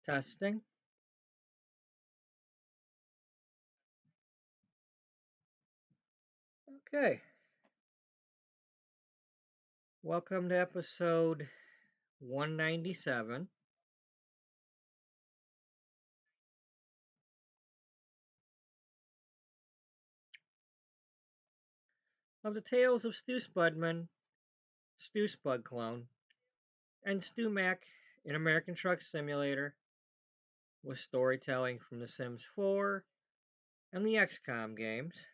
Testing. Okay. Welcome to episode 197 of the tales of Stu Spudman, Stu Spudclone, and Stu Mack in American Truck Simulator with storytelling from The Sims 4 and the XCOM games.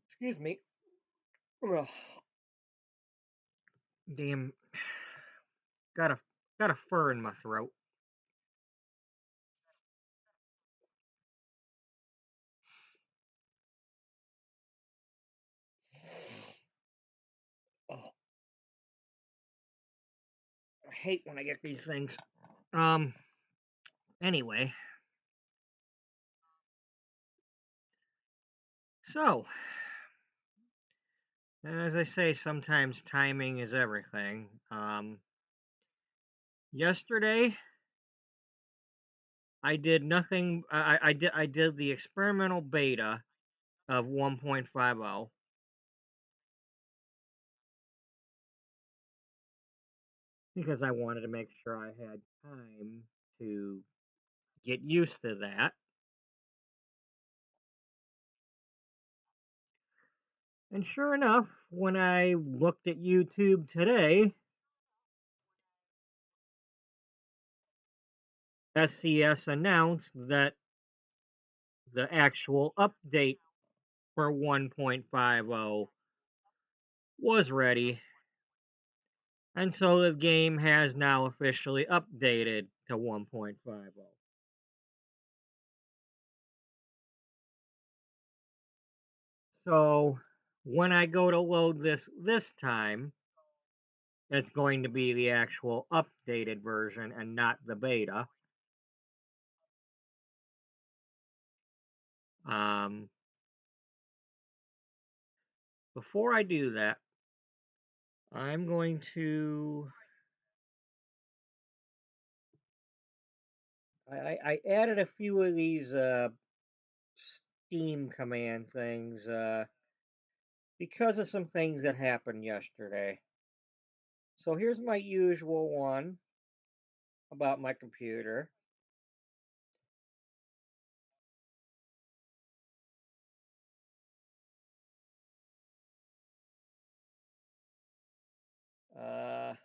Excuse me. Ugh. Damn. Got a fur in my throat. Oh, I hate when I get these things. Anyway. So, as I say, sometimes timing is everything. Yesterday, I did nothing. I did the experimental beta of 1.50 because I wanted to make sure I had time to get used to that. And sure enough, when I looked at YouTube today, SCS announced that the actual update for 1.50 was ready. And so the game has now officially updated to 1.50. So when I go to load this time, it's going to be the actual updated version and not the beta. Um, Before I do that, I'm going to. I added a few of these Steam command things because of some things that happened yesterday. So here's my usual one about my computer. I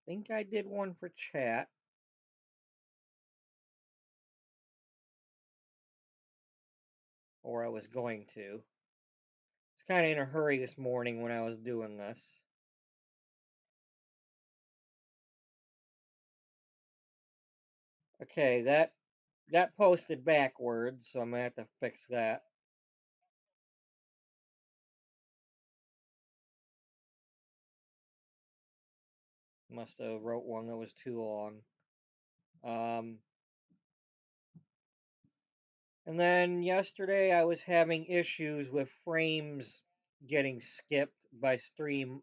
think I did one for chat, or I was going to. It's kind of in a hurry this morning when I was doing this. Okay, that posted backwards, so I'm gonna have to fix that. Must have wrote one that was too long. Um, and then yesterday I was having issues with frames getting skipped by Streamlabs?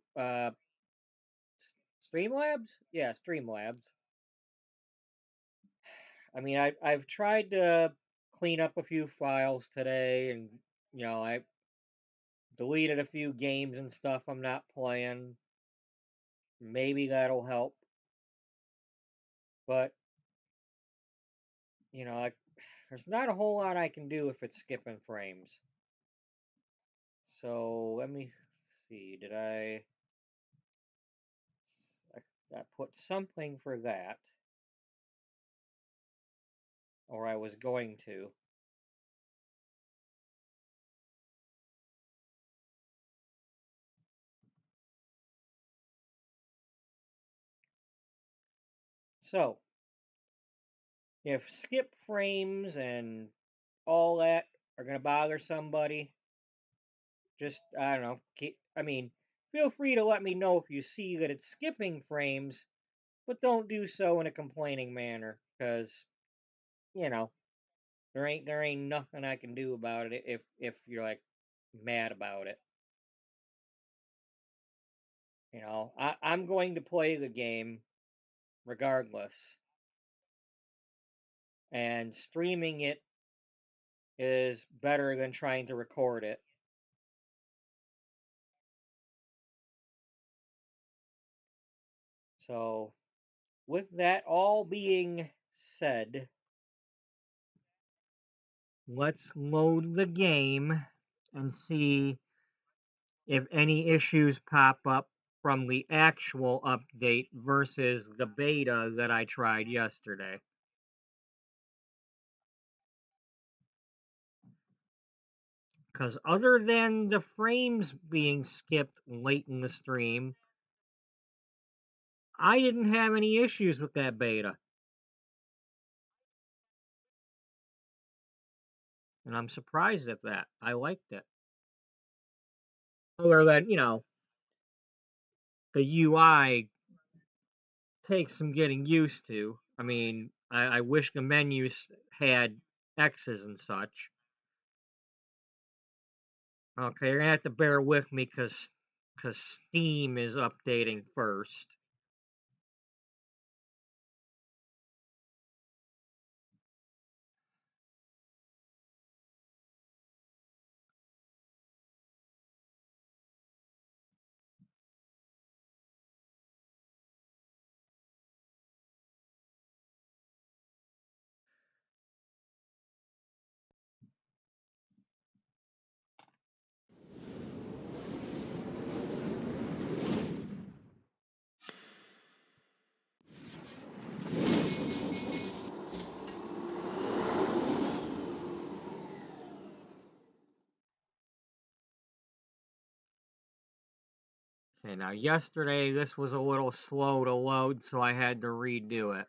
Yeah, Streamlabs. I mean, I've tried to clean up a few files today, and I deleted a few games and stuff I'm not playing. Maybe that'll help, but like, there's not a whole lot I can do if it's skipping frames. So let me see. Did I put something for that, or I was going to. So if skip frames and all that are gonna bother somebody, just I don't know. I mean, feel free to let me know if you see that it's skipping frames, but don't do so in a complaining manner, because you know there ain't nothing I can do about it if you're like mad about it. You know, I'm going to play the game regardless, and streaming it is better than trying to record it. So, with that all being said, let's load the game and see if any issues pop up from the actual update versus the beta that I tried yesterday. Because other than the frames being skipped late in the stream, I didn't have any issues with that beta. And I'm surprised at that. I liked it. Other than, the UI takes some getting used to. I mean, I wish the menus had X's and such. Okay, you're gonna have to bear with me because Steam is updating first. Okay, now yesterday this was a little slow to load, so I had to redo it.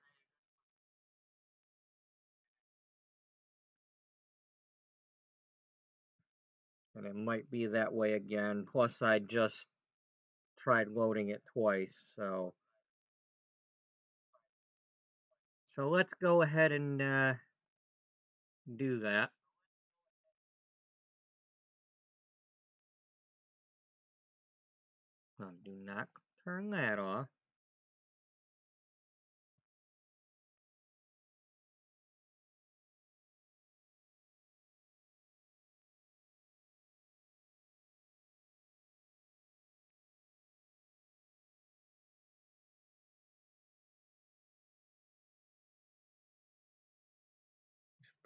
And it might be that way again. Plus, I just tried loading it twice, so. So let's go ahead and do that. Oh, do not turn that off.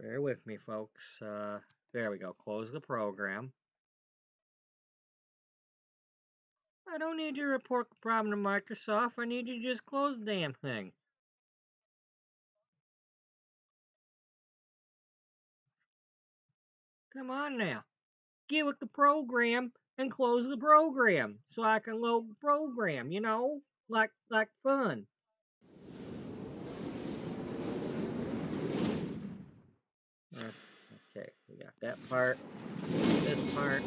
Bear with me, folks. There we go. Close the program. I don't need you to report the problem to Microsoft. I need you to just close the damn thing. Come on now. Get with the program and close the program so I can load the program, like fun. Okay, we got that part, this part.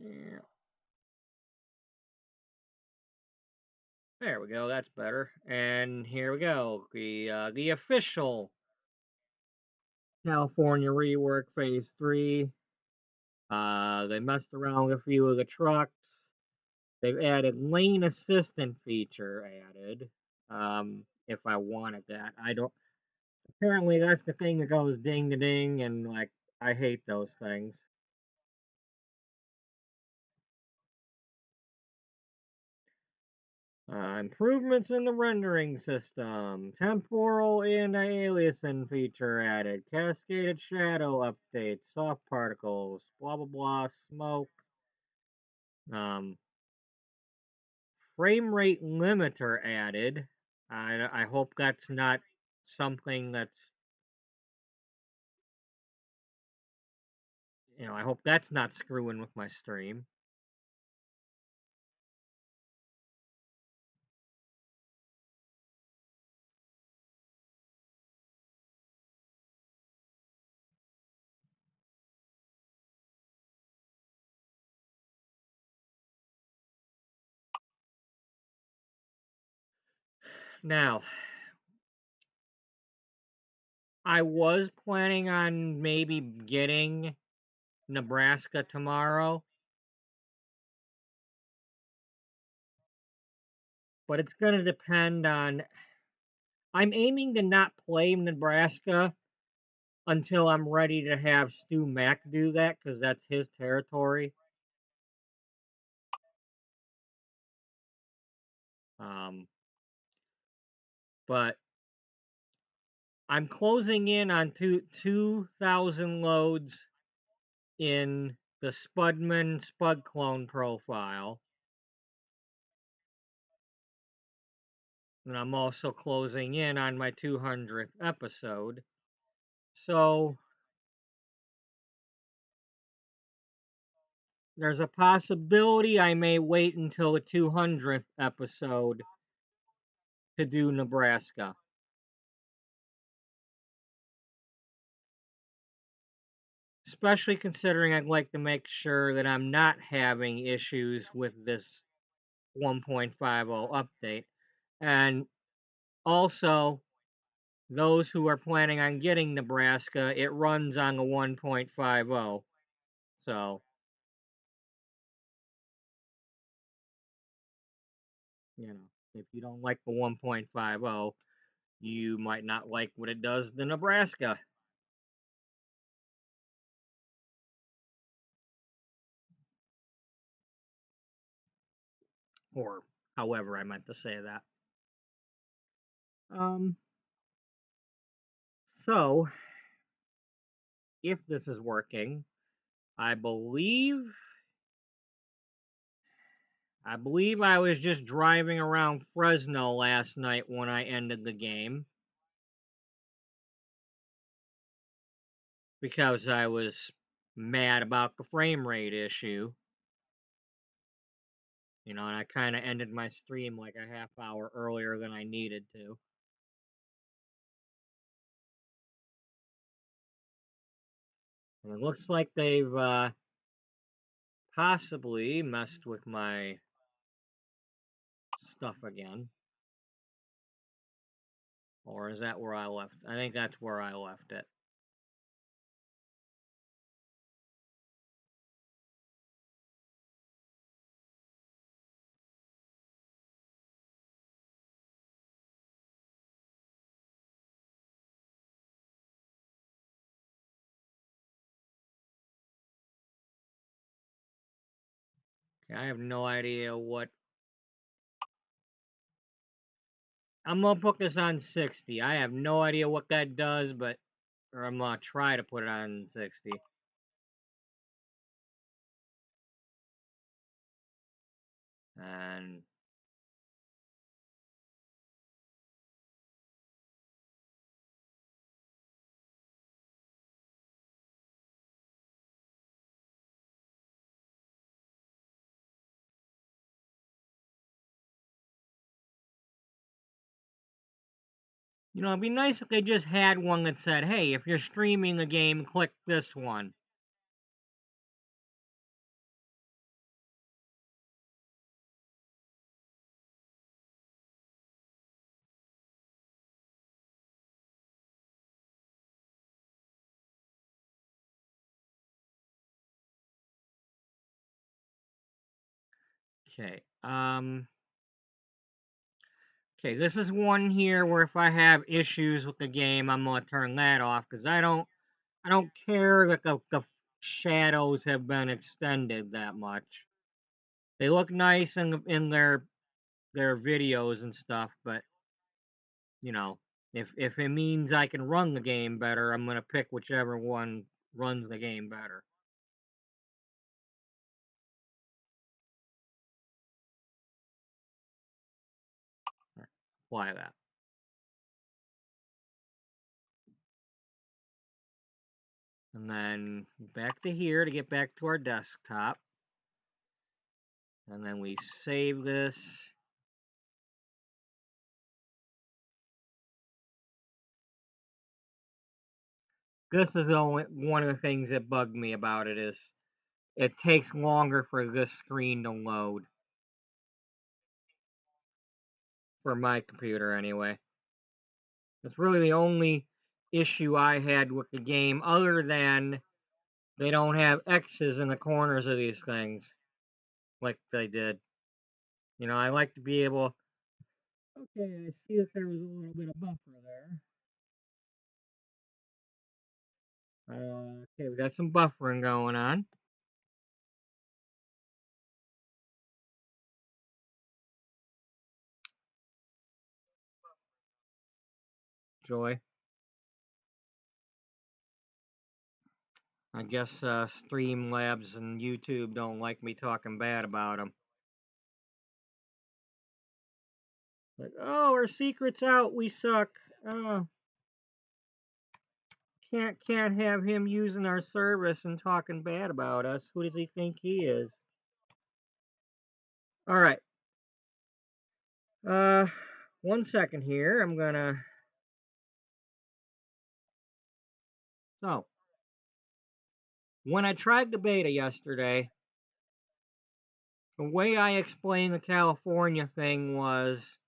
Yeah. There we go, that's better. And here we go, the official California rework phase 3. They messed around with a few of the trucks. They've added lane assistant feature added. If I wanted that, I don't. Apparently, that's the thing that goes ding to ding, and like I hate those things. Improvements in the rendering system, temporal anti-aliasing feature added, cascaded shadow updates, soft particles, blah blah blah, smoke. Um, Frame rate limiter added. I hope that's not something that's I hope that's not screwing with my stream. Now, I was planning on maybe getting Nebraska tomorrow. But it's going to depend on. I'm aiming to not play Nebraska until I'm ready to have Stu Mack do that because that's his territory. Um, but I'm closing in on 2,000 loads in the Spudclone profile. And I'm also closing in on my 200th episode. So there's a possibility I may wait until the 200th episode to do Nebraska. Especially considering I'd like to make sure that I'm not having issues with this 1.50 update. And also, those who are planning on getting Nebraska, it runs on the 1.50. So, if you don't like the 1.50, you might not like what it does to Nebraska. Or however I meant to say that. Um, so, if this is working, I believe I was just driving around Fresno last night when I ended the game because I was mad about the frame rate issue. And I kind of ended my stream like a half hour earlier than I needed to. And it looks like they've possibly messed with my stuff again. Or is that where I left? I think that's where I left it. Okay, I have no idea what. I'm gonna put this on 60. I have no idea what that does, but or I'm gonna try to put it on 60. And it'd be nice if they just had one that said, "Hey, if you're streaming the game, click this one." Okay. Okay, this is one here where if I have issues with the game, I'm gonna turn that off because I don't care that the shadows have been extended that much. They look nice in their videos and stuff, but you know, if it means I can run the game better, I'm gonna pick whichever one runs the game better. Apply that. And then back to here to get back to our desktop. And then we save this. This is only one of the things that bugged me about it is it takes longer for this screen to load. For my computer anyway. That's really the only issue I had with the game other than they don't have X's in the corners of these things like they did. I like to be able. Okay, I see that there was a little bit of buffer there. Okay, we got some buffering going on. Joy. I guess Streamlabs and YouTube don't like me talking bad about them. Like, oh, our secret's out. We suck. Oh, can't have him using our service and talking bad about us. Who does he think he is? All right. Uh, 1 second here. I'm gonna. So, when I tried the beta yesterday, the way I explained the California thing was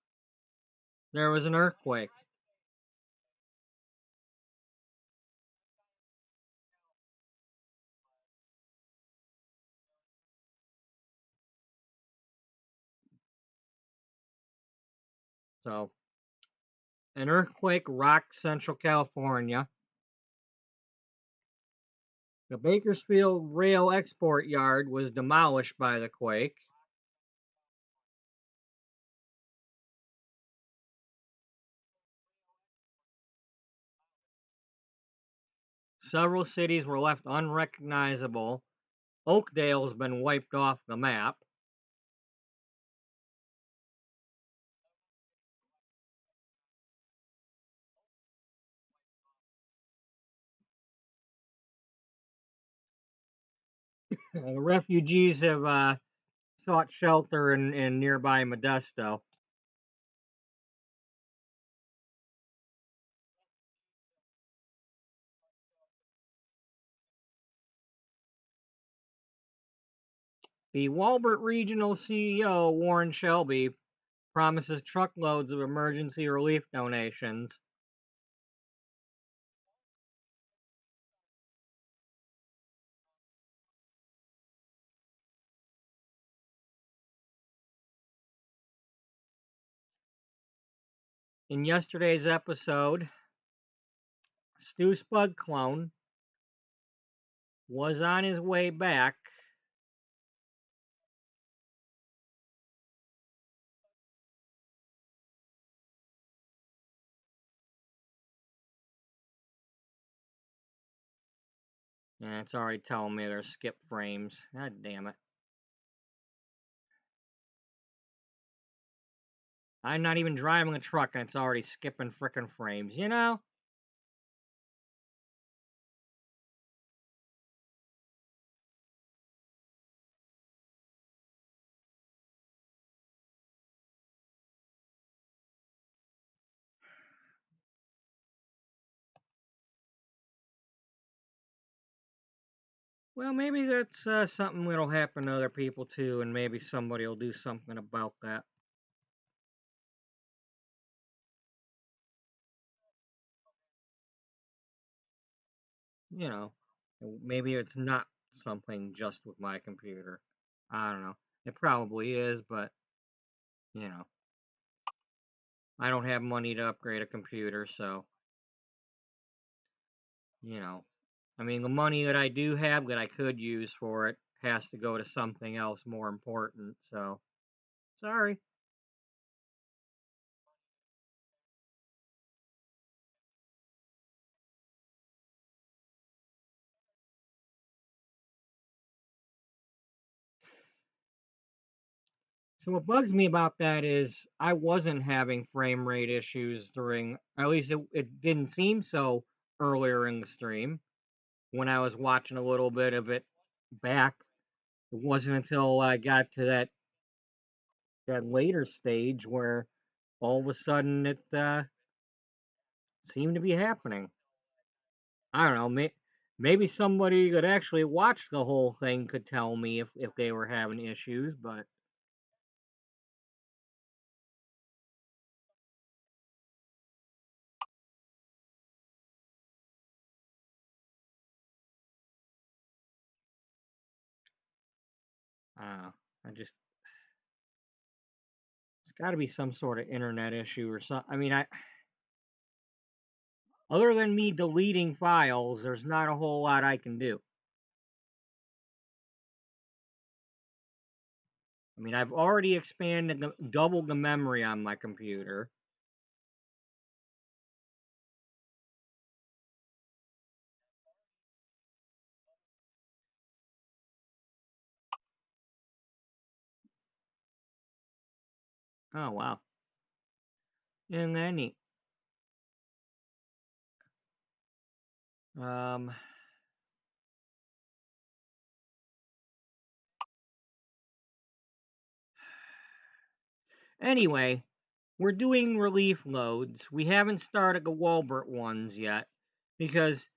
there was an earthquake. So, an earthquake rocked Central California. The Bakersfield Rail Export Yard was demolished by the quake. Several cities were left unrecognizable. Oakdale's been wiped off the map. Refugees have sought shelter in nearby Modesto. The Walbert Regional CEO, Warren Shelby, promises truckloads of emergency relief donations. In yesterday's episode, Stu Spudclone was on his way back. And it's already telling me there's skip frames. God damn it. I'm not even driving a truck and it's already skipping frickin' frames? Well, maybe that's something that'll happen to other people too, and maybe somebody will do something about that. You know, maybe it's not something just with my computer. I don't know. It probably is, but, you know, I don't have money to upgrade a computer, so, you know. I mean, the money that I do have that I could use for it has to go to something else more important, so, sorry. So what bugs me about that is I wasn't having frame rate issues during, at least it didn't seem so earlier in the stream when I was watching a little bit of it back. It wasn't until I got to that later stage where all of a sudden it seemed to be happening. I don't know. Maybe somebody that actually watched the whole thing could tell me if they were having issues, but I just it's got to be some sort of internet issue or something. I mean, other than me deleting files, there's not a whole lot I can do. I mean, I've already expanded doubled the memory on my computer. Oh wow. And then neat. Um anyway, we're doing relief loads. We haven't started the Walbert ones yet because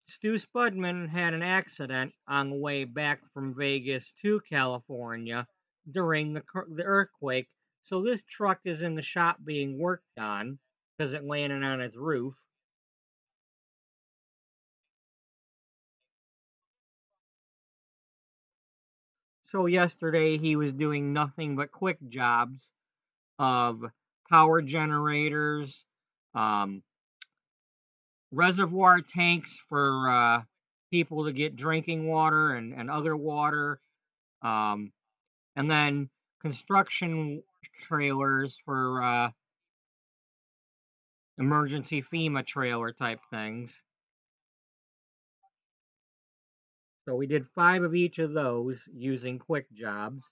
Stu Spudman had an accident on the way back from Vegas to California during the earthquake. So this truck is in the shop being worked on because it landed on its roof. So yesterday he was doing nothing but quick jobs of power generators, um, reservoir tanks for people to get drinking water and other water, um, and then construction trailers for emergency FEMA trailer type things. So we did 5 of each of those using quick jobs.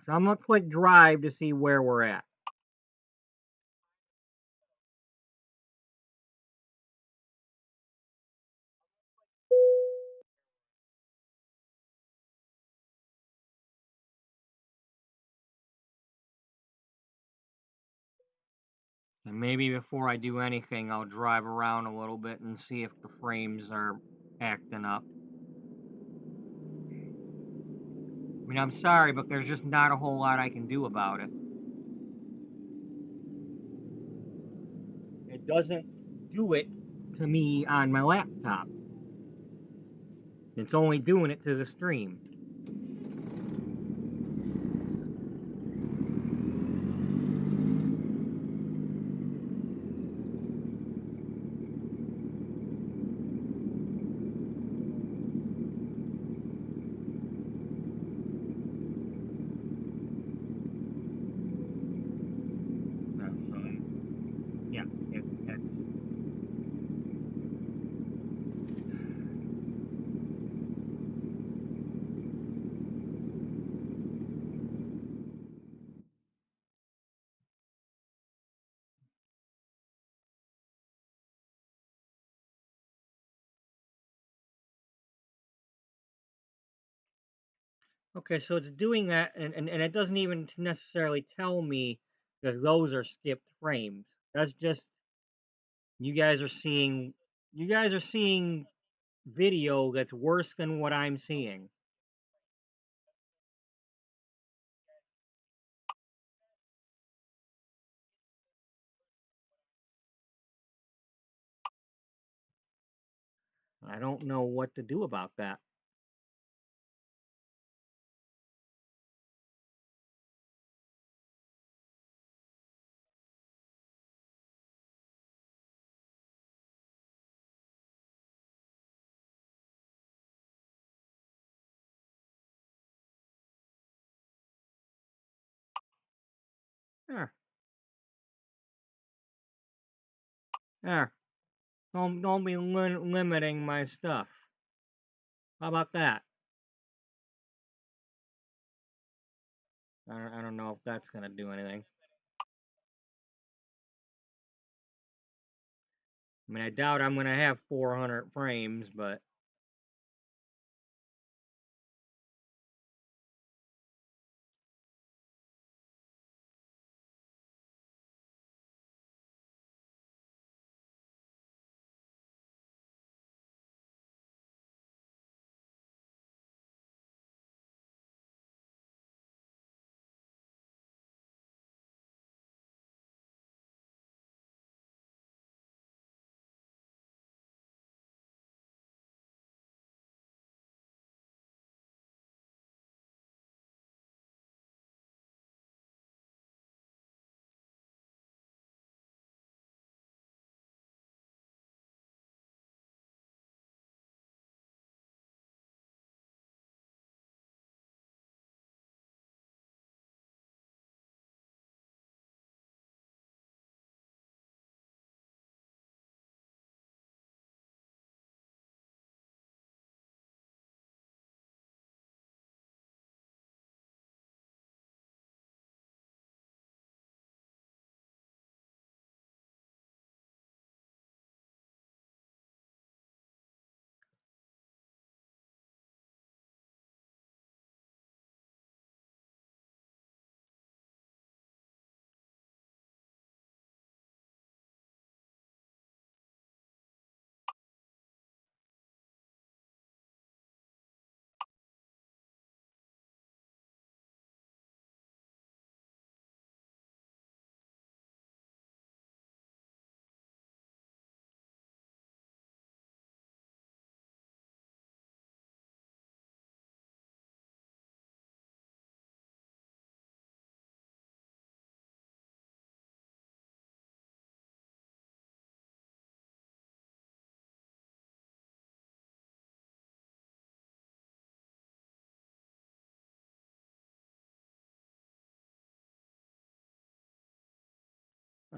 So I'm going to click drive to see where we're at. And maybe before I do anything, I'll drive around a little bit and see if the frames are acting up. I mean, I'm sorry, but there's just not a whole lot I can do about it. It doesn't do it to me on my laptop. It's only doing it to the stream. So, yeah, it's okay. So it's doing that, and it doesn't even necessarily tell me that those are skipped frames. That's just you guys are seeing. You guys are seeing video that's worse than what I'm seeing. I don't know what to do about that. There, there. Don't be limiting my stuff. How about that? I don't know if that's gonna do anything. I mean, I doubt I'm gonna have 400 frames, but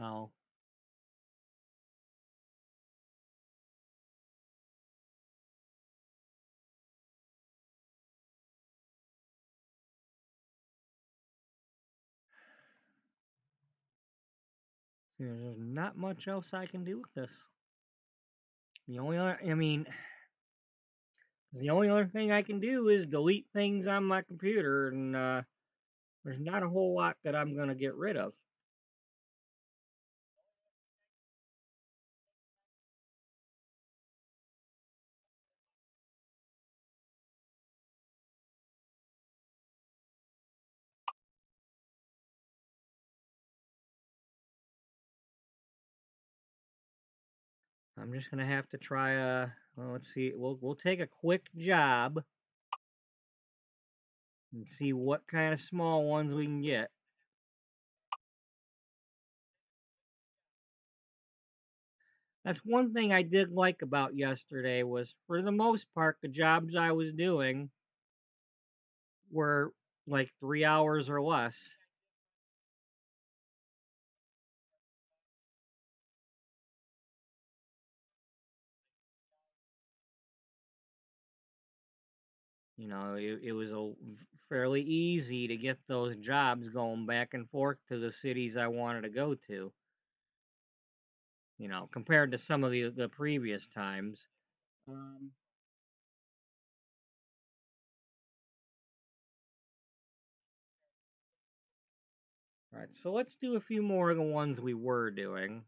Oh. There's not much else I can do with this. The only other, I mean, the only other thing I can do is delete things on my computer, and there's not a whole lot that I'm going to get rid of. I'm just going to have to try well, let's see. We'll take a quick job and see what kind of small ones we can get. That's one thing I did like about yesterday was, for the most part, the jobs I was doing were like 3 hours or less. You know, it was fairly easy to get those jobs going back and forth to the cities I wanted to go to. You know, compared to some of the previous times. Um, all right, so let's do a few more of the ones we were doing.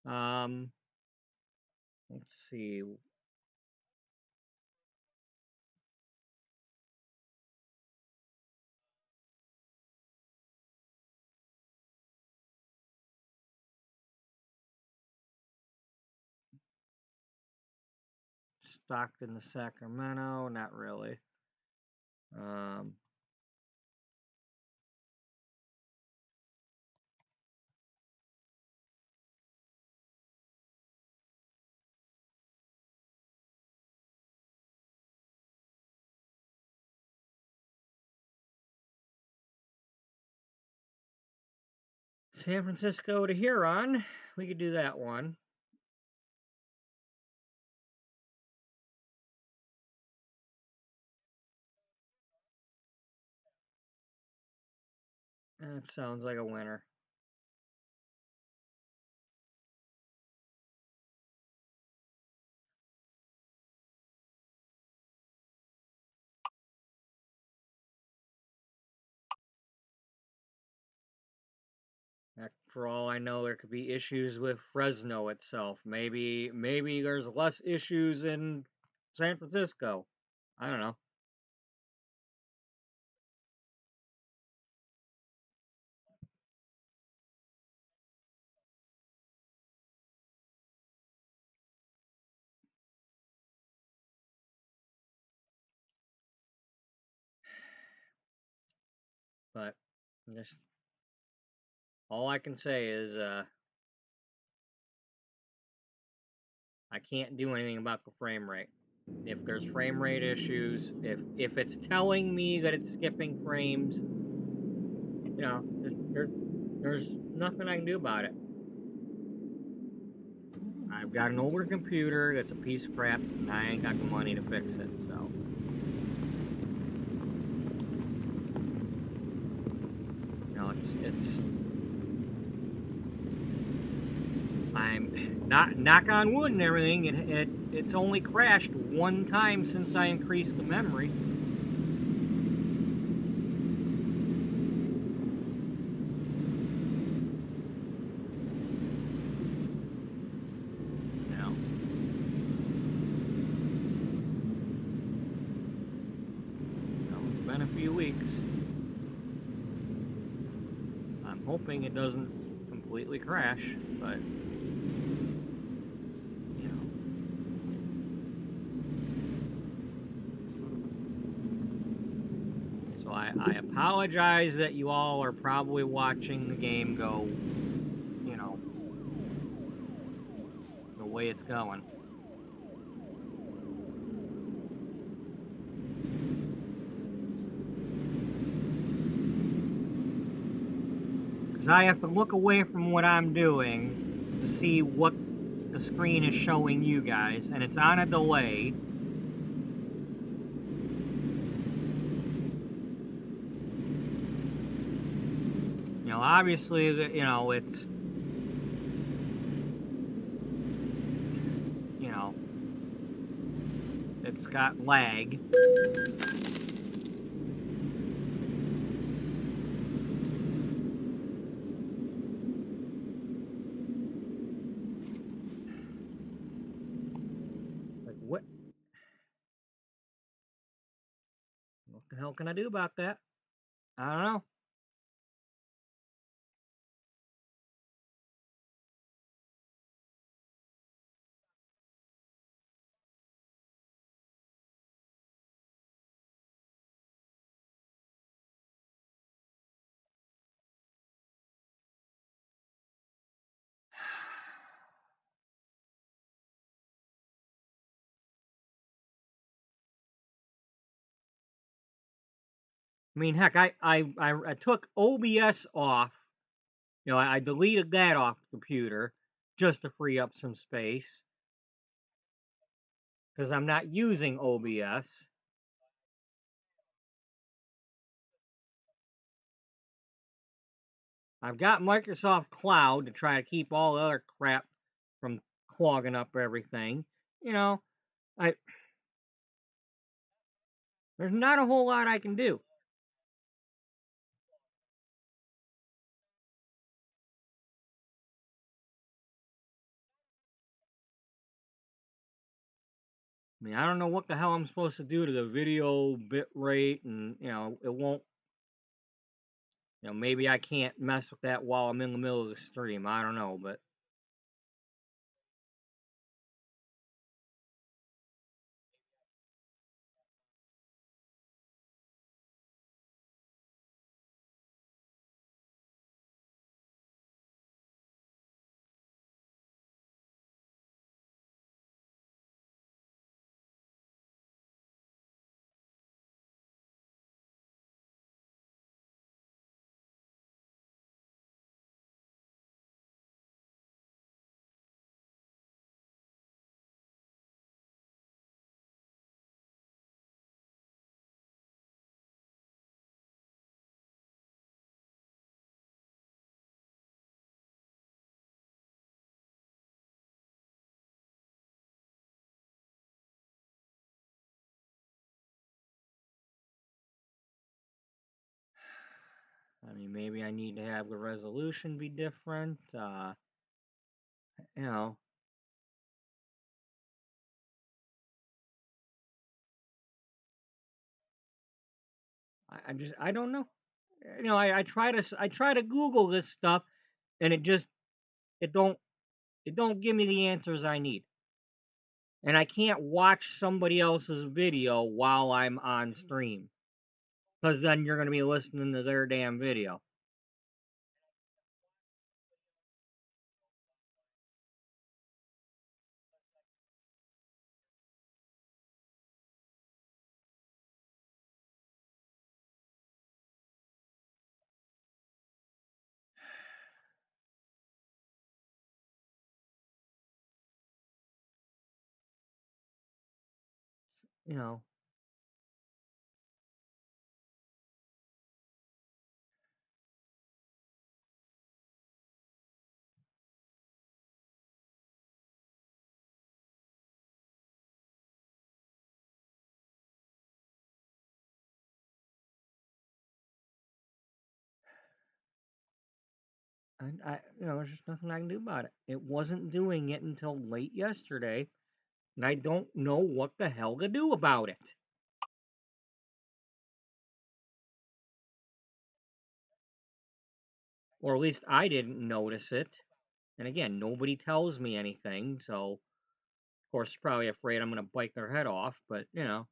Um, let's see. Stockton to Sacramento, not really. Um, San Francisco to Huron, we could do that one. That sounds like a winner. Heck, for all I know, there could be issues with Fresno itself. Maybe there's less issues in San Francisco. I don't know. But just all I can say is I can't do anything about the frame rate. If there's frame rate issues, if it's telling me that it's skipping frames, you know, there's nothing I can do about it. I've got an older computer that's a piece of crap, and I ain't got the money to fix it. So, you know, it's I'm not knock on wood and everything. It's only crashed one time since I increased the memory. You know, it's been a few weeks. I'm hoping it doesn't completely crash, but you know. So I apologize that you all are probably watching the game go, you know, the way it's going. Because I have to look away from what I'm doing to see what the screen is showing you guys, and it's on a delay. You know, obviously, you know, it's, you know, it's got lag. Like, what the hell can I do about that? I don't know. I mean, heck, I took OBS off. You know, I deleted that off the computer just to free up some space because I'm not using OBS. I've got Microsoft Cloud to try to keep all the other crap from clogging up everything. You know, I there's not a whole lot I can do. I mean, I don't know what the hell I'm supposed to do to the video bit rate, and you know, it won't. You know, maybe I can't mess with that while I'm in the middle of the stream. I don't know, but I mean, maybe I need to have the resolution be different. You know, I don't know. You know, I try to Google this stuff, and it don't it don't give me the answers I need. And I can't watch somebody else's video while I'm on stream, because then you're going to be listening to their damn video. You know, and you know, there's just nothing I can do about it. It wasn't doing it until late yesterday, and I don't know what the hell to do about it. Or at least I didn't notice it. And again, nobody tells me anything, so of course they're probably afraid I'm going to bite their head off, but you know.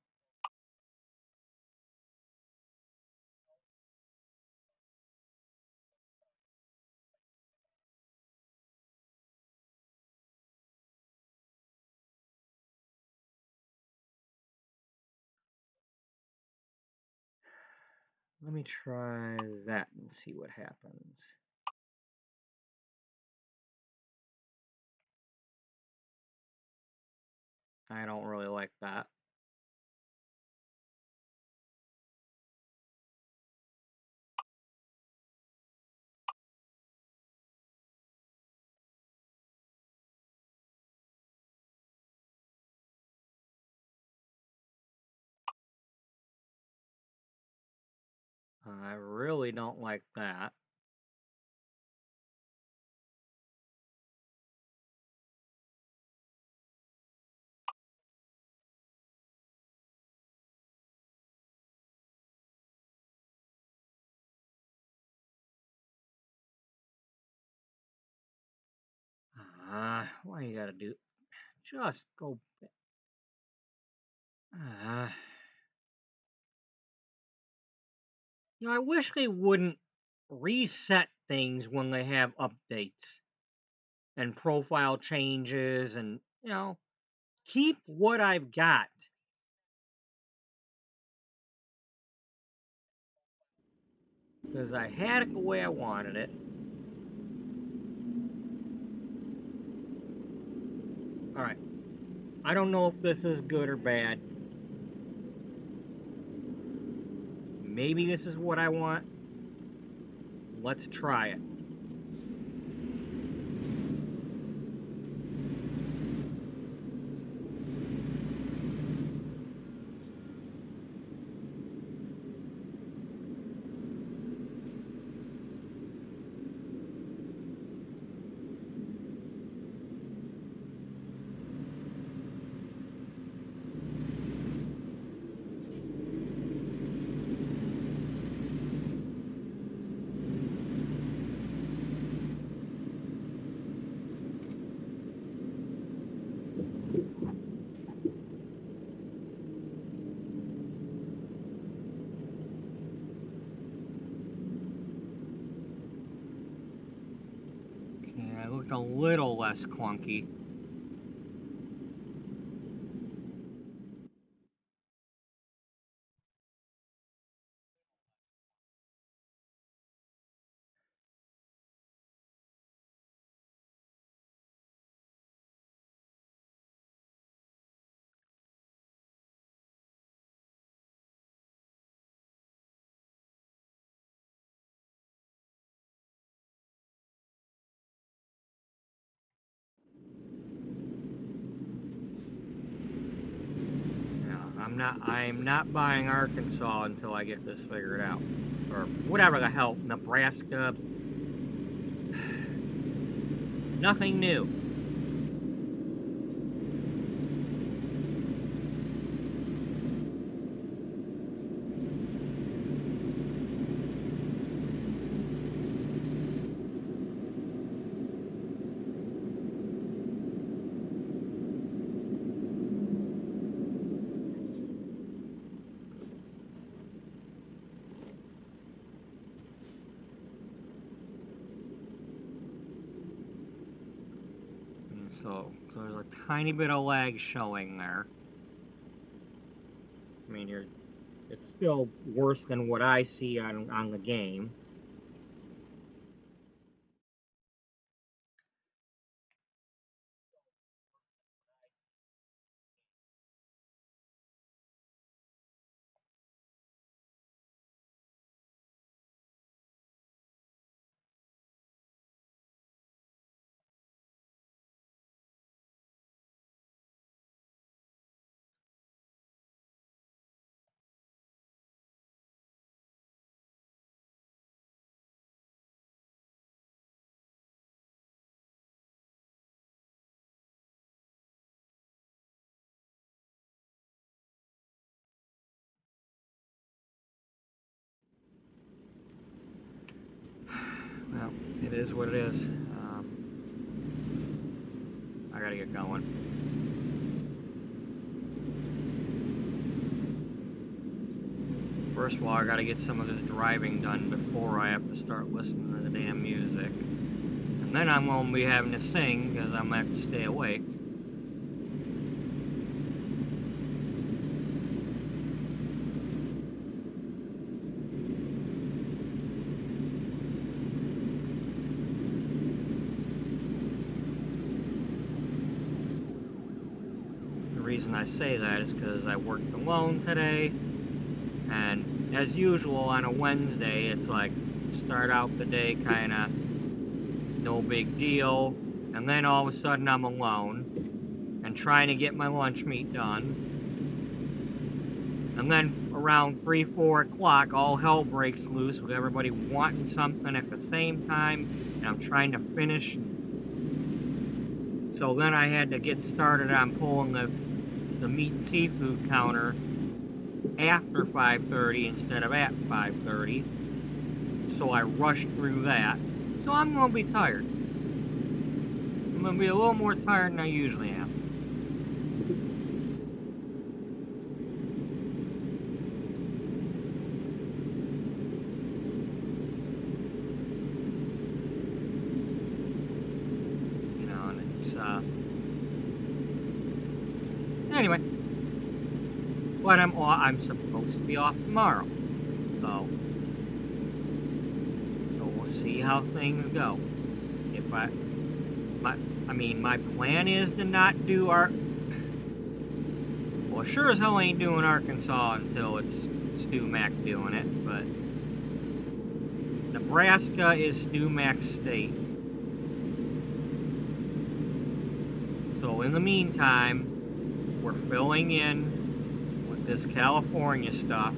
Let me try that and see what happens. I don't really like that. I really don't like that. Why you gotta do? Just go. I wish they wouldn't reset things when they have updates and profile changes, and keep what I've got. Because I had it the way I wanted it. Alright. I don't know if this is good or bad. Maybe this is what I want. Let's try it. Okay, I looked a little less clunky. I'm not buying Arkansas until I get this figured out. Or whatever the hell, Nebraska. Nothing new. So there's a tiny bit of lag showing there. I mean, it's still worse than what I see on the game. Well, it is what it is. I gotta get going. First of all, I gotta get some of this driving done before I have to start listening to the damn music. And then I'm gonna be having to sing because I'm gonna have to stay awake. The reason I say that is because I worked alone today, and as usual on a Wednesday, it's like start out the day kind of no big deal, and then all of a sudden I'm alone and trying to get my lunch meat done, and then around 3, 4 o'clock all hell breaks loose with everybody wanting something at the same time, and I'm trying to finish. So then I had to get started on pulling the meat and seafood counter after 5:30 instead of at 5:30. So I rushed through that. So I'm going to be tired. I'm going to be a little more tired than I usually am. You know, and it's, anyway. But I'm supposed to be off tomorrow. So we'll see how things go. If my plan is to not do well, sure as hell ain't doing Arkansas until it's Stu Mack doing it, but Nebraska is Stu Mack's state. So in the meantime, we're filling in with this California stuff.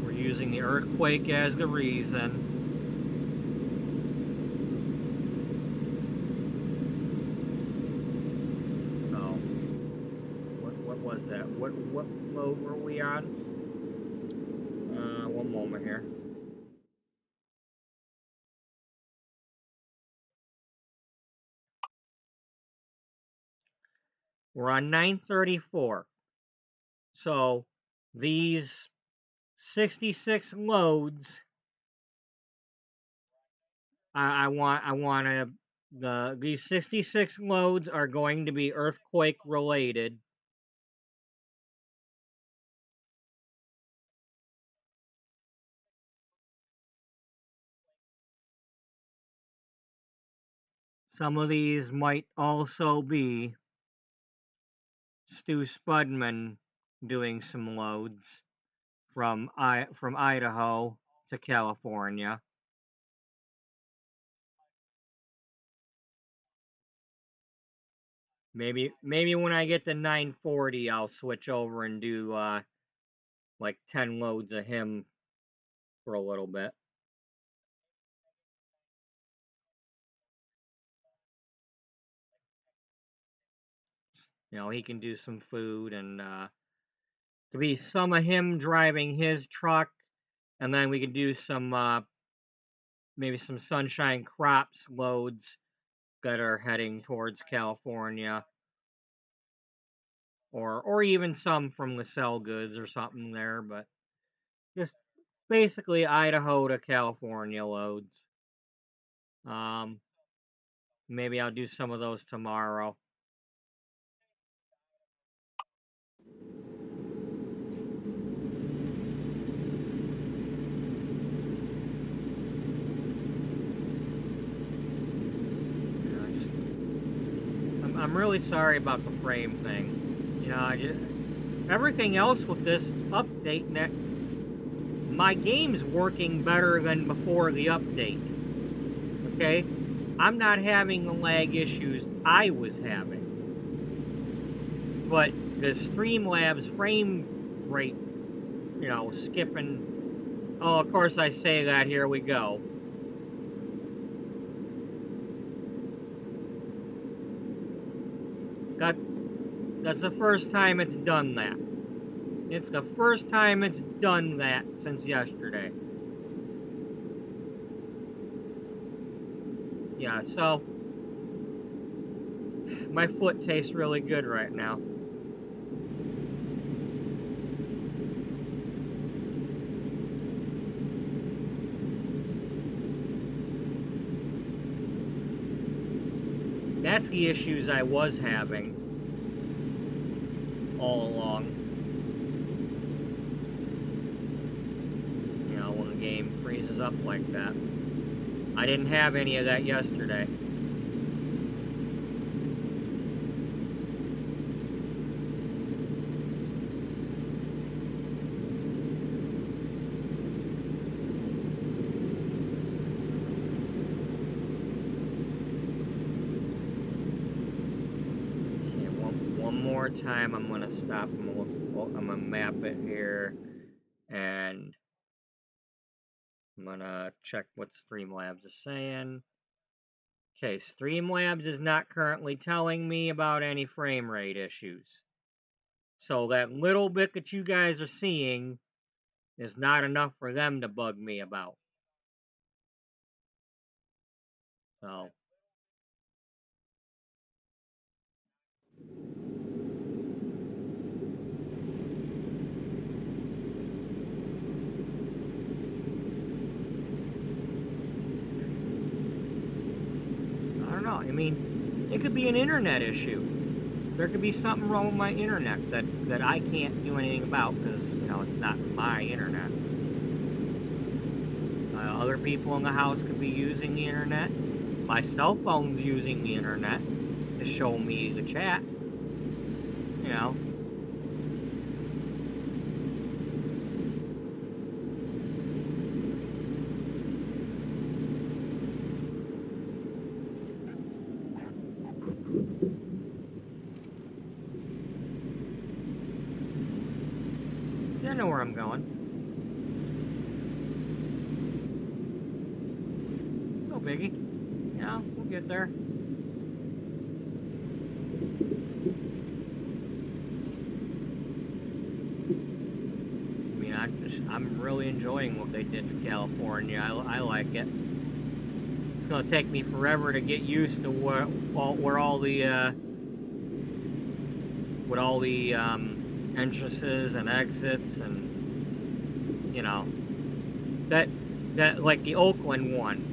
We're using the earthquake as the reason. That? What mode were we on? One moment here. We're on 934. So these 66 loads, these 66 loads are going to be earthquake related. Some of these might also be Stu Spudman doing some loads from Idaho to California. Maybe when I get to 940, I'll switch over and do like 10 loads of him for a little bit. You know, he can do some food, and to be some of him driving his truck, and then we can do some maybe some Sunshine Crops loads that are heading towards California, or even some from LaSalle Goods or something there, but just basically Idaho to California loads. Maybe I'll do some of those tomorrow. I'm really sorry about the frame thing. You know, everything else with this update, my game's working better than before the update. Okay? I'm not having the lag issues I was having. But the Streamlabs frame rate, you know, skipping. Oh, of course I say that. Here we go. That's the first time it's done that. It's the first time it's done that since yesterday. Yeah, so my foot tastes really good right now. That's the issues I was having all along. You know, when the game freezes up like that. I didn't have any of that yesterday. more time, I'm gonna stop and look. I'm gonna map it here, and I'm gonna check what Streamlabs is saying. Okay, Streamlabs is not currently telling me about any frame rate issues. So that little bit that you guys are seeing is not enough for them to bug me about. So. I don't know. I mean, it could be an internet issue. There could be something wrong with my internet that I can't do anything about because, you know, it's not my internet. Other people in the house could be using the internet. My cell phone's using the internet to show me the chat. You know. See, I know where I'm going. No biggie. Yeah, we'll get there. I mean, I'm really enjoying what they did to California. I like it. It's gonna take me forever to get used to where all the entrances and exits, and you know, that like the Oakland one.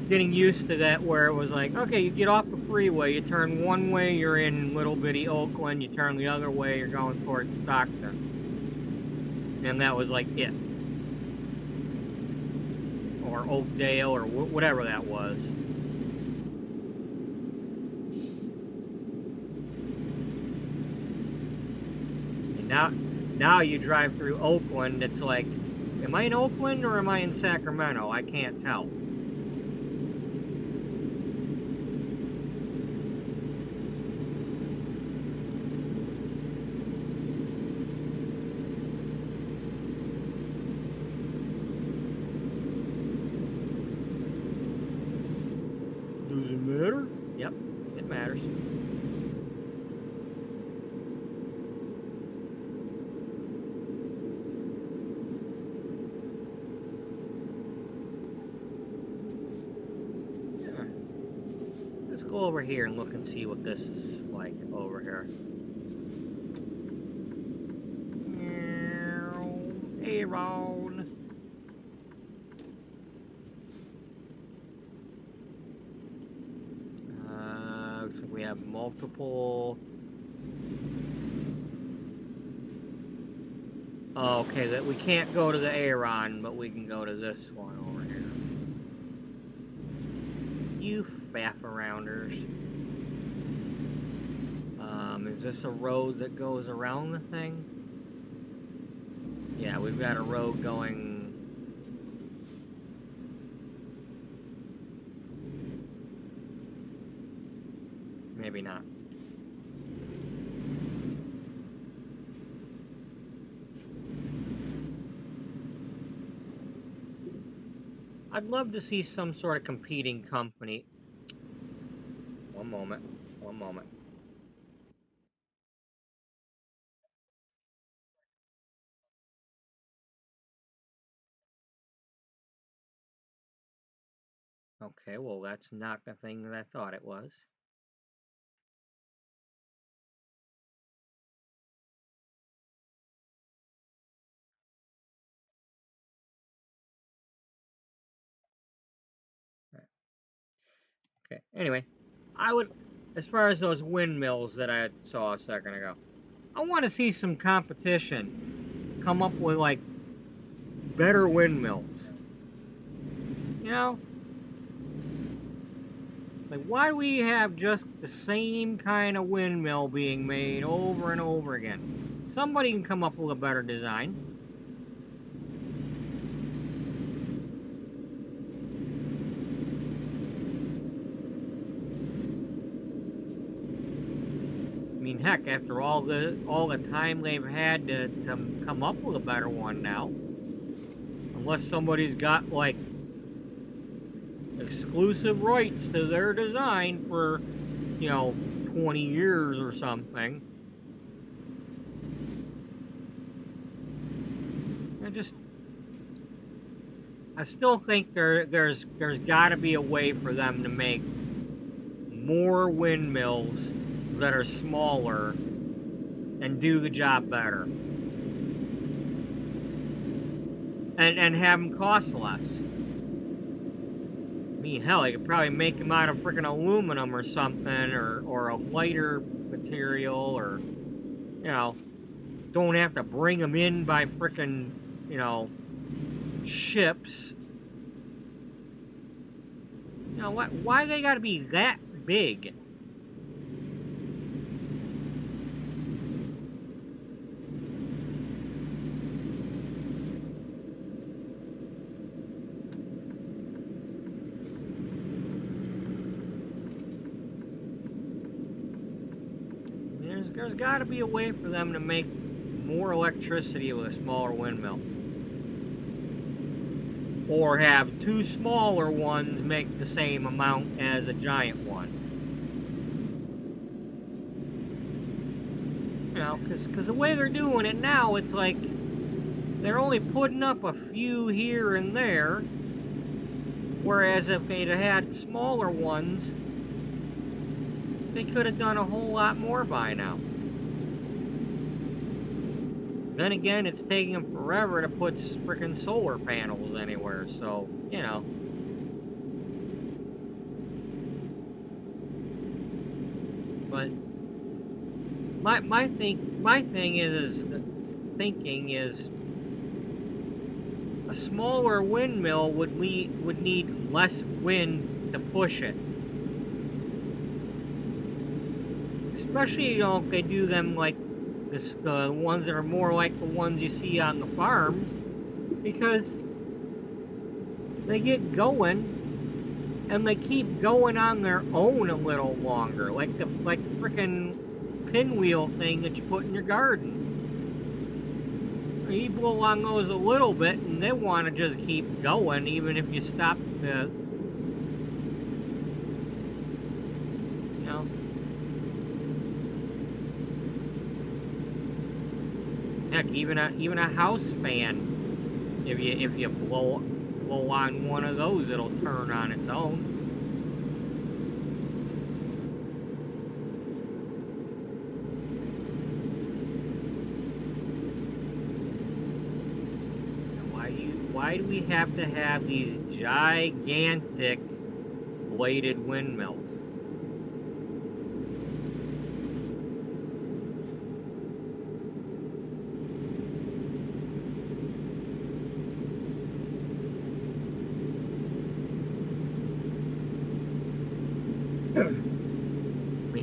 Getting used to that, where it was like, okay, you get off the freeway, you turn one way, you're in little bitty Oakland, you turn the other way, you're going towards Stockton. And that was like it. Or Oakdale, or whatever that was. And now you drive through Oakland, it's like, am I in Oakland or am I in Sacramento? I can't tell. Does it matter? Yep, it matters. Let's go over here and look and see what this is like over here. Aaron. Looks like we have multiple. Oh, okay, that we can't go to the Aaron, but we can go to this one over here. You faff-arounders. Is this a road that goes around the thing? Yeah, we've got a road going. Maybe not. I'd love to see some sort of competing company. One moment. One moment. Okay, well, that's not the thing that I thought it was. Okay, anyway, as far as those windmills that I saw a second ago, I want to see some competition come up with, like, better windmills. You know? It's like, why do we have just the same kind of windmill being made over and over again? Somebody can come up with a better design. I mean, heck, after all the time they've had to come up with a better one now, unless somebody's got like exclusive rights to their design for, 20 years or something. I still think there's got to be a way for them to make more windmills that are smaller and do the job better, and have them cost less. I mean, hell, you could probably make them out of freaking aluminum or something, or a lighter material, or, don't have to bring them in by freaking, ships. Why they gotta be that big? There's got to be a way for them to make more electricity with a smaller windmill. Or have two smaller ones make the same amount as a giant one. Because the way they're doing it now, it's like they're only putting up a few here and there. Whereas if they'd have had smaller ones, they could have done a whole lot more by now. Then again, it's taking them forever to put frickin' solar panels anywhere, so, But my thing is a smaller windmill would need less wind to push it. Especially, if they do them like the ones that are more like the ones you see on the farms, because they get going and they keep going on their own a little longer, like the frickin' pinwheel thing that you put in your garden. You blow on those a little bit and they want to just keep going even if you stop the, Heck, even a house fan, if you blow on one of those, it'll turn on its own. Why do we have to have these gigantic bladed windmills?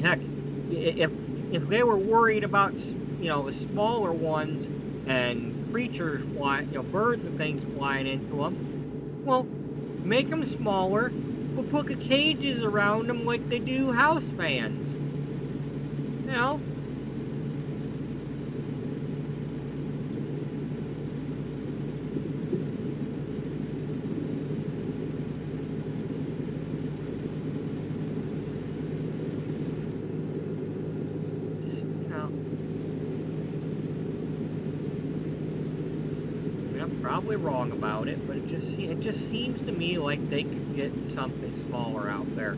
Heck, if they were worried about, the smaller ones and creatures flying, birds and things flying into them, well, make them smaller, but put the cages around them like they do house fans. Probably wrong about it, but it just seems to me like they could get something smaller out there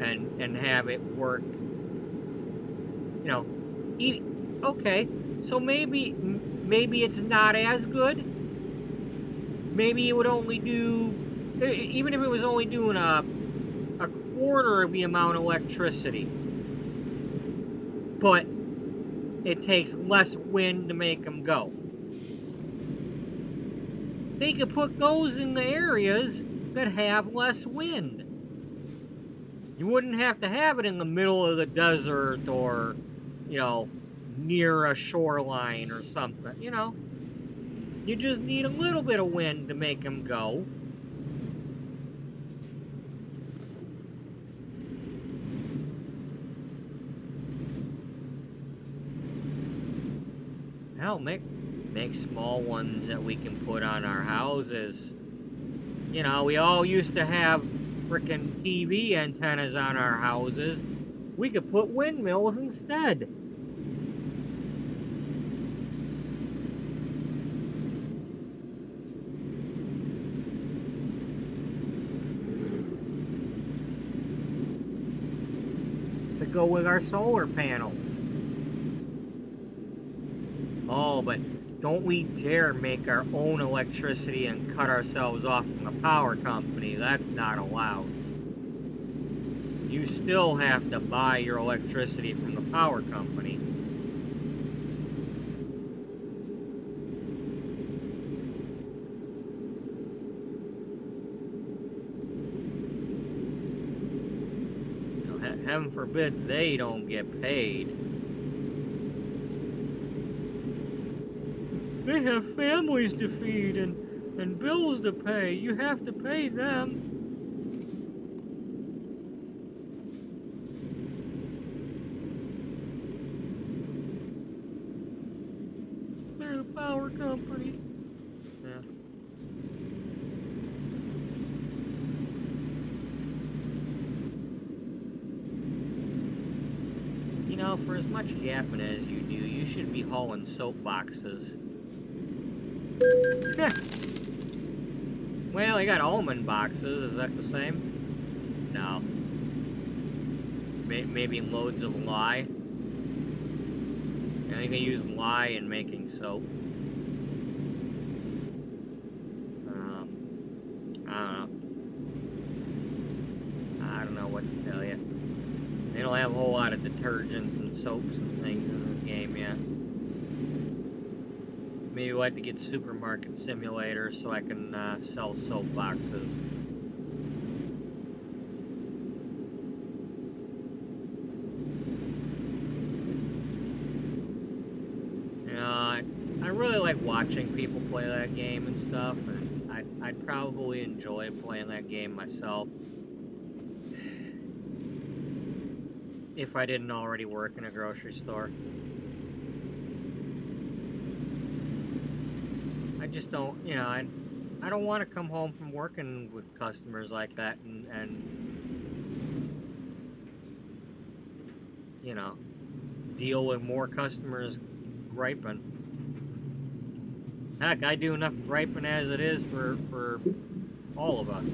and have it work. Okay, so maybe it's not as good. Maybe it would only do, even if it was only doing a quarter of the amount of electricity, but it takes less wind to make them go. They could put those in the areas that have less wind. You wouldn't have to have it in the middle of the desert or, near a shoreline or something, You just need a little bit of wind to make them go. Hell, make small ones that we can put on our houses. You know, we all used to have frickin' TV antennas on our houses. We could put windmills instead. To go with our solar panels. Oh, but don't we dare make our own electricity and cut ourselves off from the power company. That's not allowed. You still have to buy your electricity from the power company. You know, heaven forbid they don't get paid. They have families to feed and bills to pay. You have to pay them. They're the power company. Yeah. You know, for as much yapping as you do, you should be hauling soap boxes. Well, you got almond boxes. Is that the same? No. Maybe loads of lye. And you can use lye in making soap. I don't know what to tell you. They don't have a whole lot of detergents and soaps and things in this game yet. Maybe we'll have to get Supermarket Simulator so I can sell soap boxes. You know, I really like watching people play that game and stuff, and I'd probably enjoy playing that game myself if I didn't already work in a grocery store. I just don't, you know, I don't want to come home from working with customers like that and you know, deal with more customers griping. Heck, I do enough griping as it is for all of us.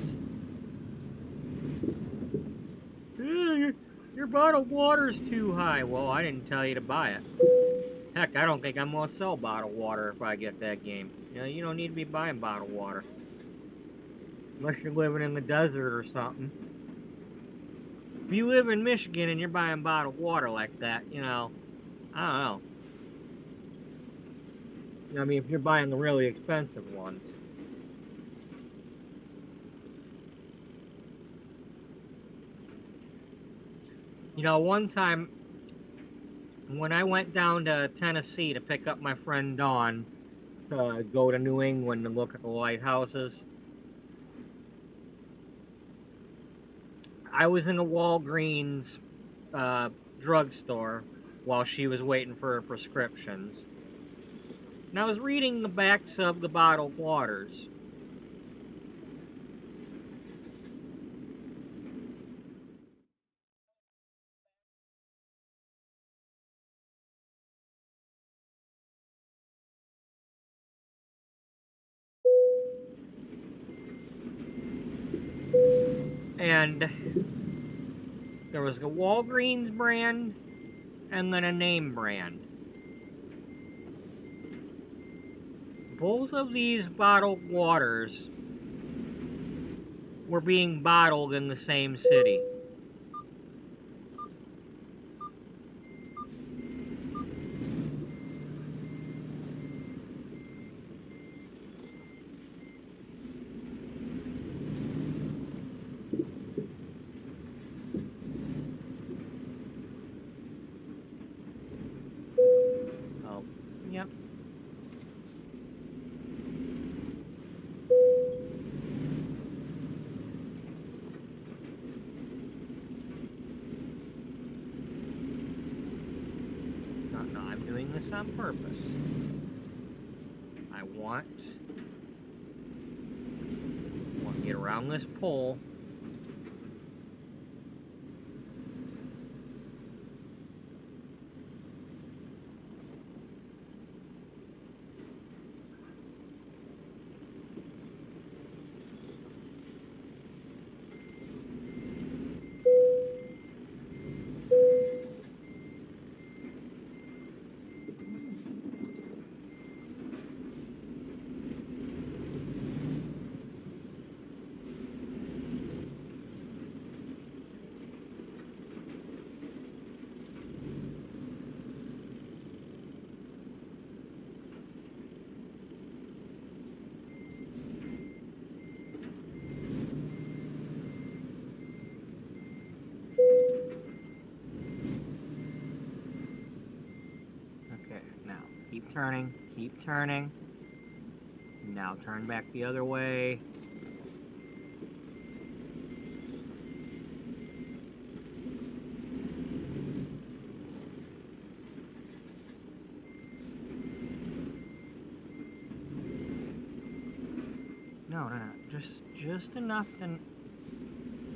Your bottled water's too high. Well, I didn't tell you to buy it. Heck, I don't think I'm going to sell bottled water if I get that game. You know, you don't need to be buying bottled water. Unless you're living in the desert or something. If you live in Michigan and you're buying bottled water like that, you know, I don't know. You know, I mean, if you're buying the really expensive ones. You know, one time, when I went down to Tennessee to pick up my friend Dawn to go to New England to look at the lighthouses, I was in the Walgreens drugstore while she was waiting for her prescriptions. And I was reading the backs of the bottled waters. And there was the Walgreens brand and then a name brand. Both of these bottled waters were being bottled in the same city. Oh, yep. No, I'm doing this on purpose. want to get around this pole. Keep turning. Now turn back the other way. No, just enough to... Okay,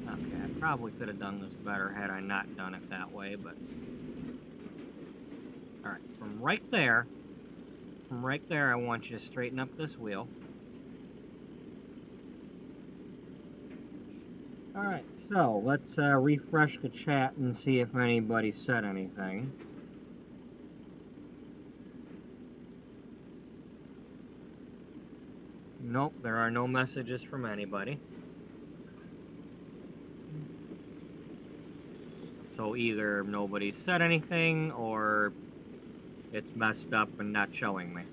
I probably could have done this better had I not done it that way, but... Alright, from right there, I want you to straighten up this wheel. Alright, so let's refresh the chat and see if anybody said anything. Nope, there are no messages from anybody. So either nobody said anything or it's messed up and not showing me.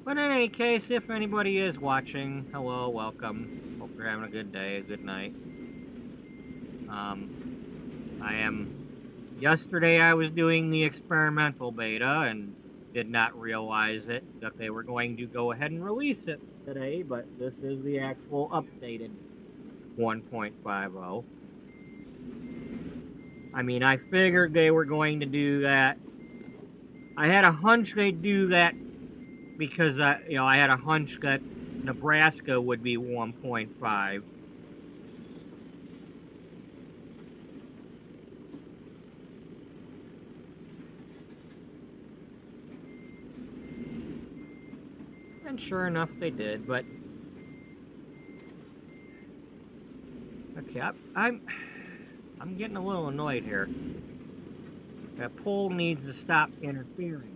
But in any case, if anybody is watching, hello, welcome. Hope you're having a good day, a good night. Yesterday I was doing the experimental beta and did not realize that they were going to go ahead and release it today, but this is the actual updated 1.50. I mean, I figured they were going to do that. I had a hunch they'd do that because, I had a hunch that Nebraska would be 1.5. And sure enough, they did, but... Okay, I'm getting a little annoyed here. That pole needs to stop interfering.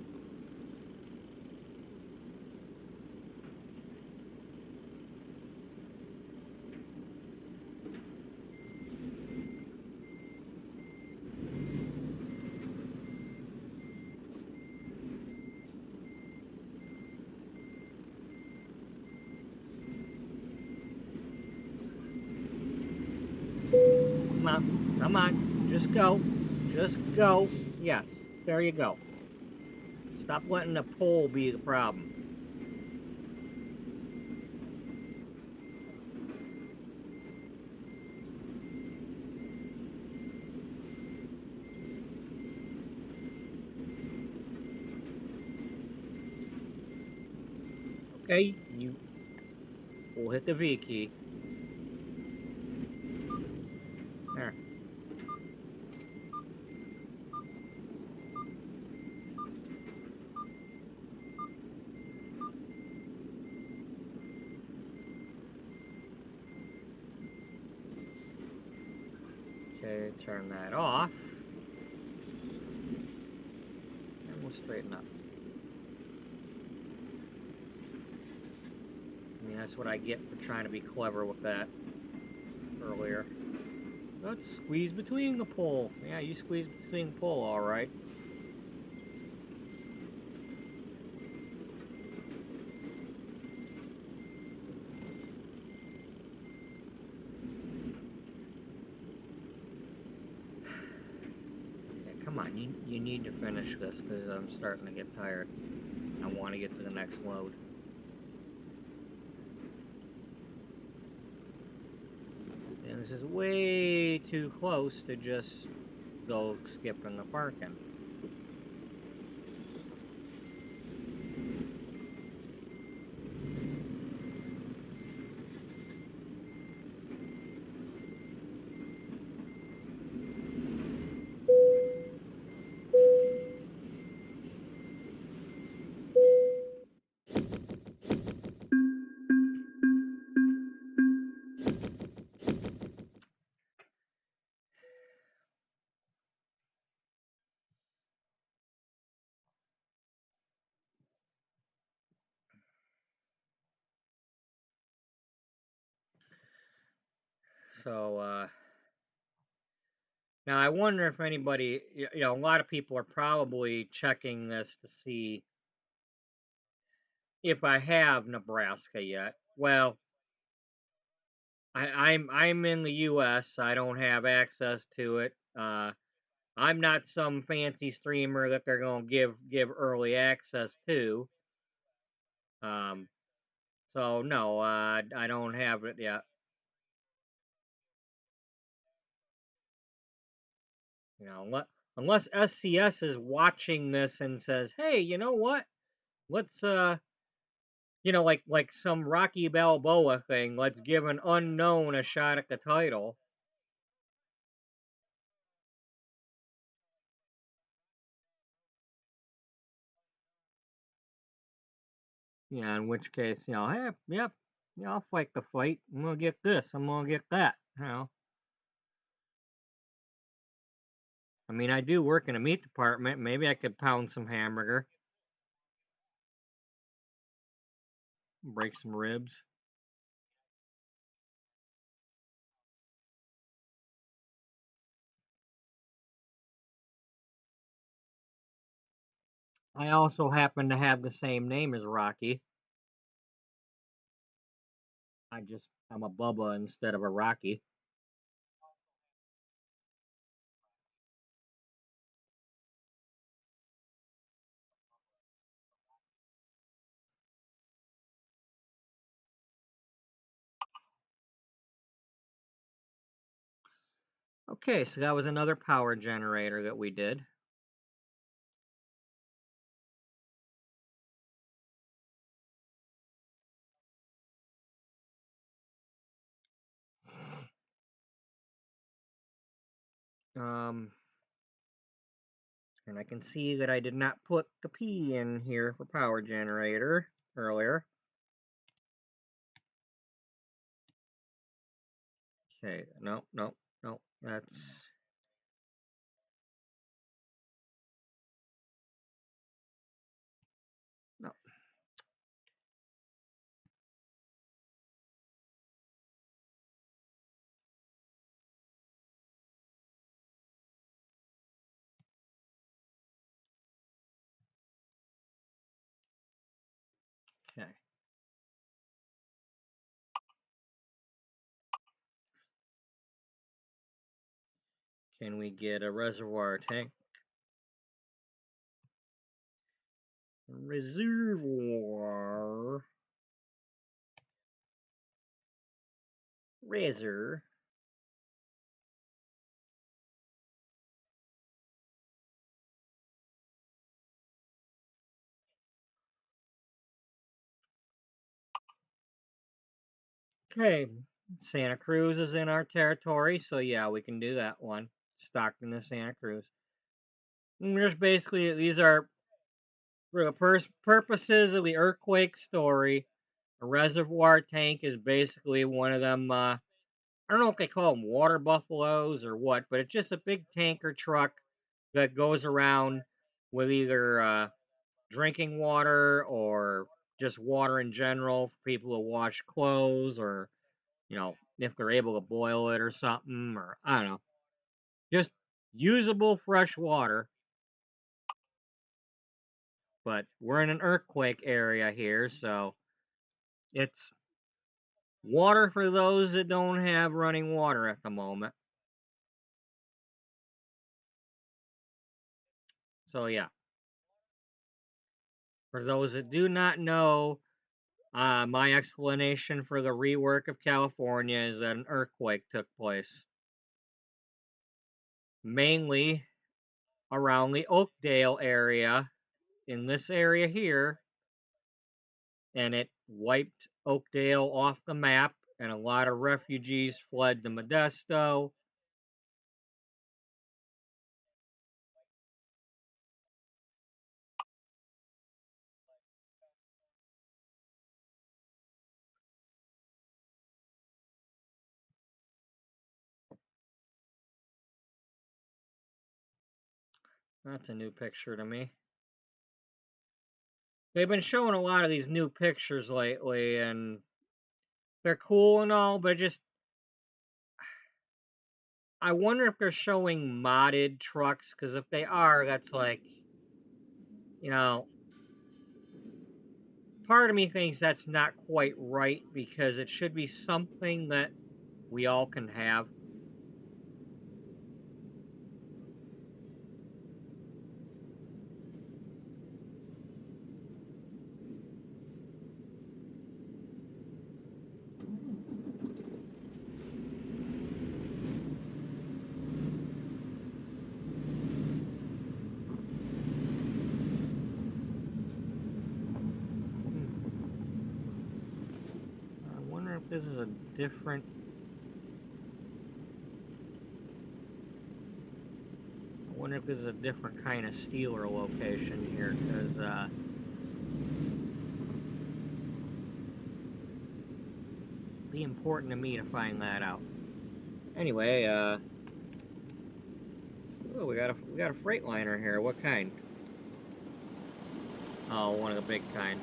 Come on, just go. Just go. Yes, there you go. Stop letting the pole be the problem. Okay, we'll hit the V key. There. Okay, turn that off. And we'll straighten up. I mean, that's what I get for trying to be clever with that earlier. Let's squeeze between the pole. Yeah, you squeeze between the pole, alright. Okay, come on, you need to finish this because I'm starting to get tired. I want to get to the next load. This is way too close to just go skipping the parking. So now I wonder if anybody, a lot of people are probably checking this to see if I have Nebraska yet. Well, I'm in the U.S. I don't have access to it. I'm not some fancy streamer that they're gonna give early access to. Um, so no, I don't have it yet. Unless SCS is watching this and says, "Hey, you know what? Let's like some Rocky Balboa thing. Let's give an unknown a shot at the title." Yeah, in which case, hey, yep, yeah, I'll fight the fight. I'm gonna get this. I'm gonna get that. I mean, I do work in a meat department. Maybe I could pound some hamburger, break some ribs. I also happen to have the same name as Rocky. I'm a Bubba instead of a Rocky. Okay, so that was another power generator that we did. Um, and I can see that I did not put the P in here for power generator earlier. Okay, no, no, no, that's no. Okay, can we get a reservoir tank? Reservoir. Razor. Okay, Santa Cruz is in our territory, so yeah, we can do that one. Stockton to Santa Cruz. And just basically, these are for the purposes of the earthquake story. A reservoir tank is basically one of them. I don't know if they call them water buffaloes or what, but it's just a big tanker truck that goes around with either drinking water or just water in general for people to wash clothes or if they're able to boil it or something, or I don't know, just usable fresh water. But we're in an earthquake area here, so it's water for those that don't have running water at the moment. So, yeah, for those that do not know, my explanation for the rework of California is that an earthquake took place, mainly around the Oakdale area, in this area here, and it wiped Oakdale off the map, and a lot of refugees fled to Modesto. That's a new picture to me. They've been showing a lot of these new pictures lately, and they're cool and all, but just I wonder if they're showing modded trucks, because if they are, that's like, you know, part of me thinks that's not quite right because it should be something that we all can have. I wonder if this is a different. I wonder if this is a different kind of Steeler location here, because it'd be important to me to find that out. Anyway, oh, we got a Freightliner here. What kind? Oh, one of the big kind.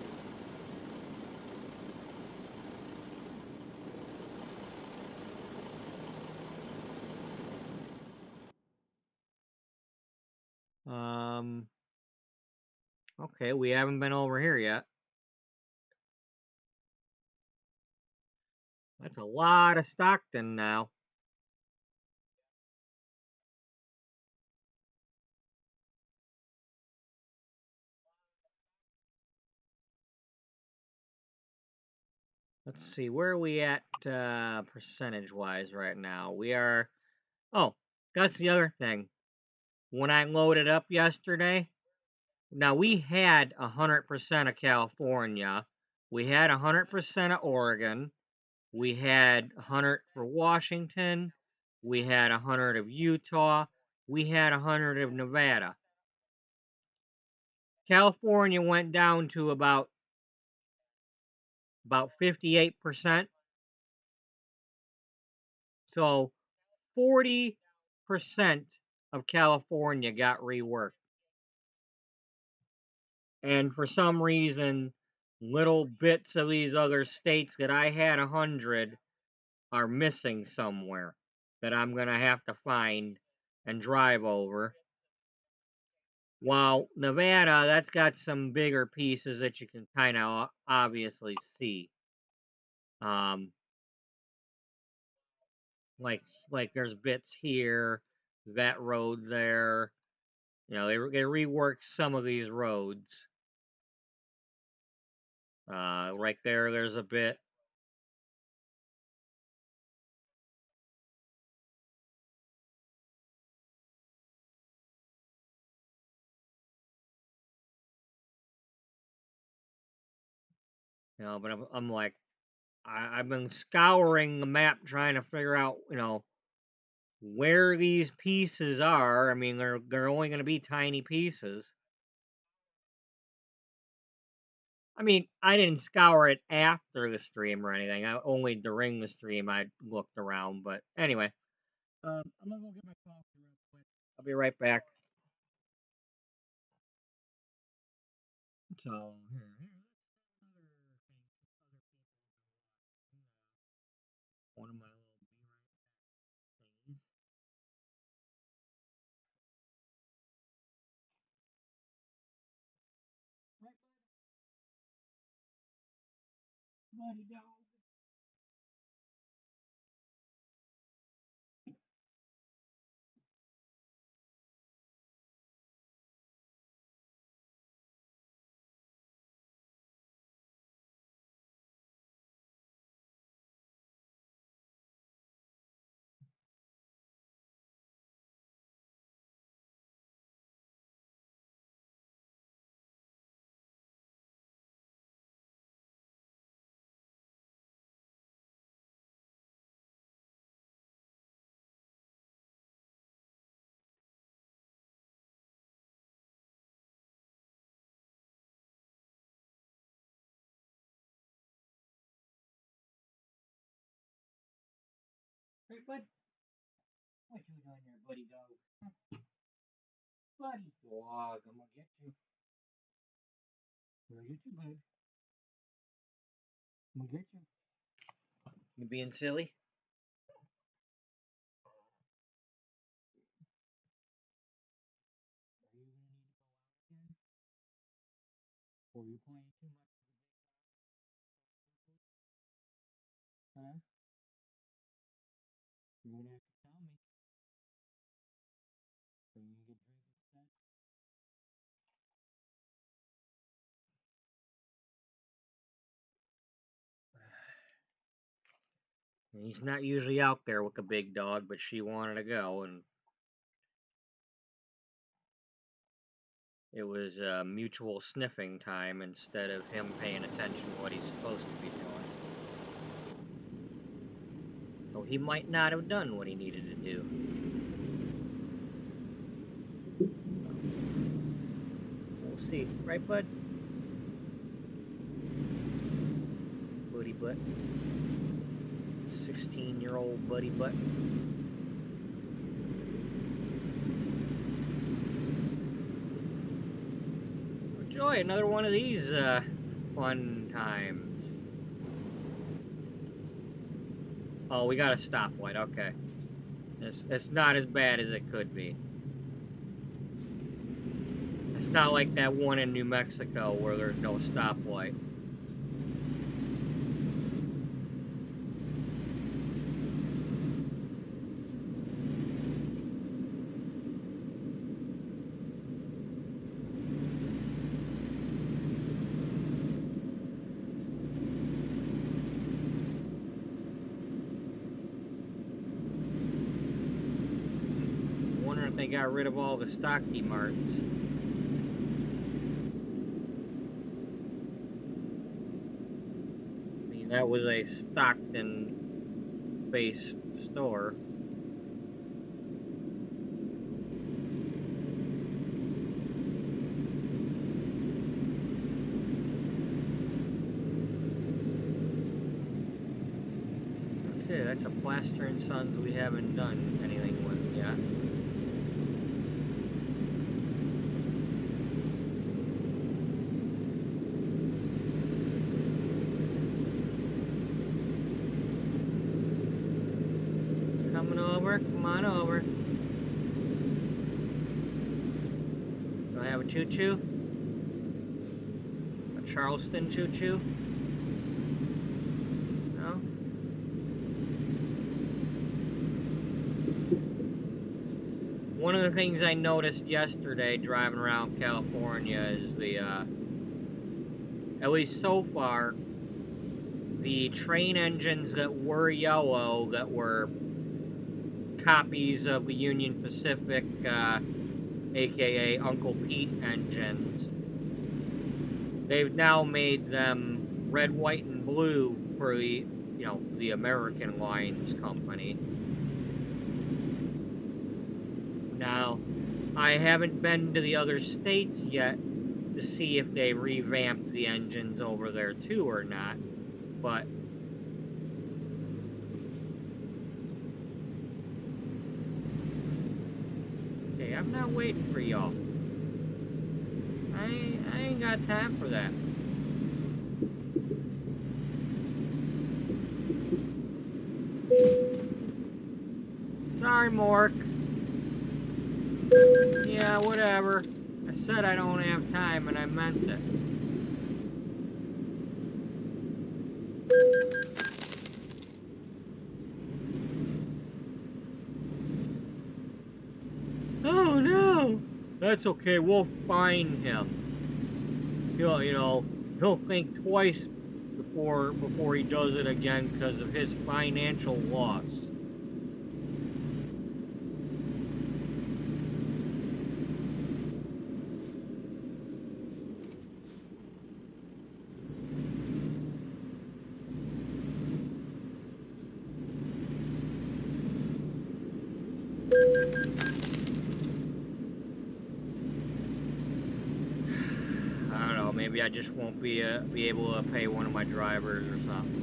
Okay, we haven't been over here yet. That's a lot of Stockton now. Let's see, where are we at percentage-wise right now? We are. Oh, that's the other thing. When I loaded up yesterday, now we had 100% of California, we had 100% of Oregon, we had 100 for Washington, we had 100 of Utah, we had 100 of Nevada. California went down to about 58%. So 40% of California got reworked. And for some reason, little bits of these other states that I had 100 are missing somewhere that I'm going to have to find and drive over. While Nevada, that's got some bigger pieces that you can kind of obviously see. Um, like there's bits here, that road there. You know, they reworked some of these roads. Right there, there's a bit. You know, but I'm like, I've been scouring the map trying to figure out, you know, where these pieces are. I mean, they're only going to be tiny pieces. I mean, I didn't scour it after the stream or anything. I only during the stream I looked around. But anyway, I'm gonna go get my coffee real quick. I'll be right back. So here, another thing. Other people one of my little be right thingies. Right, buddy dog. Hey, bud. What you doing there, buddy dog? Buddy dog, I'm gonna get you. I'm gonna get you, bud. I'm gonna get you. You being silly? you playing too much? Huh? You're gonna have to tell me so you can get drink instead. He's not usually out there with a big dog, but she wanted to go, and it was mutual sniffing time instead of him paying attention to what he's supposed to be doing. So he might not have done what he needed to do. We'll see. Right, bud? Buddy butt. 16-year-old buddy butt. Enjoy another one of these fun times. Oh, we got a stoplight. Okay. It's not as bad as it could be. It's not like that one in New Mexico where there's no stoplight. They got rid of all the stocky marts. I mean, that was a Stockton-based store. Okay, that's a Plaster and Sons we haven't done anything with yet. Come on over. Do I have a choo-choo? A Charleston choo-choo? No? One of the things I noticed yesterday driving around California is the, at least so far, the train engines that were yellow, that were copies of the Union Pacific, aka Uncle Pete engines. They've now made them red, white, and blue for the, the American Lines company. Now, I haven't been to the other states yet to see if they revamped the engines over there too or not, but I'm not waiting for y'all. I ain't got time for that. Sorry, Mork. Yeah, whatever. I said I don't have time, and I meant it. Oh no! That's okay, we'll find him. He'll think twice before he does it again because of his financial loss. Maybe I just won't be able to pay one of my drivers or something.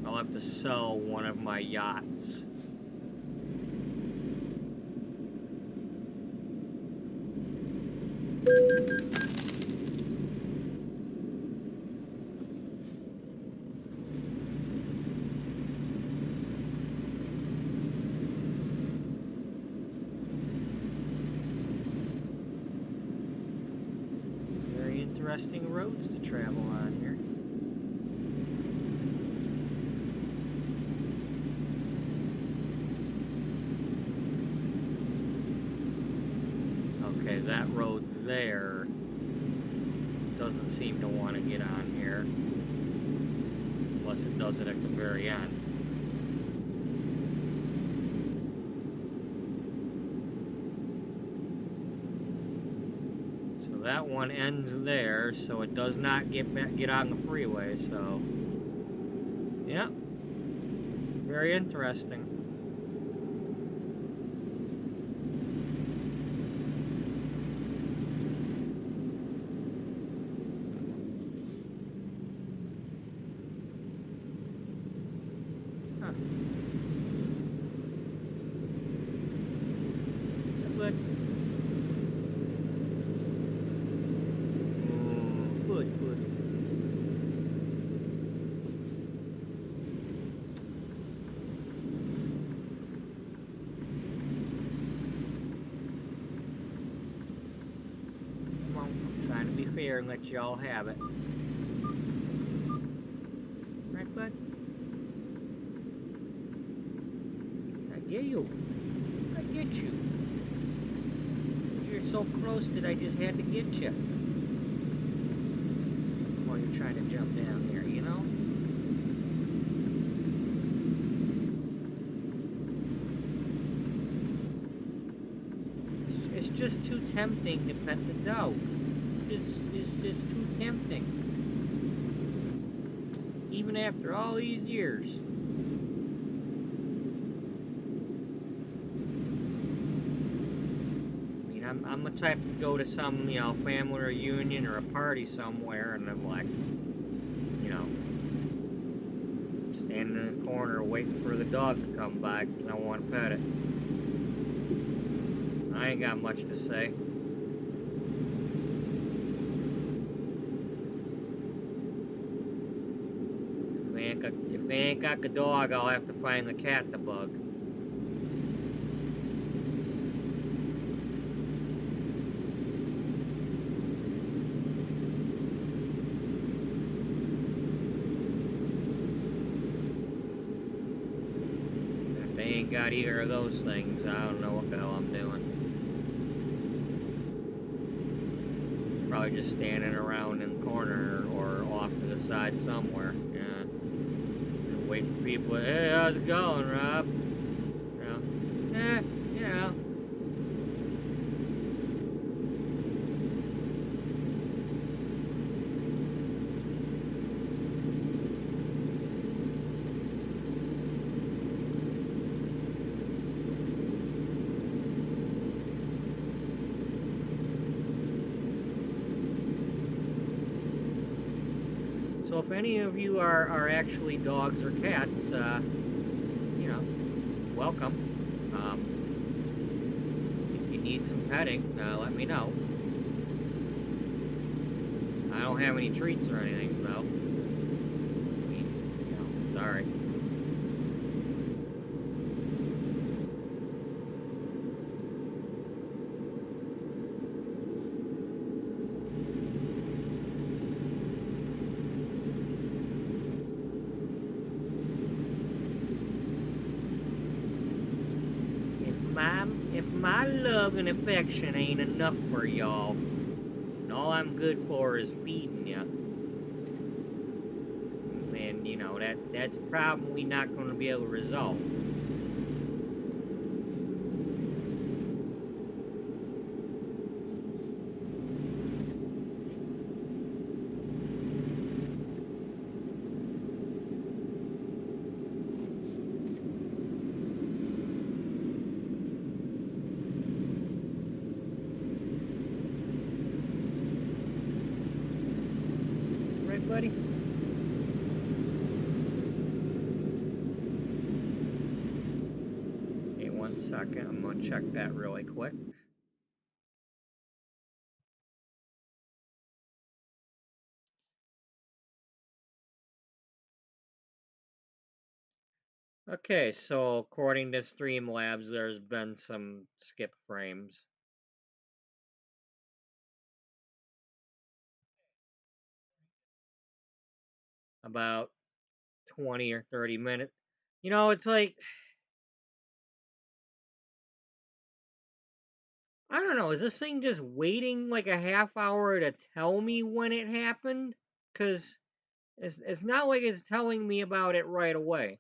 I'll have to sell one of my yachts. interesting roads to travel on here. Okay, that road there doesn't seem to want to get on here. Unless it does it at the very end. So that one ends there, so it does not get on the freeway, so... yeah. Very interesting. Fair and let y'all have it. Right, bud? I get you. I get you. You're so close that I just had to get you. While you're trying to jump down there, you know? It's just too tempting to pet the dog. It's just too tempting. Even after all these years. I mean, I'm the type to go to some, you know, family reunion or a party somewhere and I'm like, you know, standing in the corner waiting for the dog to come by because I want to pet it. I ain't got much to say. If they ain't got the dog, I'll have to find the cat to bug. If they ain't got either of those things, I don't know what the hell I'm doing. Probably just standing around in the corner or off to the side somewhere. Yeah. Wait for people. Hey, how's it going, Rob? You know, you know. So if any of you are actually dogs or cats, you know, welcome. If you need some petting, let me know. I don't have any treats or anything, though. I mean, you know, sorry. If my love and affection ain't enough for y'all, and all I'm good for is feeding you, then, you know, that's a problem we're not going to be able to resolve. Buddy. Okay, 1 second. I'm gonna check that really quick. Okay, so according to Streamlabs, there's been some skip frames. about 20 or 30 minutes. You know, it's like, I don't know, is this thing just waiting like a half hour to tell me when it happened? Because it's not like it's telling me about it right away.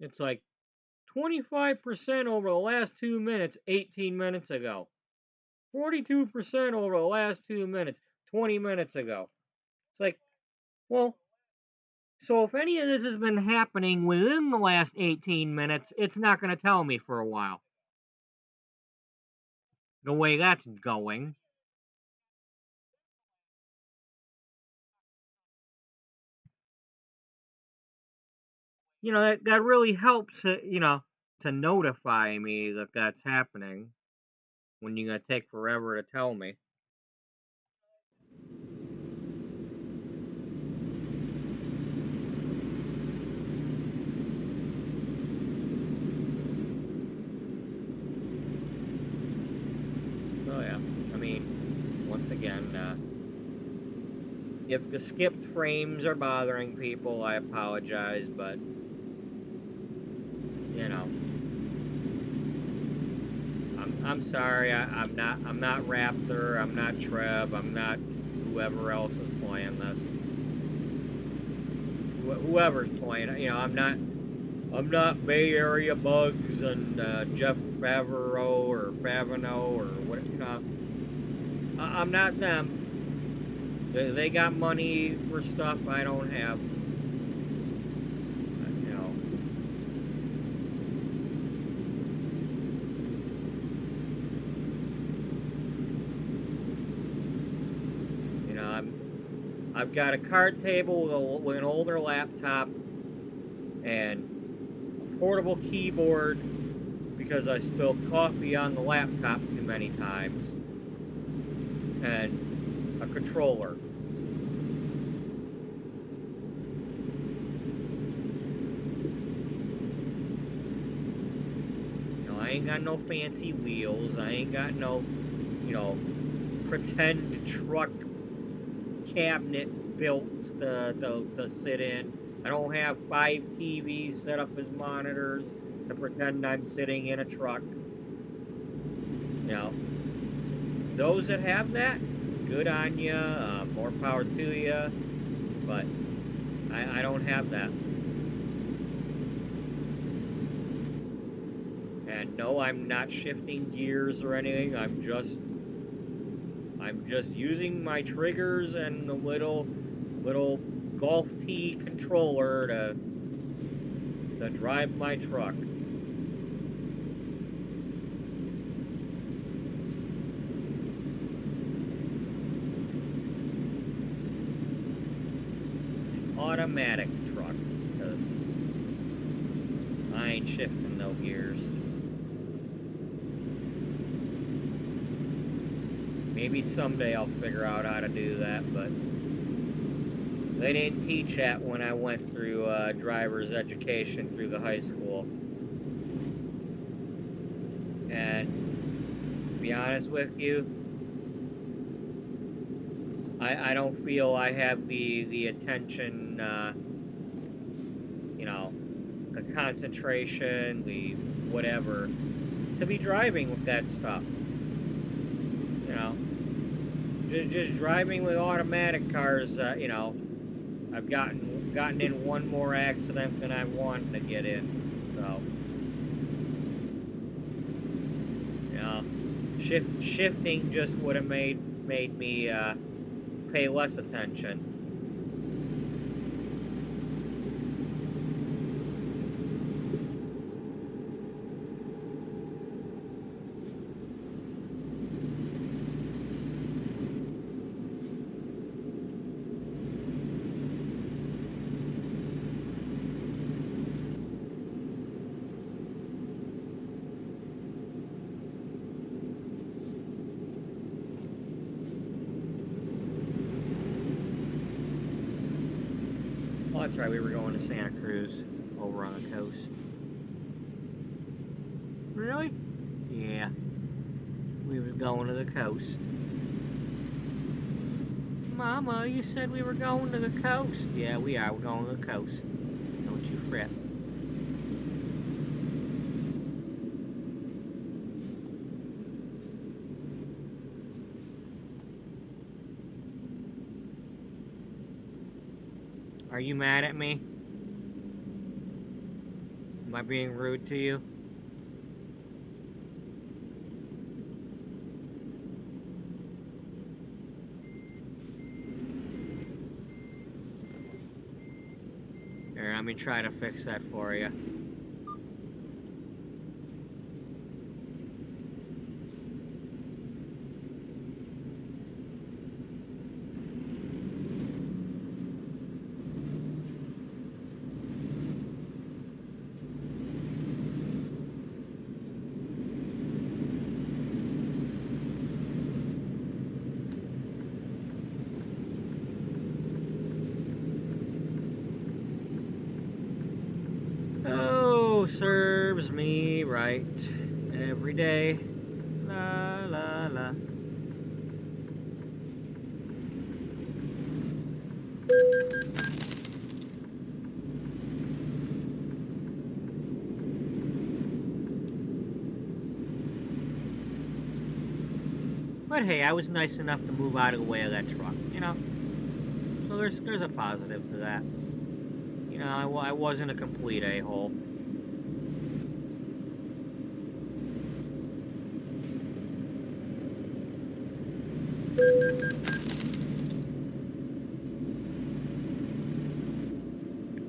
It's like 25% over the last 2 minutes, 18 minutes ago. 42% over the last 2 minutes, 20 minutes ago. It's like, well, so if any of this has been happening within the last 18 minutes, it's not going to tell me for a while. The way that's going. You know, that really helps, to notify me that that's happening when you're going to take forever to tell me. So, yeah, I mean, once again, if the skipped frames are bothering people, I apologize, but, you know, I'm sorry. I'm not Raptor. I'm not Trev. I'm not whoever else is playing this. Whoever's playing it. You know, I'm not Bay Area Bugs and Jeff Favreau or Favino or what. You know, I'm not them. They got money for stuff I don't have. You know. You know, I've got a card table with an older laptop and a portable keyboard because I spilled coffee on the laptop too many times, and a controller. You know, I ain't got no fancy wheels. I ain't got no, pretend truck cabinet built to sit in. I don't have 5 TVs set up as monitors to pretend I'm sitting in a truck. You know, those that have that, good on you. More power to you. But I don't have that. And no, I'm not shifting gears or anything. I'm just using my triggers and the little golf tee controller to drive my truck. Automatic truck, because I ain't shifting no gears. Maybe someday I'll figure out how to do that, but they didn't teach that when I went through driver's education through the high school. And to be honest with you, I don't feel I have the attention, the concentration, the whatever, to be driving with that stuff. You know, just driving with automatic cars. I've gotten in one more accident than I wanted to get in. So, shifting just would have made me pay less attention. Oh, that's right, we were going to Santa Cruz over on the coast. Really? Yeah. going to the coast. Mama, you said we were going to the coast. Yeah, we are. We're going to the coast. Don't you fret. Are you mad at me? Am I being rude to you? Here, let me try to fix that for you. Oh, serves me right every day. La la la. But hey, I was nice enough to move out of the way of that truck, you know? So there's a positive to that. You know, I wasn't a complete a-hole.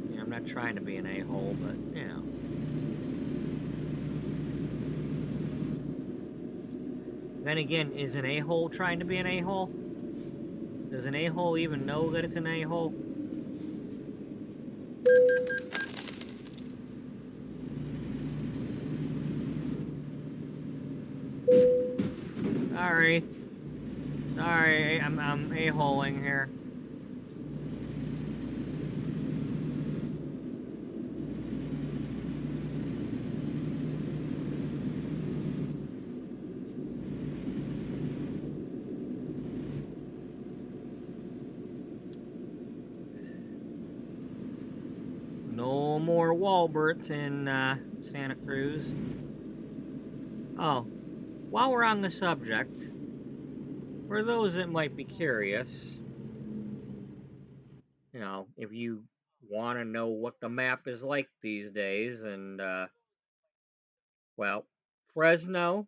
You know, I'm not trying to be an a-hole, but, you know. Then again, is an a-hole trying to be an a-hole? Does an a-hole even know that it's an a-hole? Sorry. Sorry, I'm a-holing here. No more Walberts in Santa Cruz. Oh, while we're on the subject, for those that might be curious, you know, if you want to know what the map is like these days, and, well, Fresno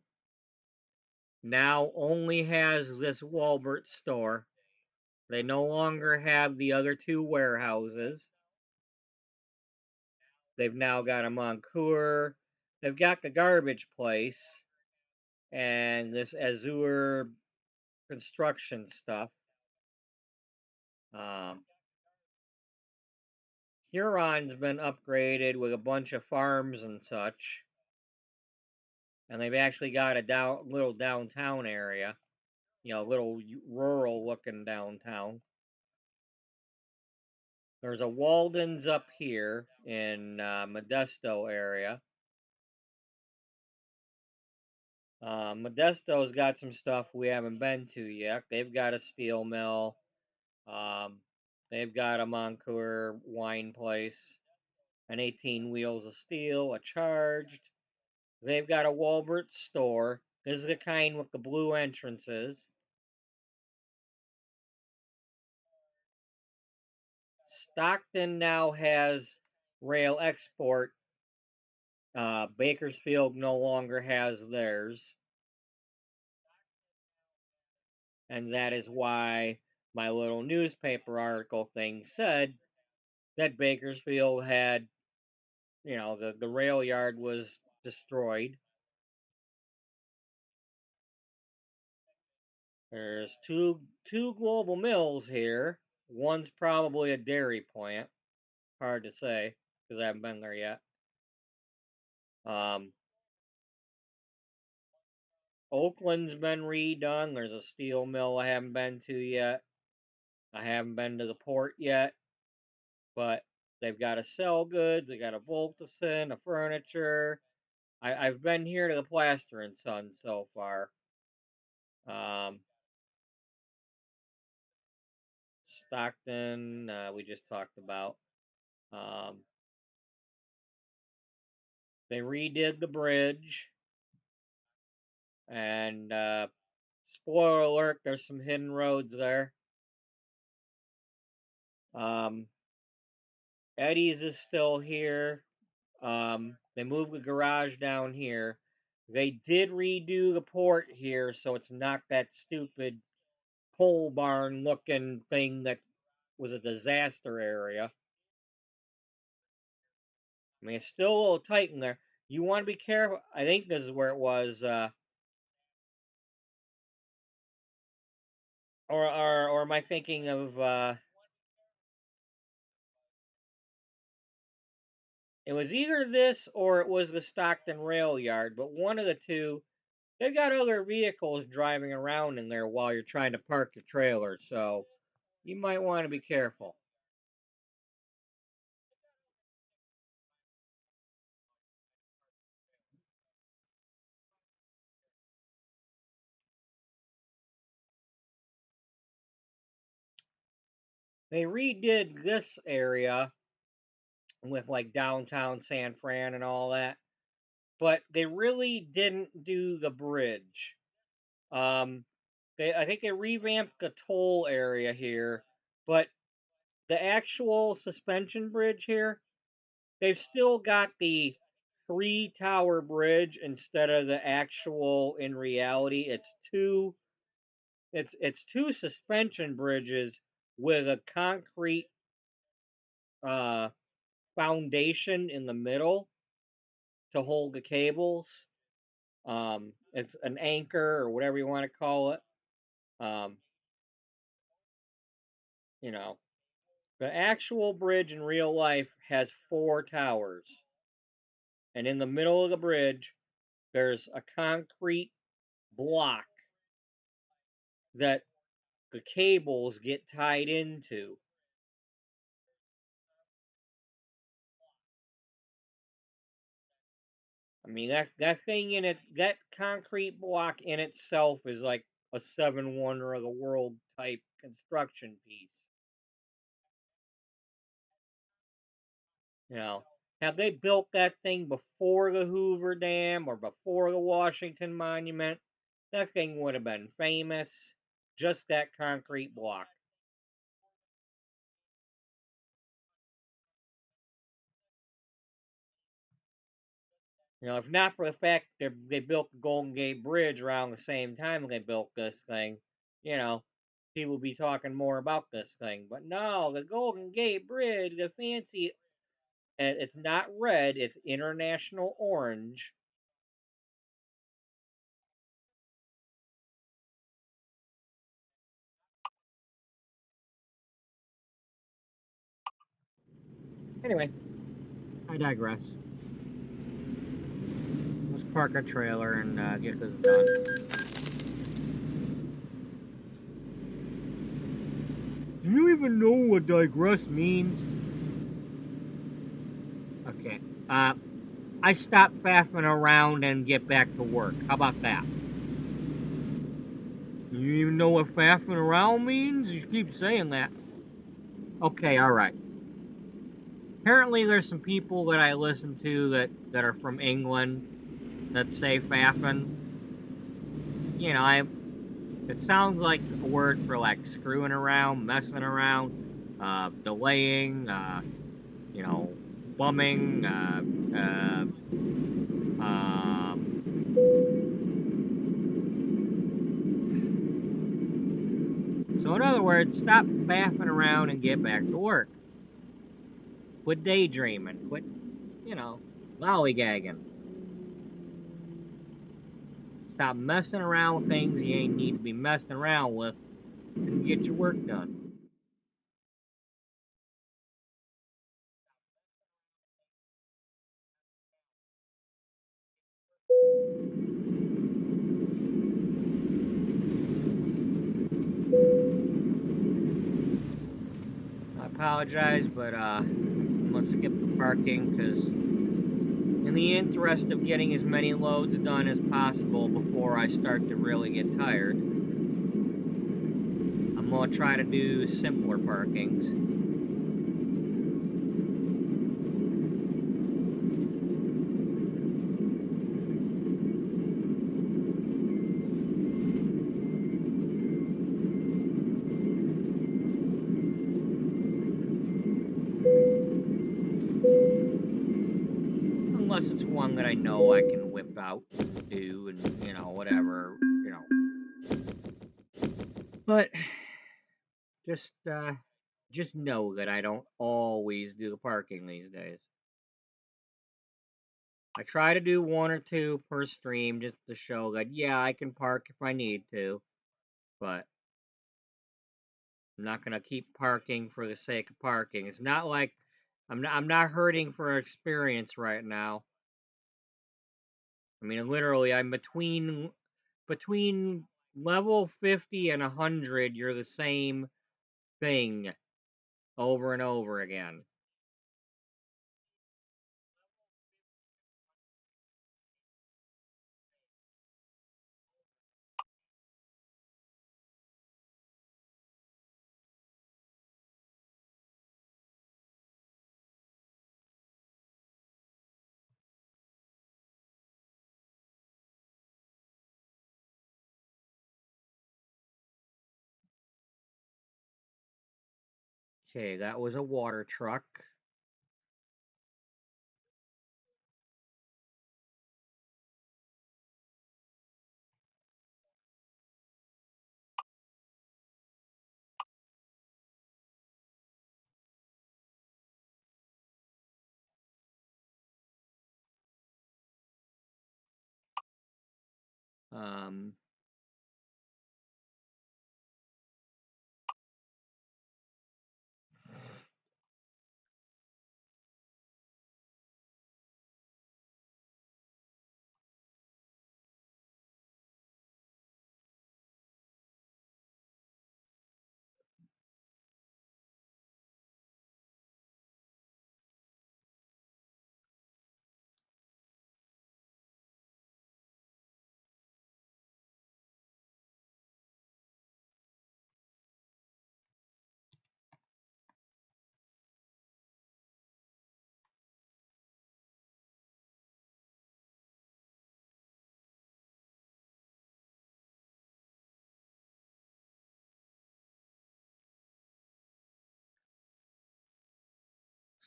now only has this Walbert store. They no longer have the other two warehouses. They've now got a Moncour. They've got the garbage place and this Azure construction stuff. Um, Huron's been upgraded with a bunch of farms and such, and they've actually got a little downtown area, you know, little rural looking downtown. There's a Walden's up here in Modesto area. Modesto's got some stuff we haven't been to yet. They've got a steel mill. Um, they've got a Moncour wine place, an 18 wheels of steel, a charged. They've got a Walbert store. This is the kind with the blue entrances. Stockton now has rail export. Bakersfield no longer has theirs. And that is why my little newspaper article thing said that Bakersfield had, you know, the rail yard was destroyed. There's two global mills here. One's probably a dairy plant. Hard to say because I haven't been there yet. Um, Oakland's been redone. There's a steel mill I haven't been to yet. I haven't been to the port yet, but they've got a sell goods. They got a Voltason, a furniture. I've been here to the Plaster and Son so far. Stockton, we just talked about. They redid the bridge, and spoiler alert, there's some hidden roads there. Eddie's is still here. They moved the garage down here. They did redo the port here, so it's not that stupid pole barn looking thing that was a disaster area. I mean, it's still a little tight in there. You want to be careful. I think this is where it was, or am I thinking of? It was either this or it was the Stockton rail yard, but one of the two. They've got other vehicles driving around in there while you're trying to park the trailer, so you might want to be careful. They redid this area with like downtown San Fran and all that, but they really didn't do the bridge. I think they revamped the toll area here, but the actual suspension bridge here, they've still got the three tower bridge instead of the actual. In reality, it's two suspension bridges with a concrete uh, foundation in the middle to hold the cables. It's an anchor or whatever you want to call it. Um, you know, the actual bridge in real life has four towers, and in the middle of the bridge, there's a concrete block that the cables get tied into. I mean, that thing in it, that concrete block in itself is like a seven wonder of the world type construction piece. You know, have they built that thing before the Hoover Dam or before the Washington Monument, that thing would have been famous. Just that concrete block. You know, if not for the fact they built the Golden Gate Bridge around the same time they built this thing, you know, people would be talking more about this thing. But no, the Golden Gate Bridge, the fancy, and it's not red, it's international orange. Anyway, I digress. Let's park our trailer and get this done. Do you even know what digress means? Okay. I stop faffing around and get back to work. How about that? You even know what faffing around means? You keep saying that. Okay, alright. Apparently there's some people that I listen to that are from England that say faffing. You know, it sounds like a word for like screwing around, messing around, delaying, you know, bumming, so in other words, stop faffing around and get back to work. Quit daydreaming. Quit, you know, lollygagging. Stop messing around with things you ain't need to be messing around with and get your work done. I apologize, but I'm gonna skip the parking because in the interest of getting as many loads done as possible before I start to really get tired, gonna try to do simpler parkings. Unless it's one that I know I can whip out and do, and you know, whatever, you know. But just know that I don't always do the parking these days. I try to do one or two per stream just to show that yeah, I can park if I need to, but I'm not gonna keep parking for the sake of parking. It's not like I'm not hurting for experience right now. I mean, literally, I'm between level 50 and 100. You're the same thing over and over again. Okay, that was a water truck. Um,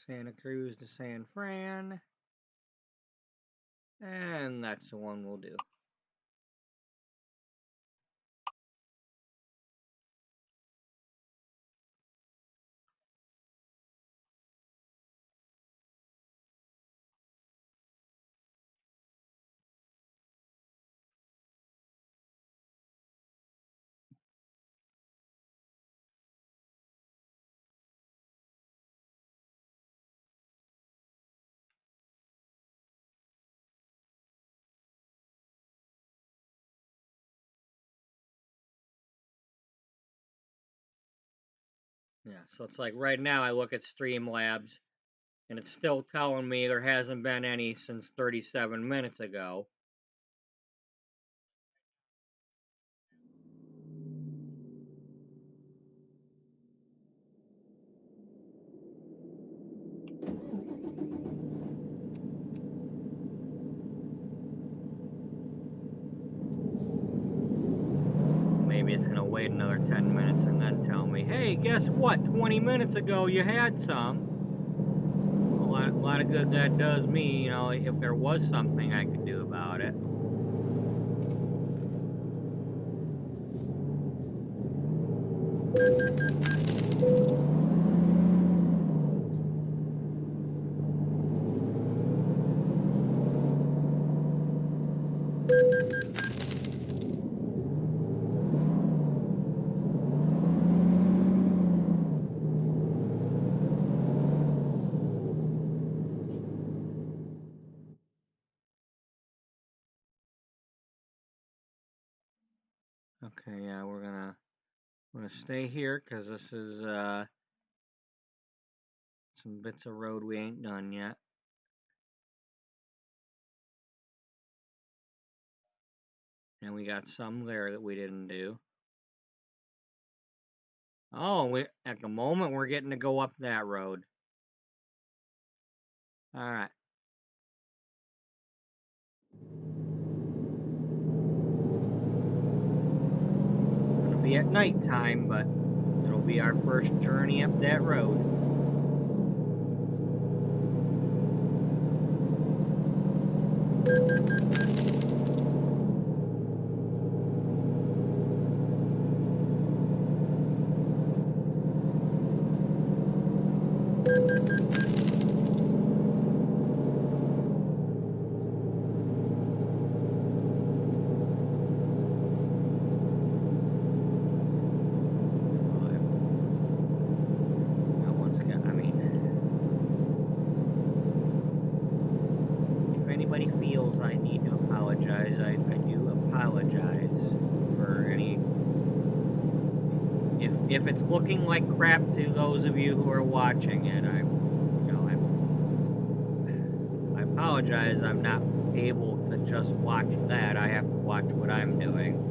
Santa Cruz to San Fran. And that's the one we'll do. Yeah, so it's like right now I look at Streamlabs and it's still telling me there hasn't been any since 37 minutes ago. Maybe it's gonna wait another 10 minutes and then tell me, hey, guess what? 20 minutes ago you had some. A lot of good that does me, you know, if there was something I could do about it. Okay, yeah, we're gonna stay here because this is some bits of road we ain't done yet. And we got some there that we didn't do. Oh, at the moment we're getting to go up that road. Alright. It's gonna be at nighttime, but it'll be our first journey up that road. I need to apologize. I do apologize for any. If it's looking like crap to those of you who are watching it, I apologize. I'm not able to just watch that. I have to watch what I'm doing.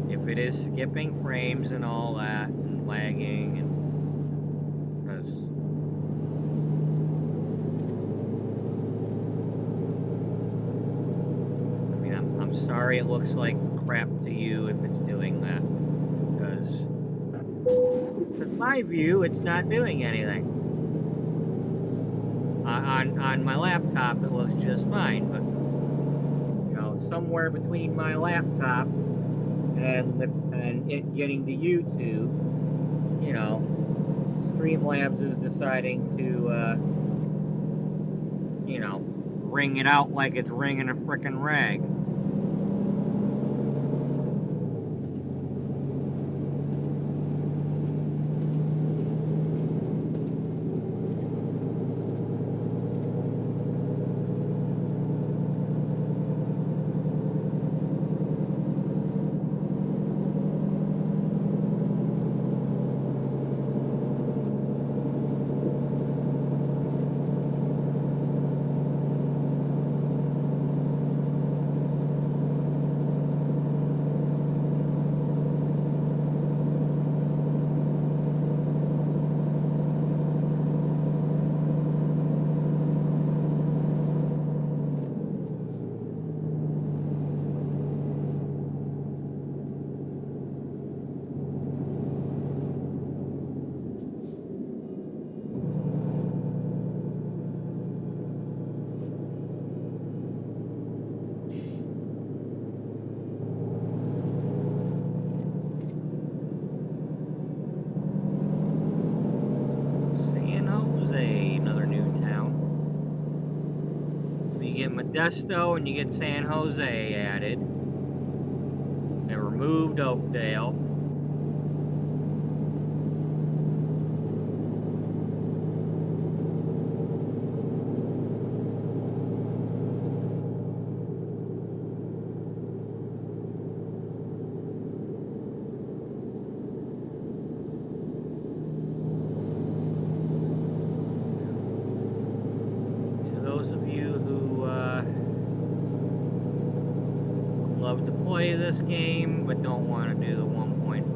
If it is skipping frames and all that, and lagging, and because. Sorry it looks like crap to you if it's doing that, because my view, it's not doing anything. On my laptop it looks just fine, but somewhere between my laptop and it getting to YouTube, Streamlabs is deciding to wring it out like it's wringing a frickin' rag. Modesto and you get San Jose added. They removed Oakdale. This game but don't want to do the 1.50,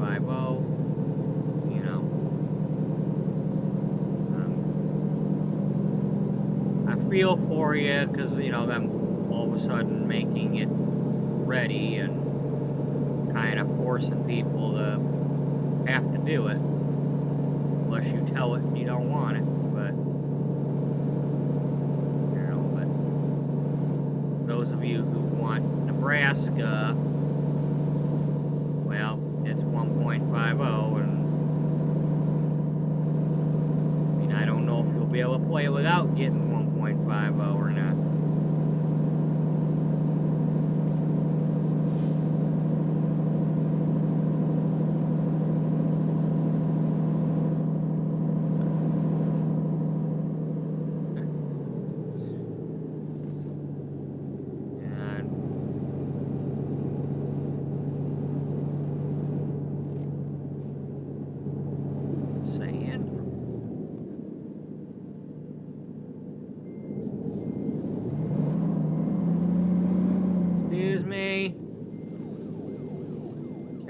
I feel for you, because them all of a sudden making it ready and kind of forcing people to have to do it unless you tell it you don't want it, but those of you who want Nebraska, well, it's 1.50, and I don't know if you'll be able to play without getting 1.50 or not.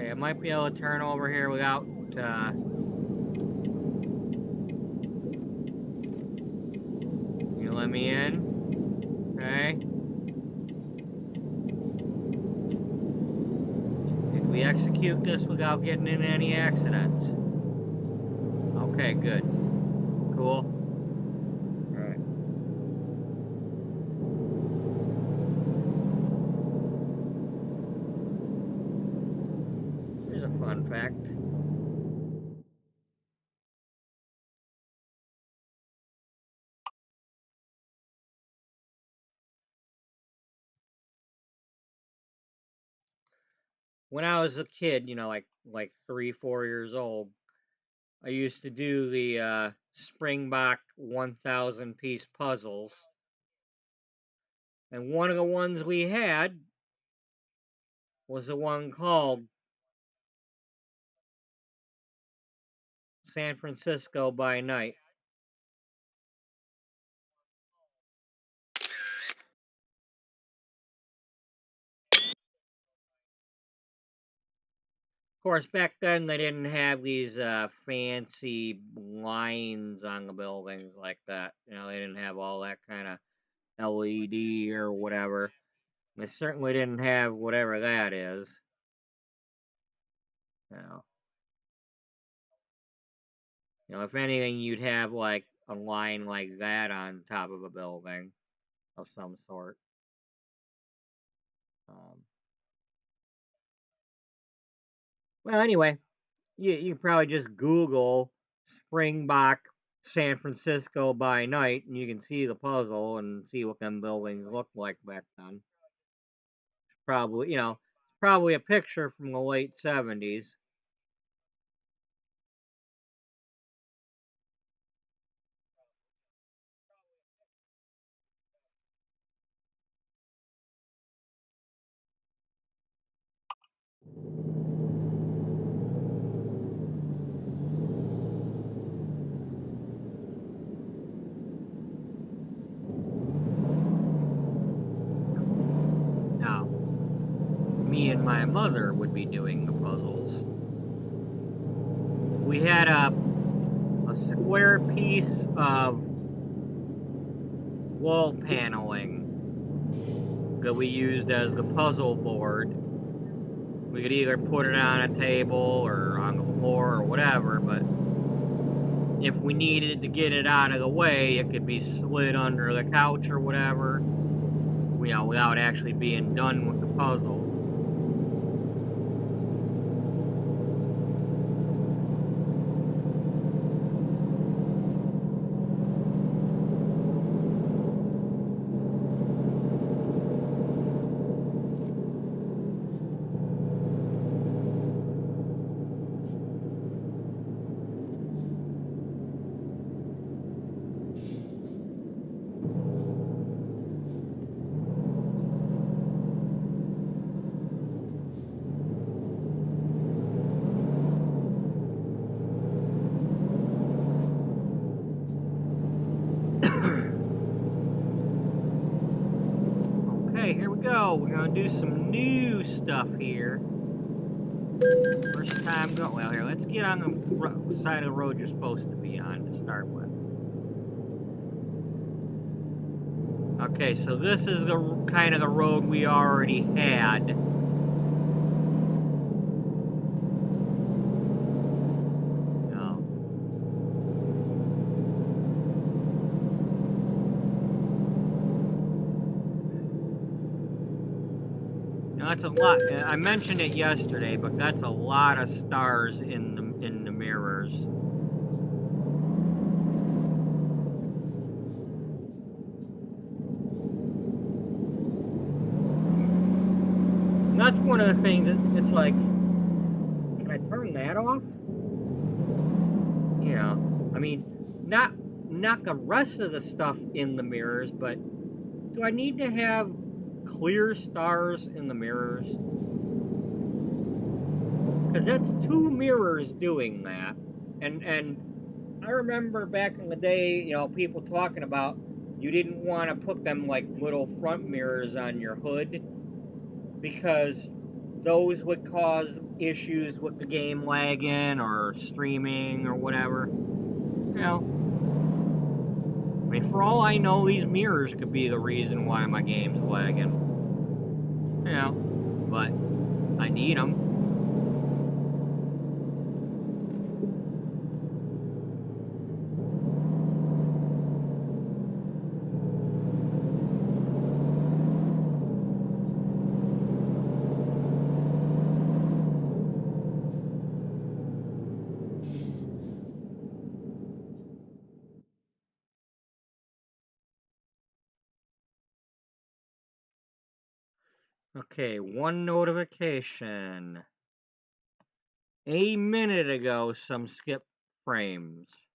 Okay, I might be able to turn over here without, you let me in? Okay. Did we execute this without getting in any accidents? Okay, good. Cool. Alright. Here's a fun fact. When I was a kid, you know, like 3, 4 years old, I used to do the Springbok 1,000 piece puzzles. And one of the ones we had was the one called San Francisco by Night. Of course, back then they didn't have these fancy lines on the buildings like that. You know, they didn't have all that kind of LED or whatever. They certainly didn't have whatever that is. You know. If anything, you'd have like a line like that on top of a building of some sort. Um, well, anyway, you can probably just Google Springbok San Francisco by Night, and you can see the puzzle and see what them buildings looked like back then. Probably, probably a picture from the late 70s. Now, me and my mother would be doing the puzzles. We had a square piece of wall paneling that we used as the puzzle board. We could either put it on a table or on the floor or whatever, but if we needed to get it out of the way, it could be slid under the couch or whatever, without actually being done with the puzzle. Okay, here we go. We're going to do some new stuff here. First time going. Well, here, let's get on the side of the road you're supposed to be on to start with. Okay, so this is the kind of the road we already had. That's a lot. I mentioned it yesterday, but that's a lot of stars in the mirrors. And that's one of the things. It's like, can I turn that off? I mean, not the rest of the stuff in the mirrors, but do I need to have clear stars in the mirrors? Because that's 2 mirrors doing that. And I remember back in the day, people talking about you didn't want to put them like little front mirrors on your hood because those would cause issues with the game lagging or streaming or whatever. You know, I mean, for all I know, these mirrors could be the reason why my game's lagging. You know, but I need them. Okay, one notification. A minute ago, some skip frames.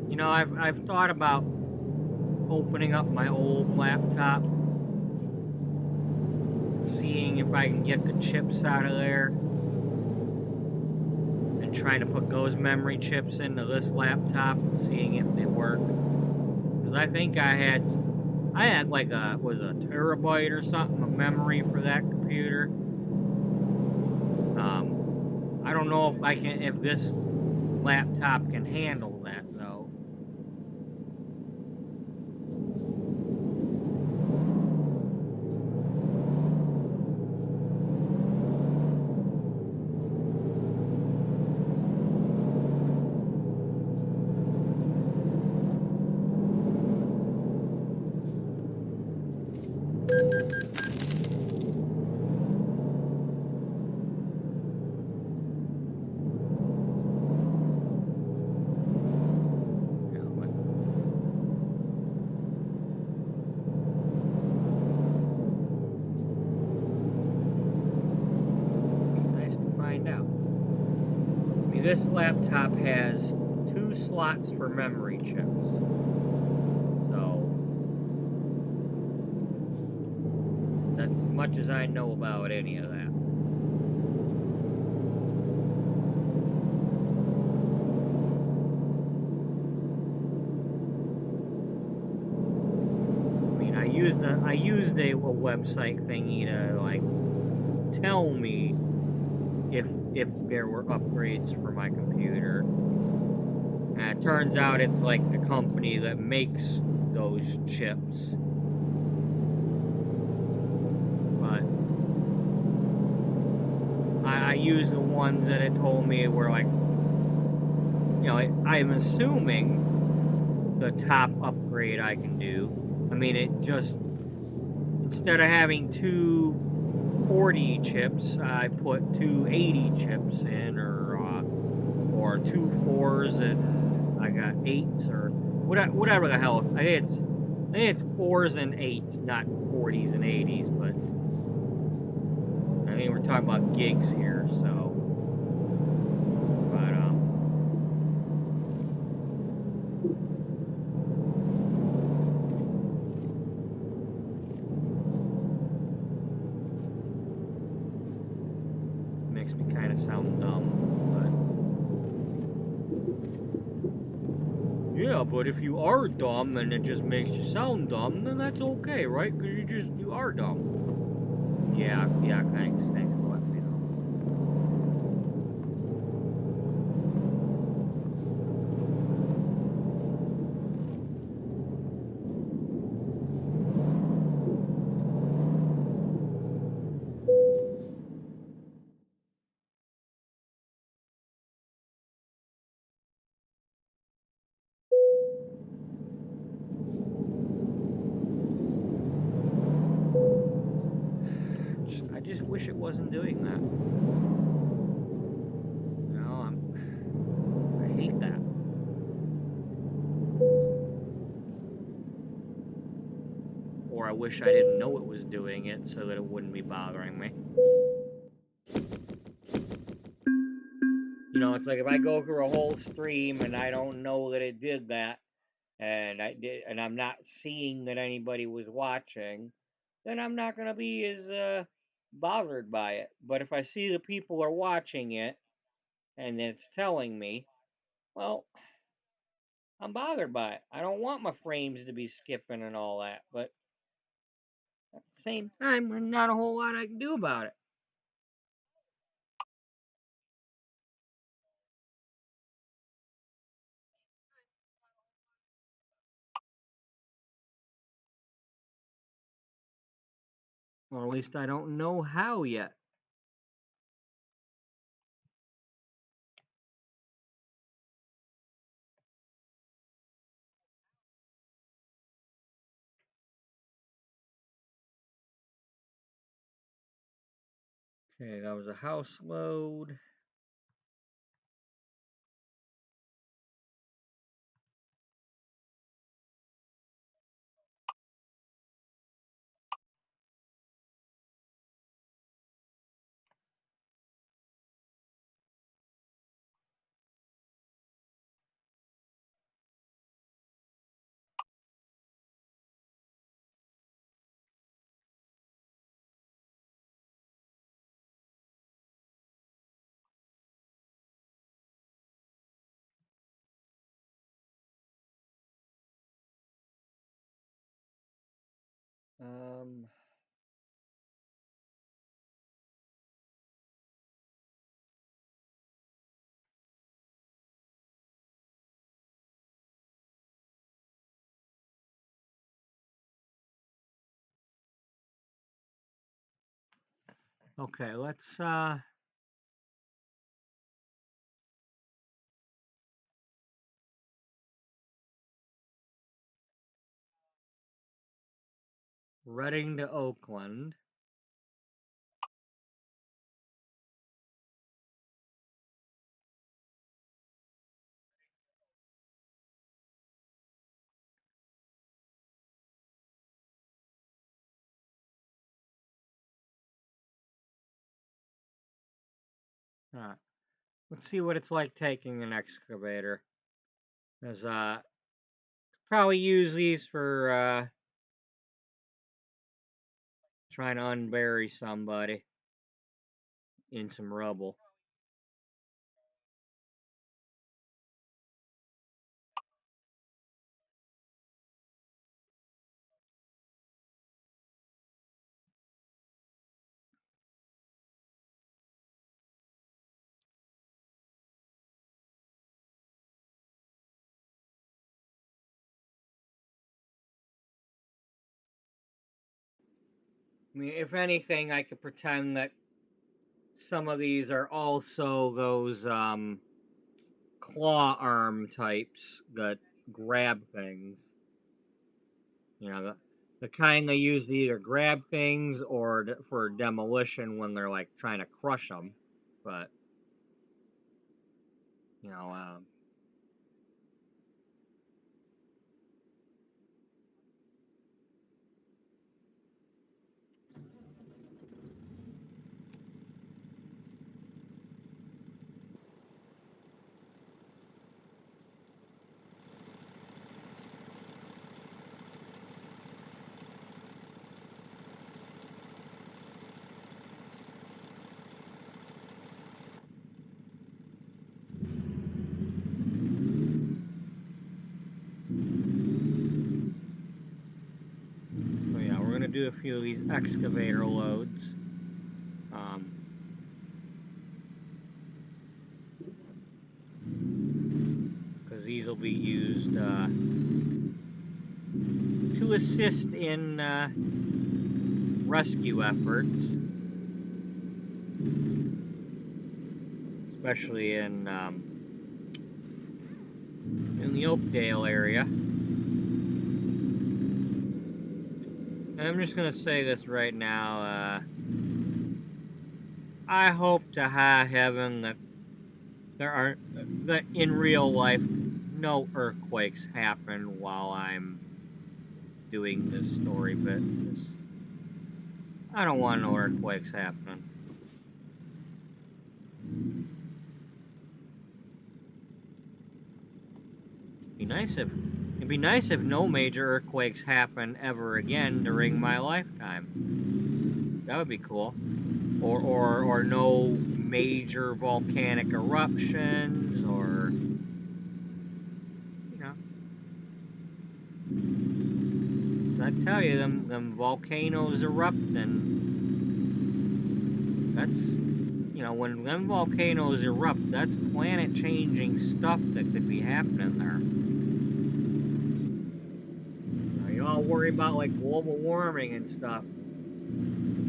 You know, I've thought about opening up my old laptop, seeing if I can get the chips out of there, and trying to put those memory chips into this laptop, seeing if they work. Because I think I had I had like a terabyte or something of memory for that computer. I don't know if this laptop can handle that though. This laptop has 2 slots for memory chips. So that's as much as I know about any of that. I mean, I used a website thingy to like tell me if there were upgrades for my computer. And it turns out it's like the company that makes those chips. But I use the ones that it told me were like, I'm assuming the top upgrade I can do. I mean, it just, instead of having 2 40 chips, I put 2 80 chips in, or 2 4s and I got 8s, or whatever the hell. I think it's 4s and 8s, not 40s and 80s, but I mean, we're talking about gigs here, so. But makes me kind of sound dumb. Yeah, but if you are dumb and it just makes you sound dumb, then that's okay, right? Because you are dumb. Yeah, thanks for letting me know. I just wish it wasn't doing that. No, I hate that. Or I wish I didn't know it was doing it so that it wouldn't be bothering me. It's like if I go through a whole stream and I don't know that it did that, and I'm not seeing that anybody was watching, then I'm not gonna be as bothered by it. But if I see the people are watching it and it's telling me, well, I'm bothered by it. I don't want my frames to be skipping and all that, but at the same time, there's not a whole lot I can do about it. Or at least I don't know how yet. Okay, that was a house load. Okay, let's Reading to Oakland. Alright. Let's see what it's like taking an excavator. Because probably use these for trying to unbury somebody in some rubble. I mean, if anything, I could pretend that some of these are also those claw arm types that grab things. You know, the kind they use to either grab things or for demolition when they're like trying to crush them. But, you know, so yeah, we're going to do a few of these excavator loads. Because these will be used to assist in rescue efforts, especially in the Oakdale area. And I'm just gonna say this right now. I hope to high heaven that that in real life no earthquakes happen while I'm doing this story bit. I don't want no earthquakes happening. It'd be nice if no major earthquakes happen ever again during my lifetime. That would be cool. Or no major volcanic eruptions, or you know. So I tell you, them volcanoes erupt, and that's, you know, when them volcanoes erupt, that's planet-changing stuff that could be happening there. You all worry about like global warming and stuff.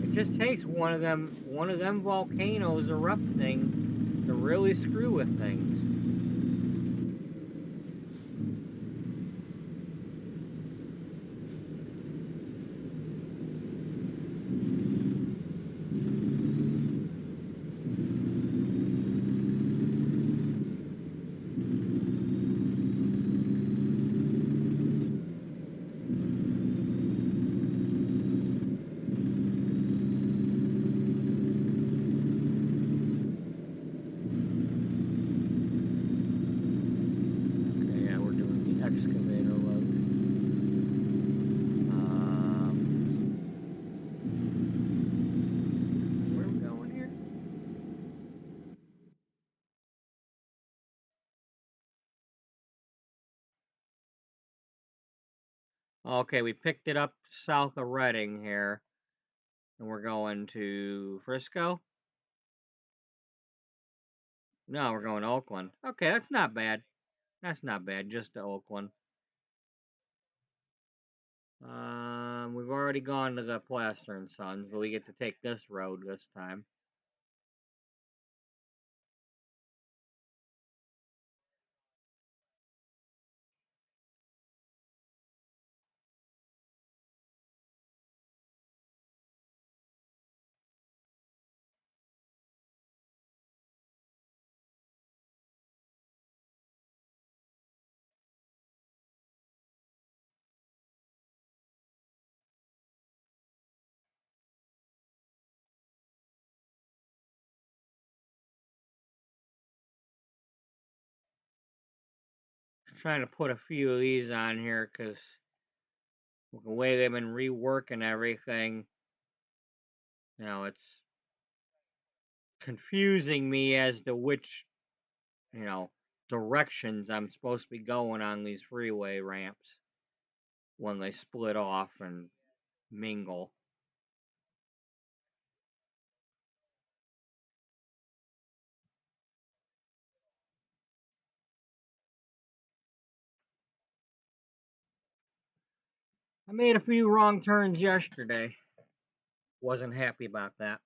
It just takes one of them volcanoes erupting to really screw with things. Okay, we picked it up south of Reading here. And we're going to Frisco? No, we're going to Oakland. Okay, that's not bad. That's not bad, just to Oakland. We've already gone to the Plaster and Sons, but we get to take this road this time. Trying to put a few of these on here because the way they've been reworking everything, it's confusing me as to which, you know, directions I'm supposed to be going on these freeway ramps when they split off and mingle. I made a few wrong turns yesterday. Wasn't happy about that.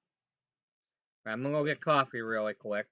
I'm gonna go get coffee really quick.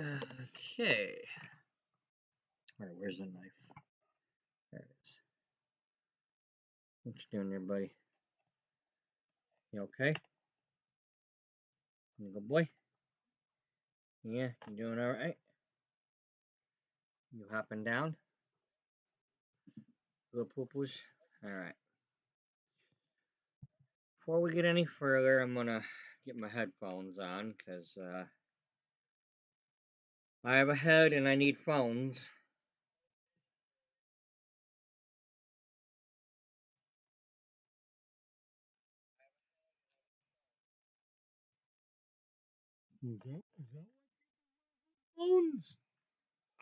Okay. Alright, where's the knife? There it is. What you doing there, buddy? You okay? You good boy? Yeah, you doing alright? You hopping down? Little poo-poos? Alright. Before we get any further, I'm gonna get my headphones on, because I have a head and I need phones. Phones?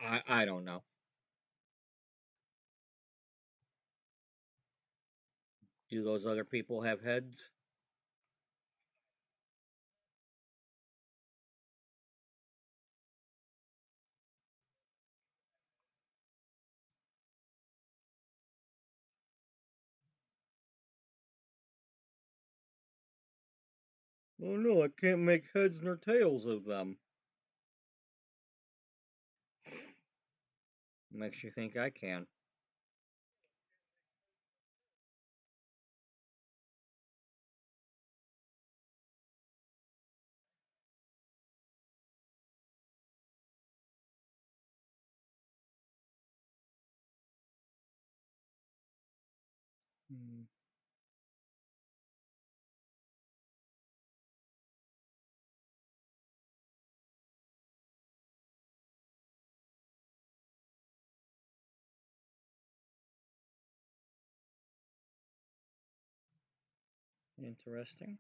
I don't know. Do those other people have heads? Oh no, I can't make heads nor tails of them. Makes you think I can. Hmm. Interesting.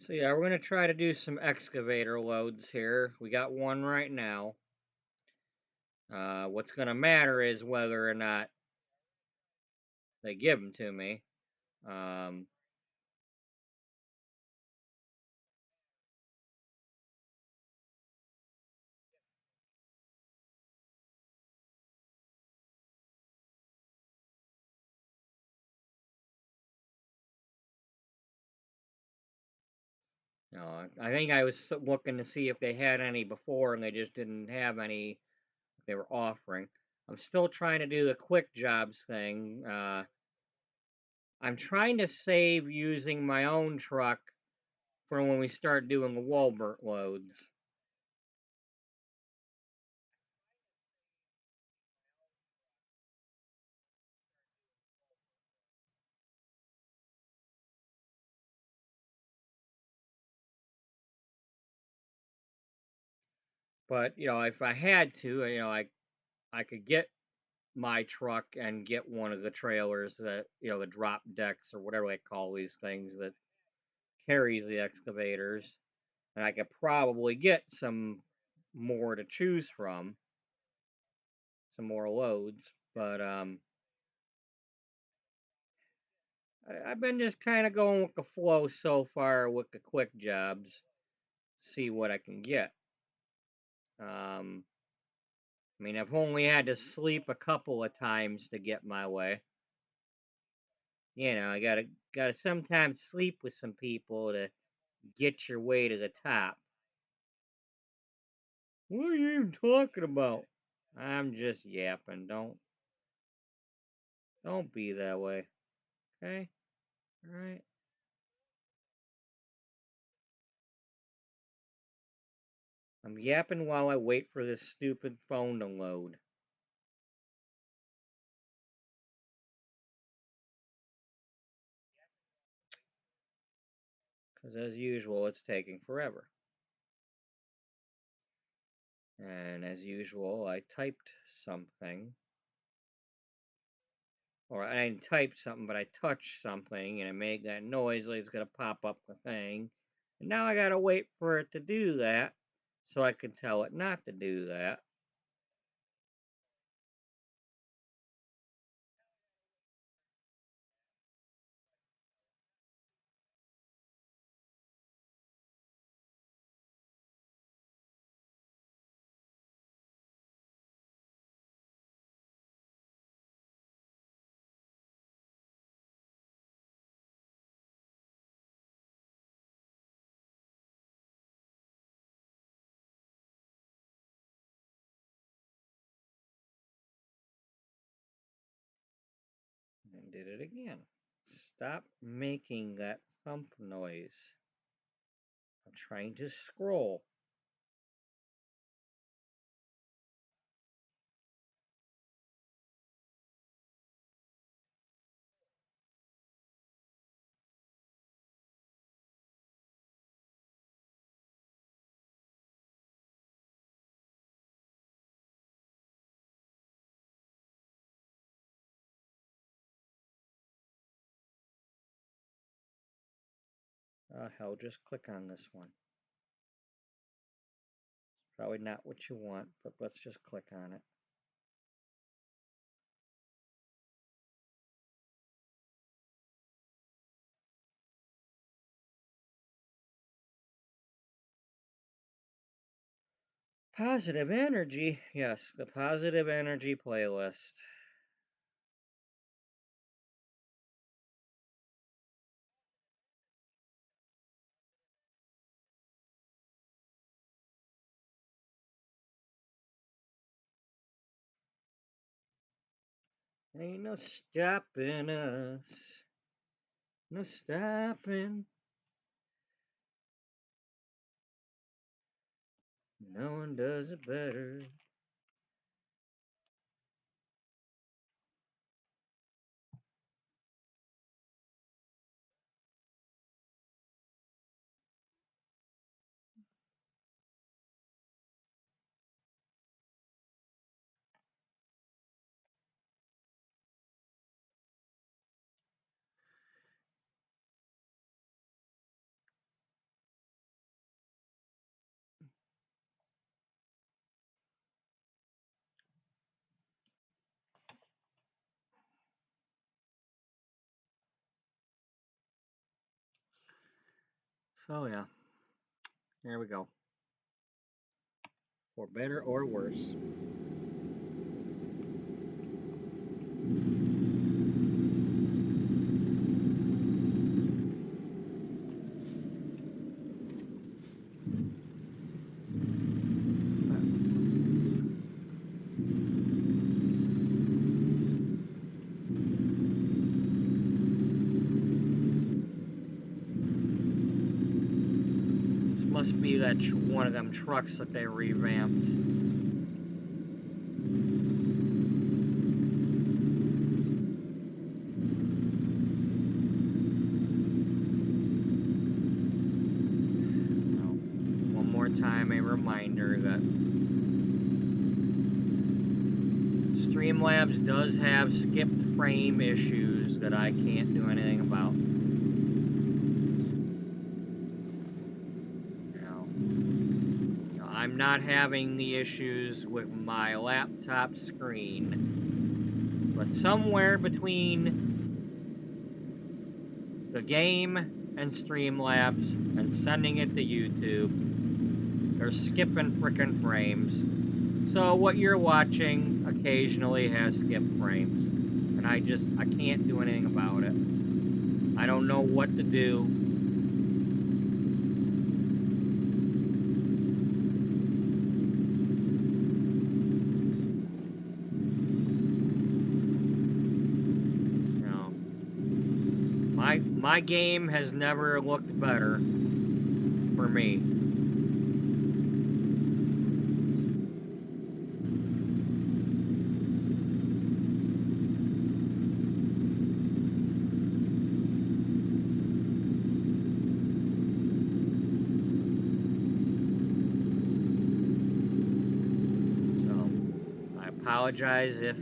So yeah, we're gonna try to do some excavator loads here. We got one right now. What's gonna matter is whether or not they give them to me. Um, I think I was looking to see if they had any before, and they just didn't have any they were offering. I'm still trying to do the quick jobs thing. I'm trying to save using my own truck for when we start doing the Walmart loads. But if I had to, I could get my truck and get one of the trailers that the drop decks or whatever they call these things that carries the excavators, and I could probably get some more to choose from, some more loads. But I've been just kind of going with the flow so far with the quick jobs, see what I can get. I mean, I've only had to sleep a couple of times to get my way. I gotta sometimes sleep with some people to get your way to the top. What are you even talking about? I'm just yapping. Don't be that way. Okay? Alright. I'm yapping while I wait for this stupid phone to load. Because as usual, it's taking forever. And as usual, I typed something. Or I didn't type something, but I touched something and it made that noise like it's gonna pop up the thing. And now I gotta wait for it to do that so I can tell it not to do that. did it again. Stop making that thump noise. I'm trying to scroll. Hell, just click on this one. It's probably not what you want, but let's just click on it. Positive energy. Yes, the positive energy playlist. Ain't no stopping us. No stopping. No one does it better. So yeah, there we go. For better or worse. This must be that one of them trucks that they revamped. One more time, a reminder that Streamlabs does have skipped frame issues that I can't do anything about. I'm not having the issues with my laptop screen, but somewhere between the game and Streamlabs and sending it to YouTube, they're skipping frickin' frames. So what you're watching occasionally has skipped frames, and I can't do anything about it. I don't know what to do. My game has never looked better for me. So, I apologize if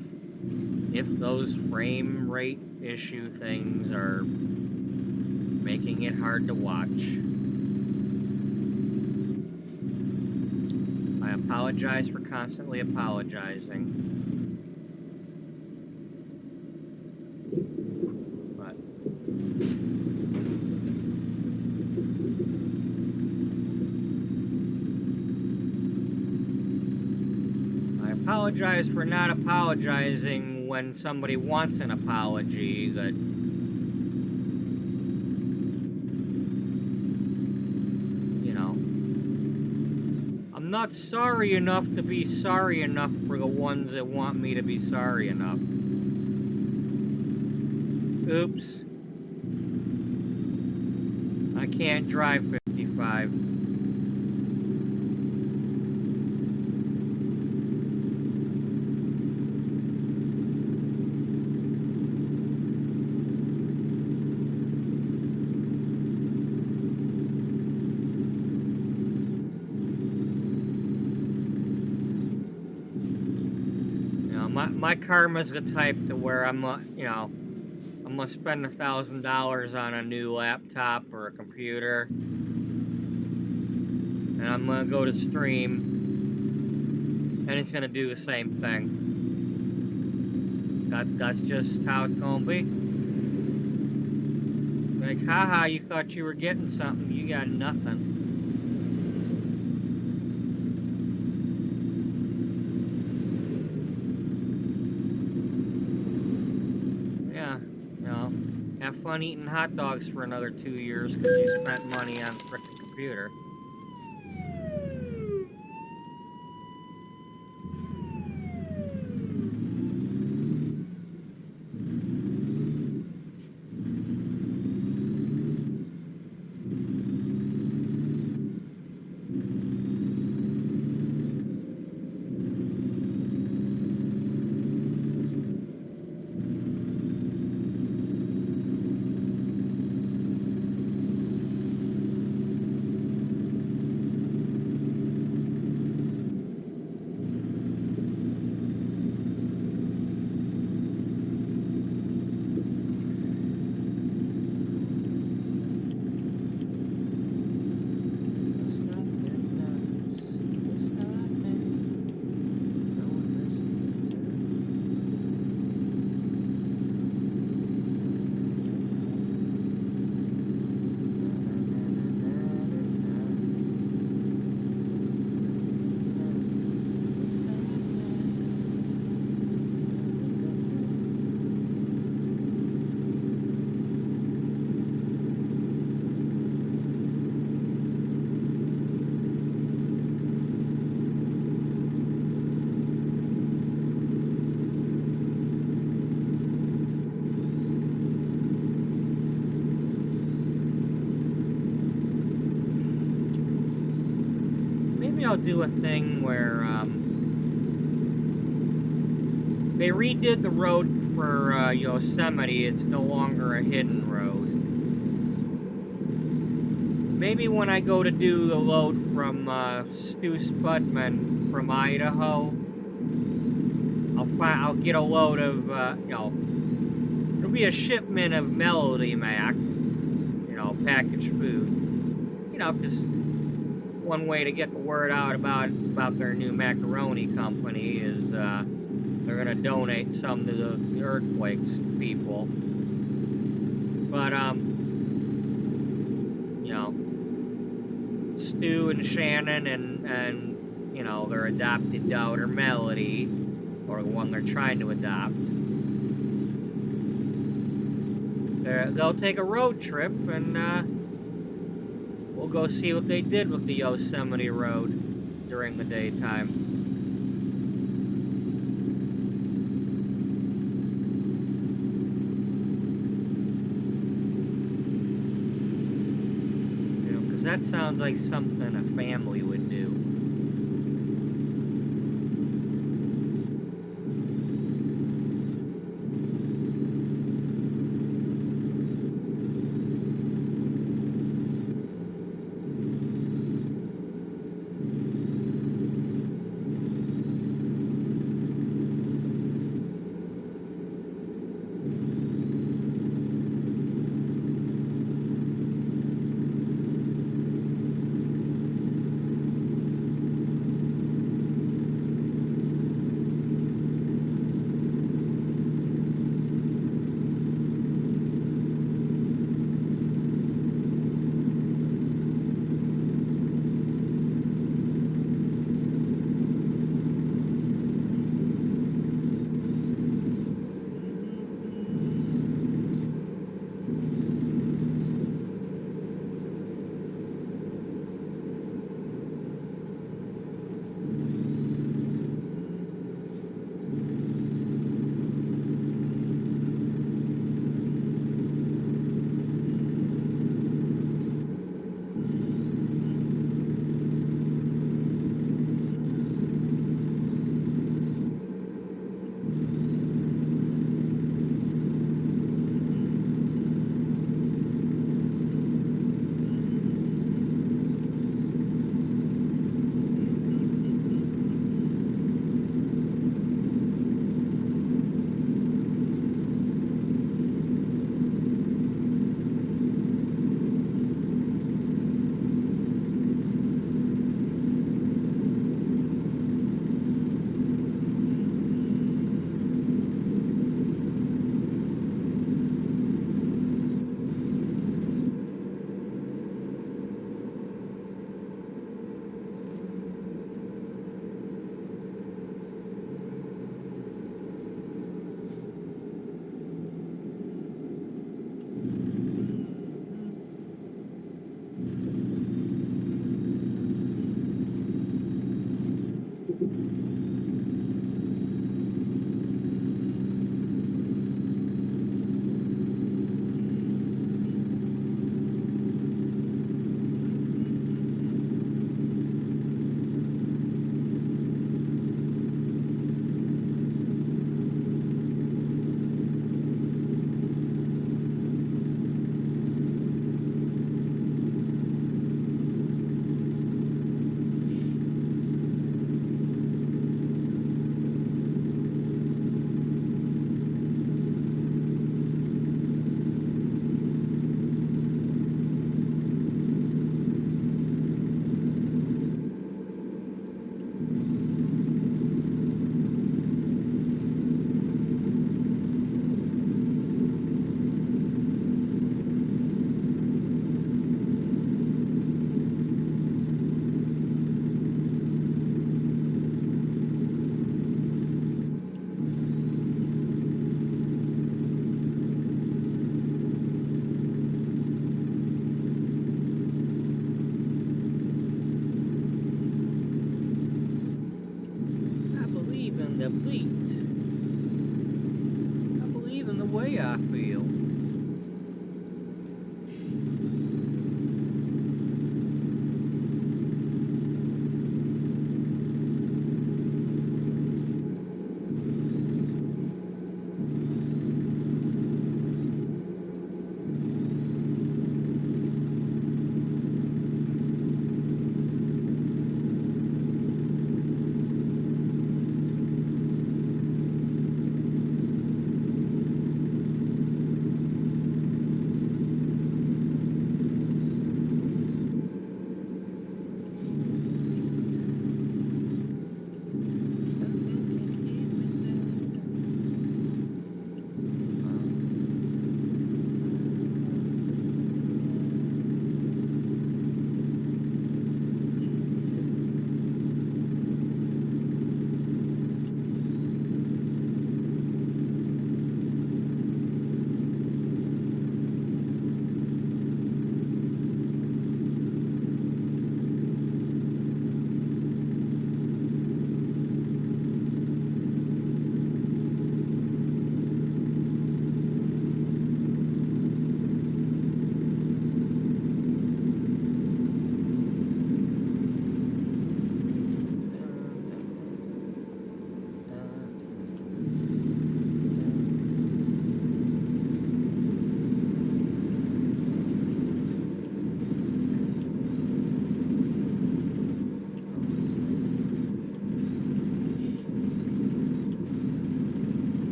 those frame rate issue things are making it hard to watch. I apologize for constantly apologizing. But I apologize for not apologizing when somebody wants an apology that I'm not sorry enough to be sorry enough for the ones that want me to be sorry enough. Oops. I can't drive 55. My karma's the type to where I'm gonna spend $1,000 on a new laptop or a computer, and I'm gonna go to stream, and it's gonna do the same thing. That's just how it's gonna be. Like, haha, you thought you were getting something, you got nothing. Have fun eating hot dogs for another 2 years because you spent money on a frickin' computer. I'll do a thing where they redid the road for Yosemite. It's no longer a hidden road. Maybe when I go to do the load from Stu Spudman from Idaho, I'll get a load of it'll be a shipment of Melody Mac, packaged food, because one way to get the word out about their new macaroni company is they're going to donate some to the earthquakes people. But Stu and Shannon and their adopted daughter Melody, or the one they're trying to adopt, they'll take a road trip and we'll go see what they did with the Yosemite Road during the daytime. Because that sounds like something a family would do.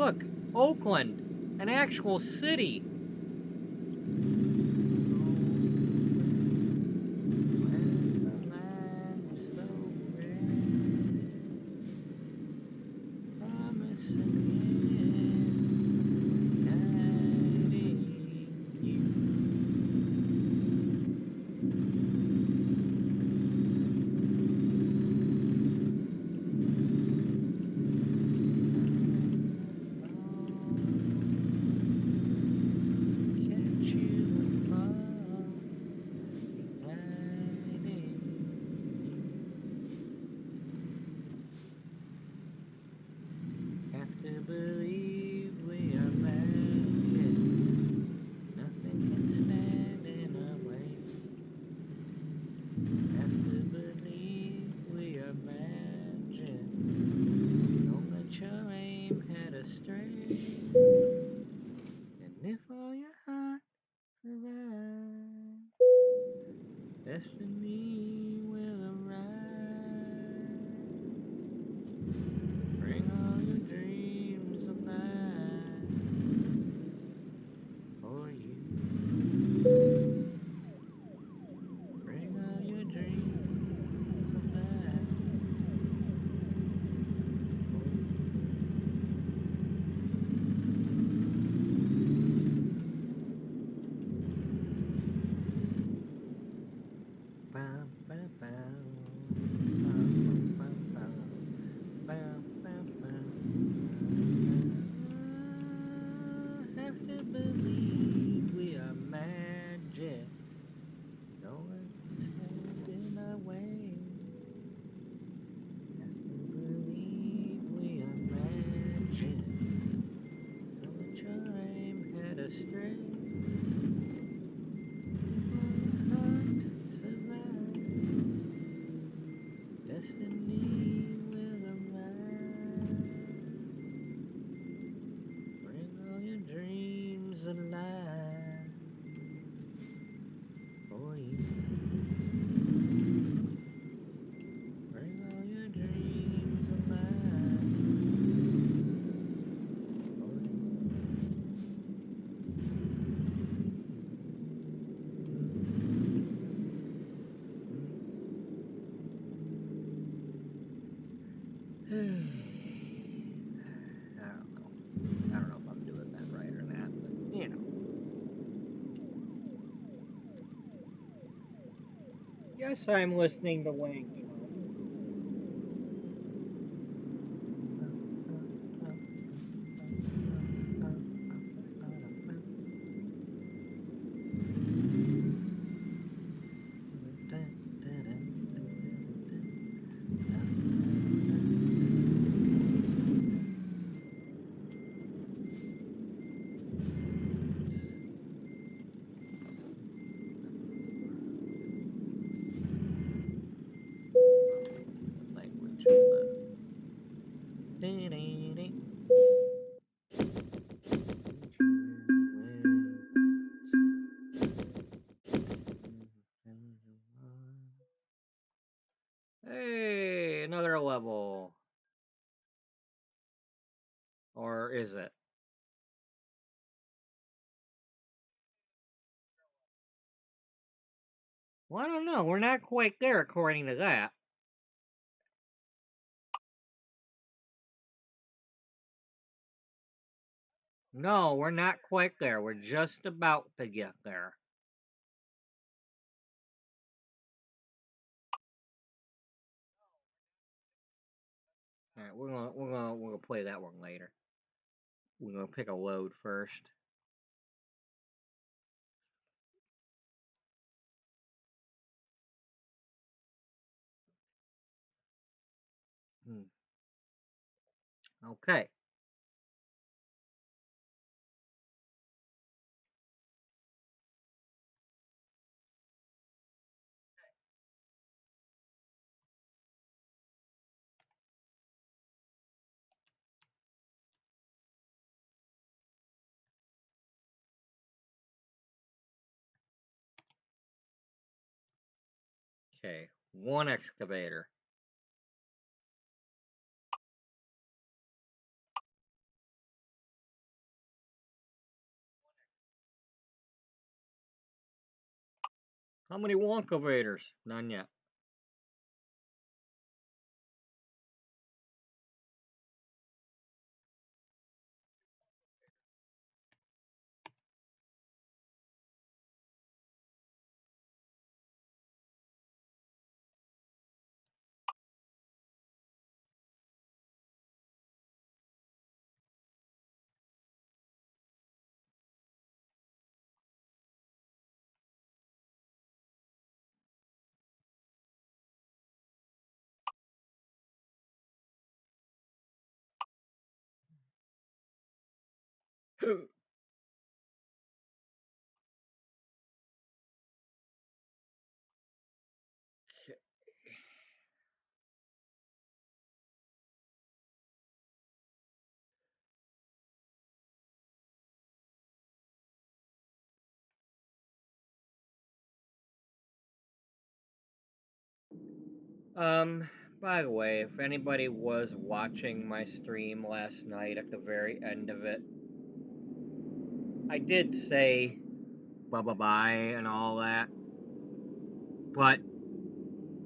Look, Oakland, an actual city. Where's the land so red? Promising it, guiding you. Catch you and fall, guiding you. Have to believe we are magic. Nothing can stand in our way. Have to believe we are magic. Don't let your aim head astray. And if all your heart survives, destiny will arrive. Bring all your dreams alive for you. Bring all your dreams alive for you. Bow, bow, bow. Bow, bow, bow. Bow, bow, bow. Have to believe we are magic. No one can stand in our way. Have to believe we are magic. Don't let your aim head astray. If all your heart survives, destiny will arrive. Bring all your dreams alive for you. Bring all your dreams alive for you. I don't know if I'm doing that right or not, but you know. Yes, I'm listening to Wang Chung. Language of love. Hey, another level. Or is it? Well, I don't know. We're not quite there according to that. No, we're not quite there. We're just about to get there. All right, we're gonna play that one later. We're gonna pick a load first. Okay. Okay. One excavator. How many Wonkovators? None yet. Um, by the way, if anybody was watching my stream last night at the very end of it, I did say bye and all that, but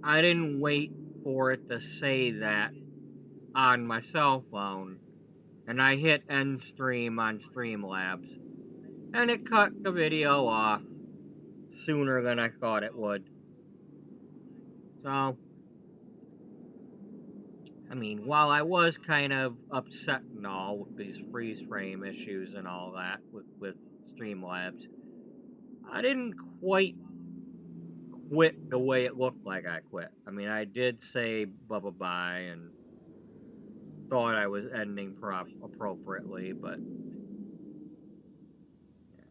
I didn't wait for it to say that on my cell phone, and I hit end stream on Streamlabs, and it cut the video off sooner than I thought it would. So, I mean, while I was kind of upset and all with these freeze frame issues and all that with Streamlabs, I didn't quite quit the way it looked like I quit. I mean, I did say bye and thought I was ending appropriately, but yeah.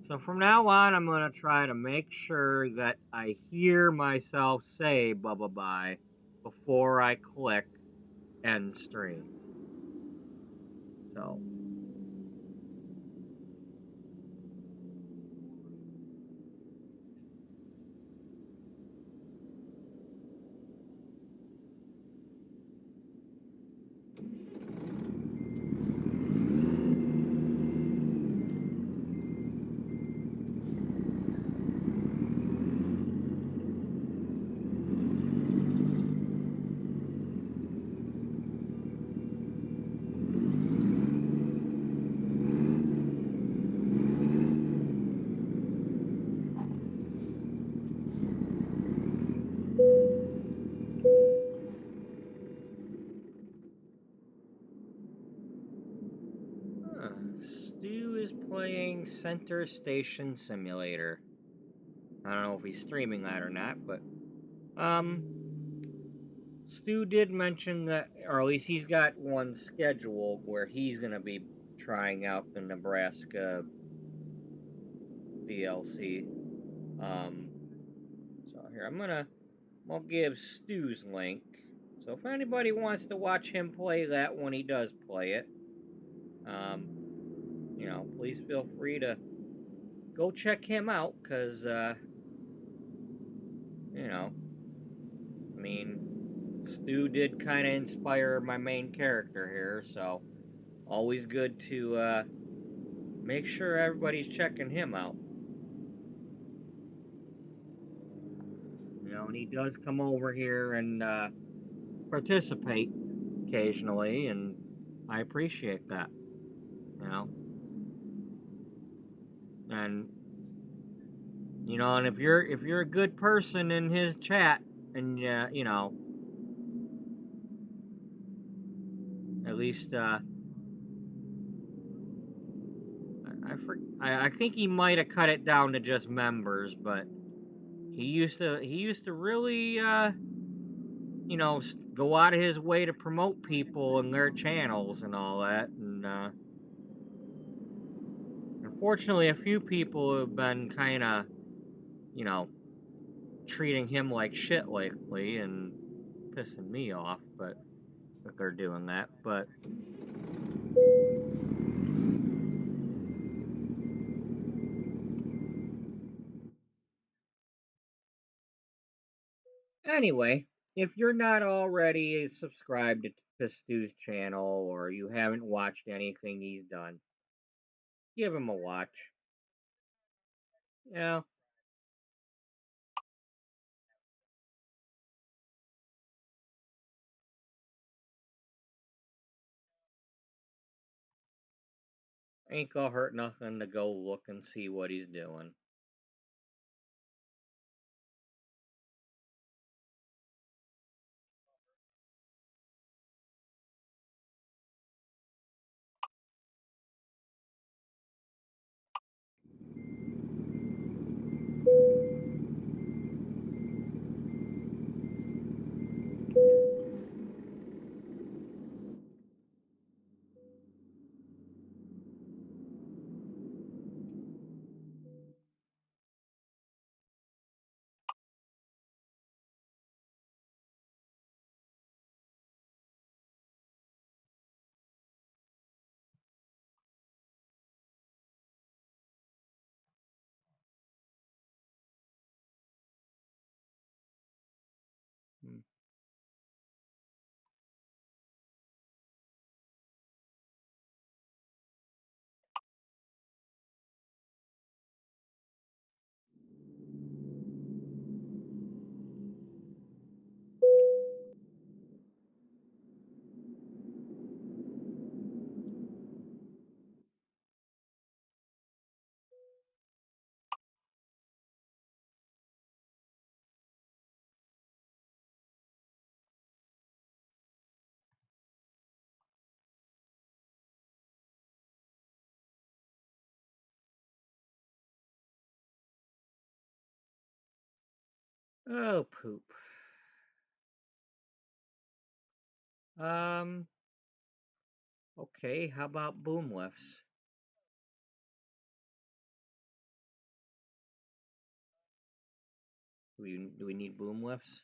So from now on, I'm gonna try to make sure that I hear myself say bye before I click end stream. So. Stu is playing Center Station Simulator. I don't know if he's streaming that or not, but Stu did mention that, or at least he's got one scheduled where he's gonna be trying out the Nebraska DLC. Um, so here I'll give Stu's link. So if anybody wants to watch him play that when he does play it, um, please feel free to go check him out, cause you know, I mean, Stu did kind of inspire my main character here, so always good to make sure everybody's checking him out. And he does come over here and participate occasionally, and I appreciate that. You know, and and if you're a good person in his chat, and at least I think he might have cut it down to just members, but he used to really go out of his way to promote people and their channels and all that, and unfortunately a few people have been kind of you know treating him like shit lately and pissing me off, but that they're doing that. But anyway, if you're not already subscribed to Stu's channel or you haven't watched anything he's done, Give him a watch. You know, ain't gonna hurt nothing to go look and see what he's doing. Hmm. Oh, poop. Um, okay, how about boom lifts? Do we need boom lifts?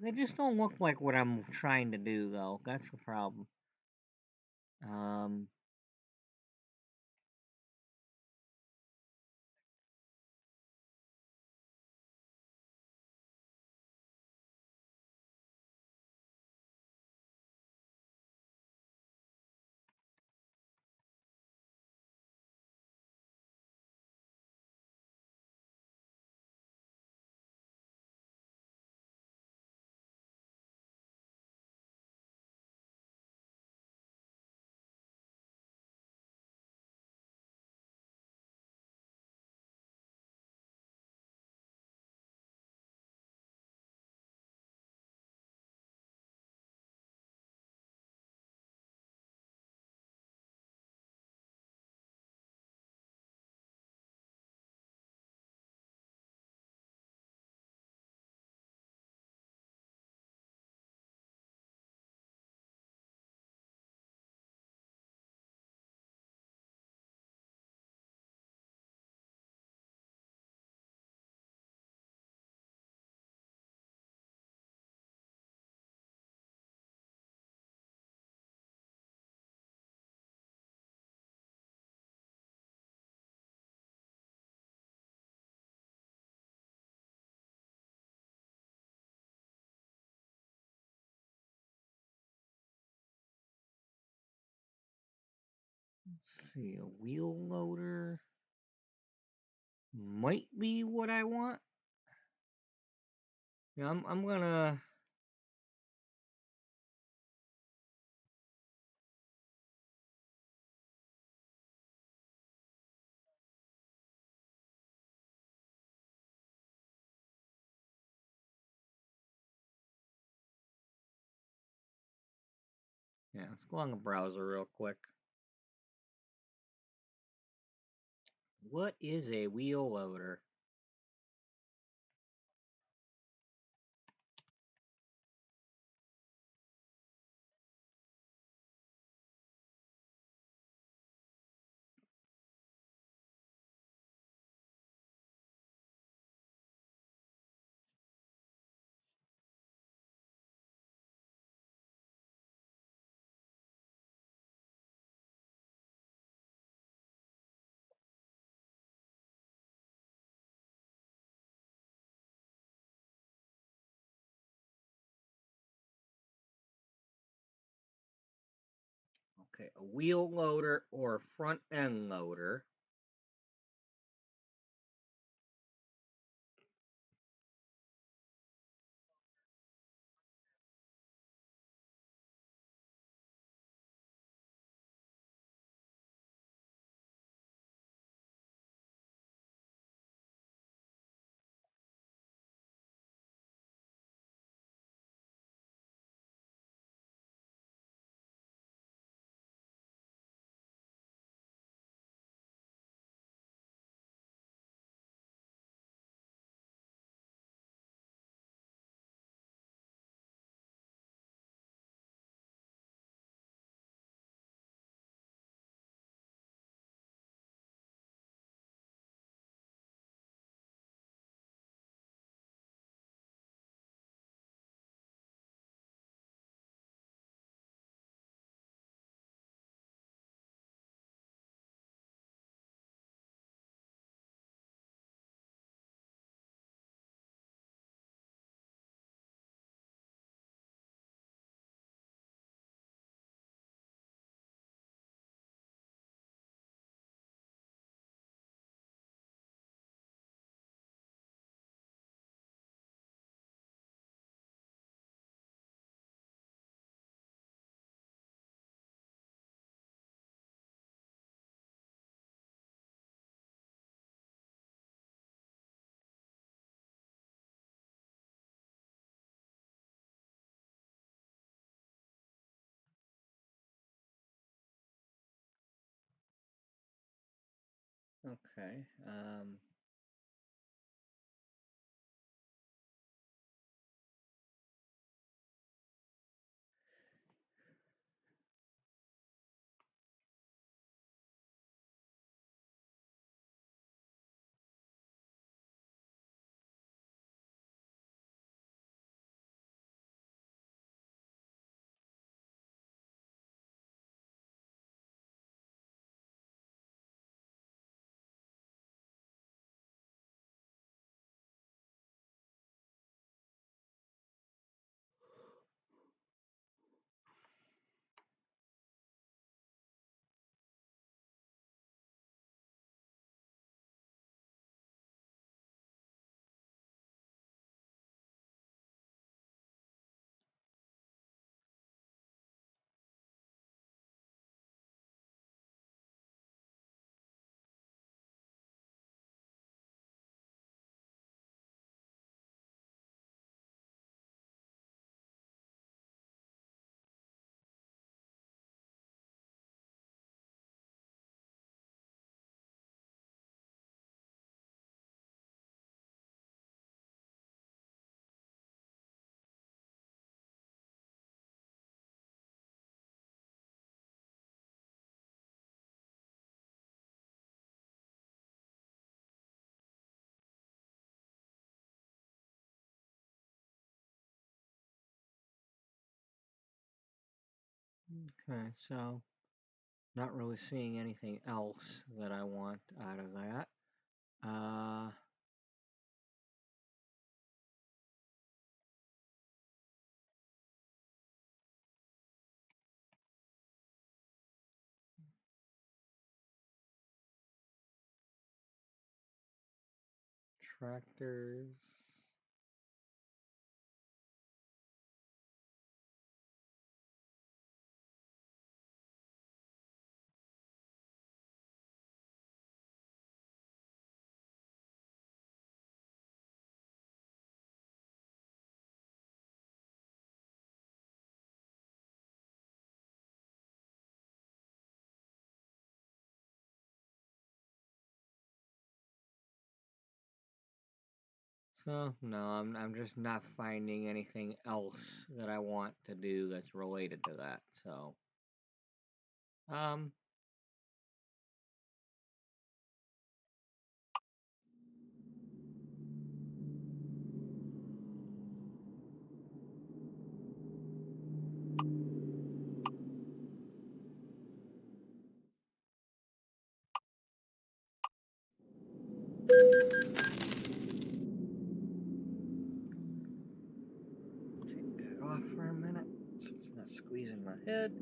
They just don't look like what I'm trying to do, though. That's the problem. Um, let's see, a wheel loader might be what I want. Yeah, I'm gonna. Yeah, let's go on the browser real quick. What is a wheel loader? Okay, a wheel loader or a front end loader. Okay. Okay, so not really seeing anything else that I want out of that. Tractors. So no, I'm just not finding anything else that I want to do that's related to that. So um take that off for a minute so it's not squeezing my head.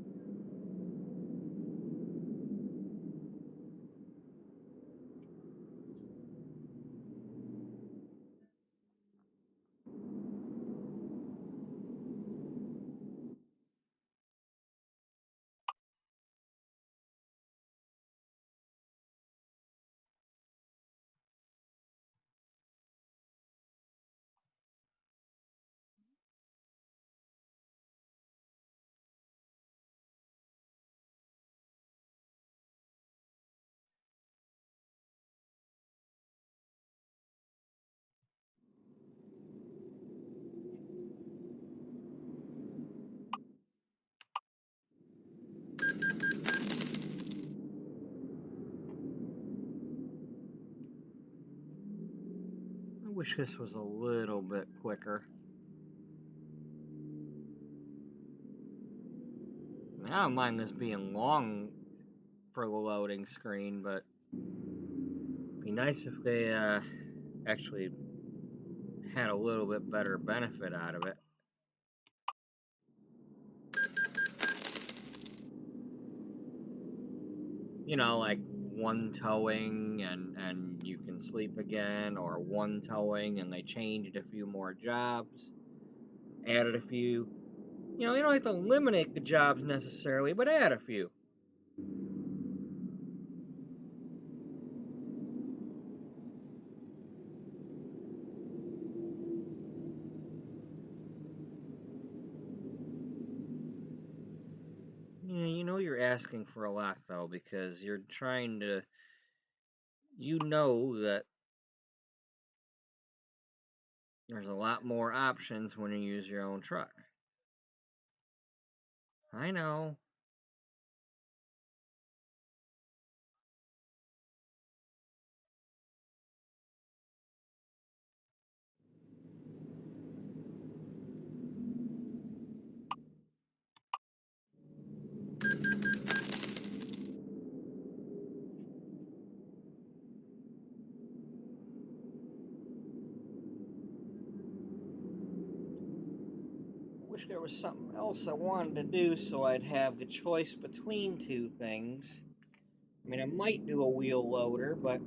wish this was a little bit quicker. I don't mind this being long for the loading screen, but it'd be nice if they actually had a little bit better benefit out of it. You know, like one towing and you can sleep again, or one towing and they changed a few more jobs, added a few. You know, you don't have to eliminate the jobs necessarily, but add a few. Yeah, you know you're asking for a lot though, because you're trying to, you know that there's a lot more options when you use your own truck. I know. Wish there was something else I wanted to do so I'd have the choice between two things. I mean, I might do a wheel loader, but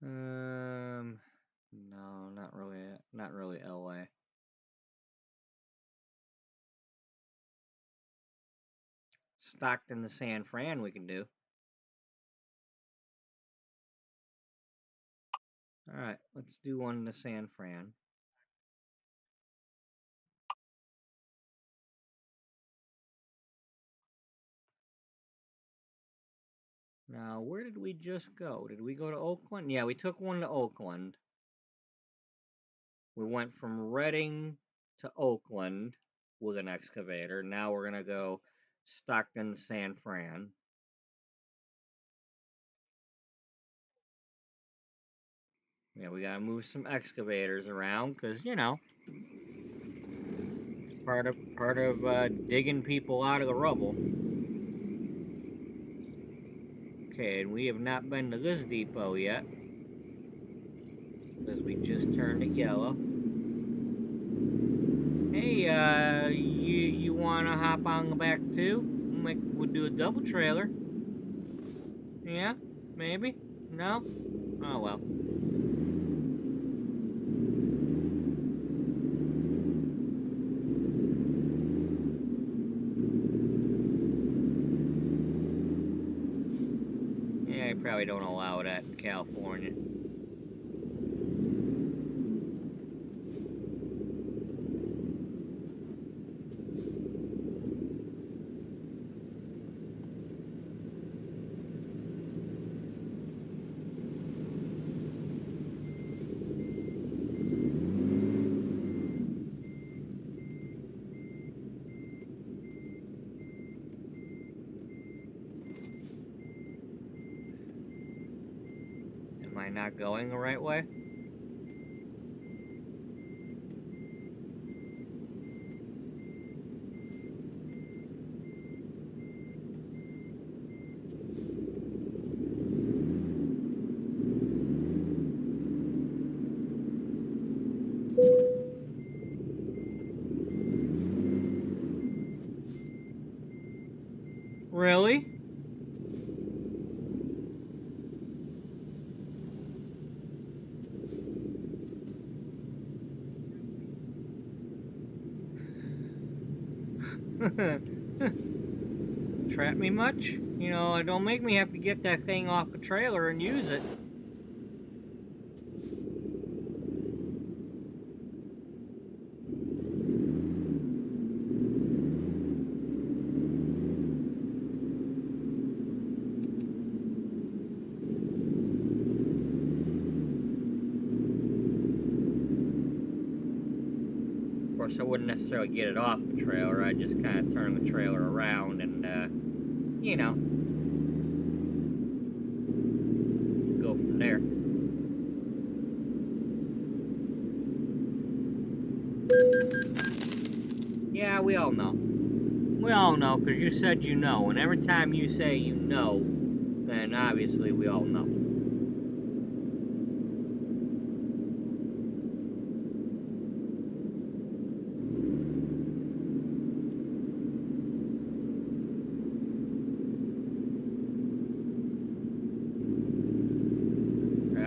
no, not really LA. Stockton to San Fran we can do. All right, let's do one to San Fran. Now, where did we just go? Did we go to Oakland? Yeah, we took one to Oakland. We went from Redding to Oakland with an excavator. Now we're going to go Stockton to San Fran. Yeah, we got to move some excavators around because, you know, it's part of digging people out of the rubble. Okay, and we have not been to this depot yet because we just turned it yellow. Hey, you wanna hop on the back too? We'll do a double trailer. Yeah, maybe. No. Oh well. Yeah, I probably don't allow that in California. not going the right way? Really? Trap me much? You know, don't make me have to get that thing off the trailer and use it. Of course, I wouldn't necessarily get it off the trailer. I'd just kind of turn the trailer around and, you know, go from there. Yeah, we all know. We all know, because you said you know. And every time you say you know, then obviously we all know.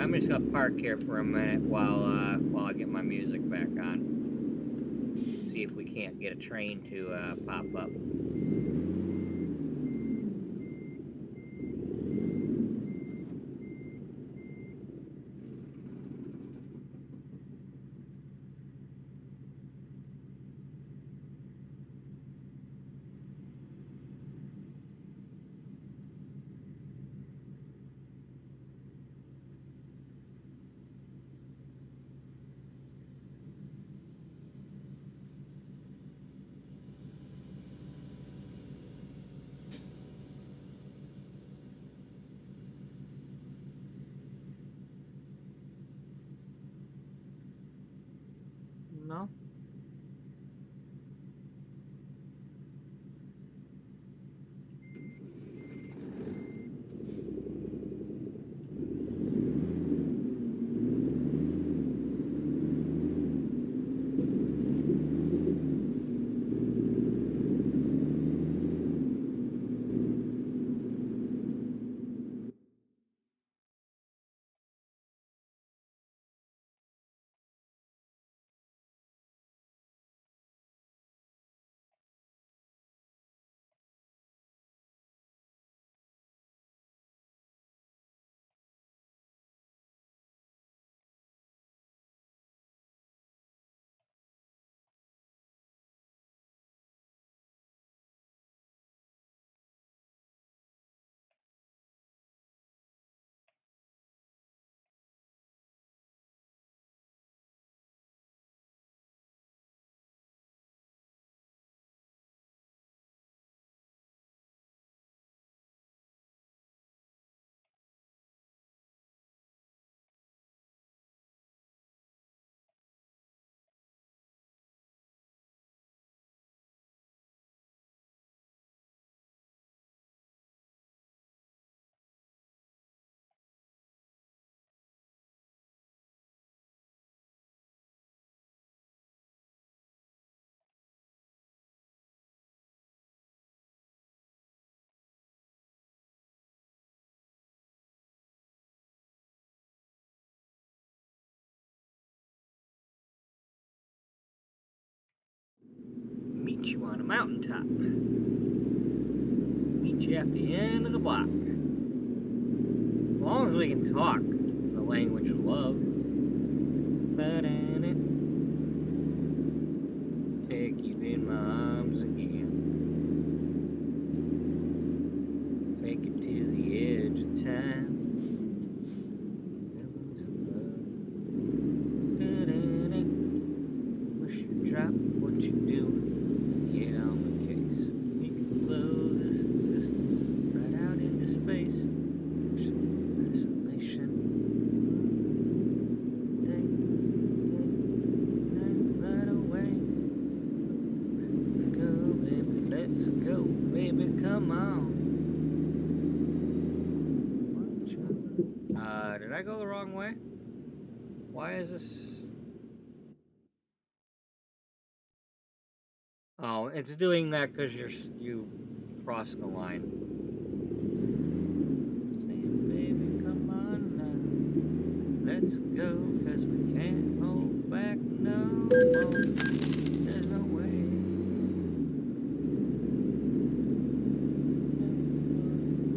I'm just gonna park here for a minute while I get my music back on. See if we can't get a train to pop up. No? Meet you on a mountaintop. Meet you at the end of the block. As long as we can talk the language of love. Take you in my arms again. Take it to the edge of time. Wish you'd drop what you do. Get on the case. We can blow this existence right out into space. Isolation. Did I go the wrong way? Why is this? Oh, it's doing that because you crossed the line. Saying, baby, come on now, let's go, 'cause we can't hold back no more. There's no way.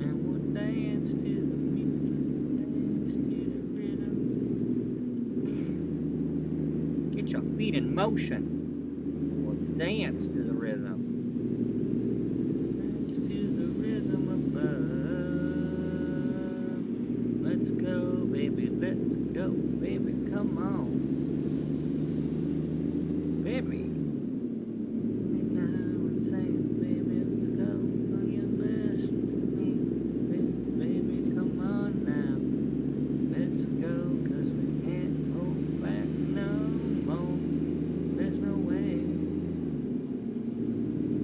And we'll dance to the music, dance to the rhythm. Get your feet in motion. Dance to the rhythm. Dance to the rhythm above. Let's go, baby, let's go, baby, come on. Baby. Now I'm saying, baby, let's go. Will you listen to me? Baby, come on now. Let's go, 'cause we can't hold back no more. There's no way.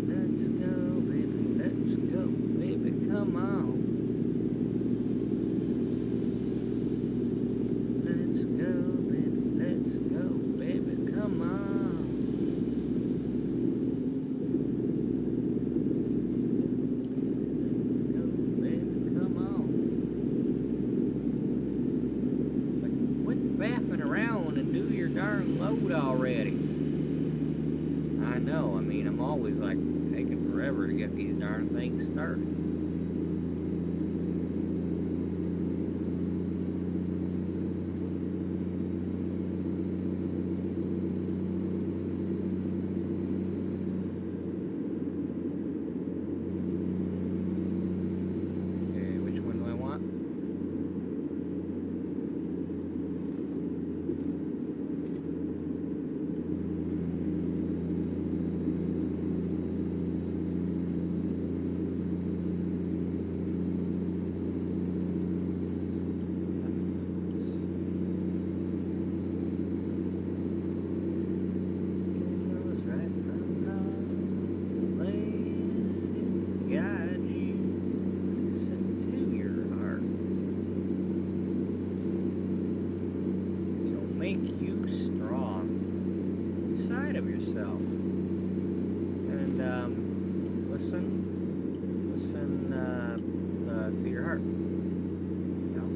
Let's go, baby, come on. Let's go, baby, come on. Let's go, baby, come on. It's like, quit faffing around and do your darn load already. I know, I mean, I'm always like taking forever to get these darn things started. Okay, which one do I want? Listen to your heart. You know?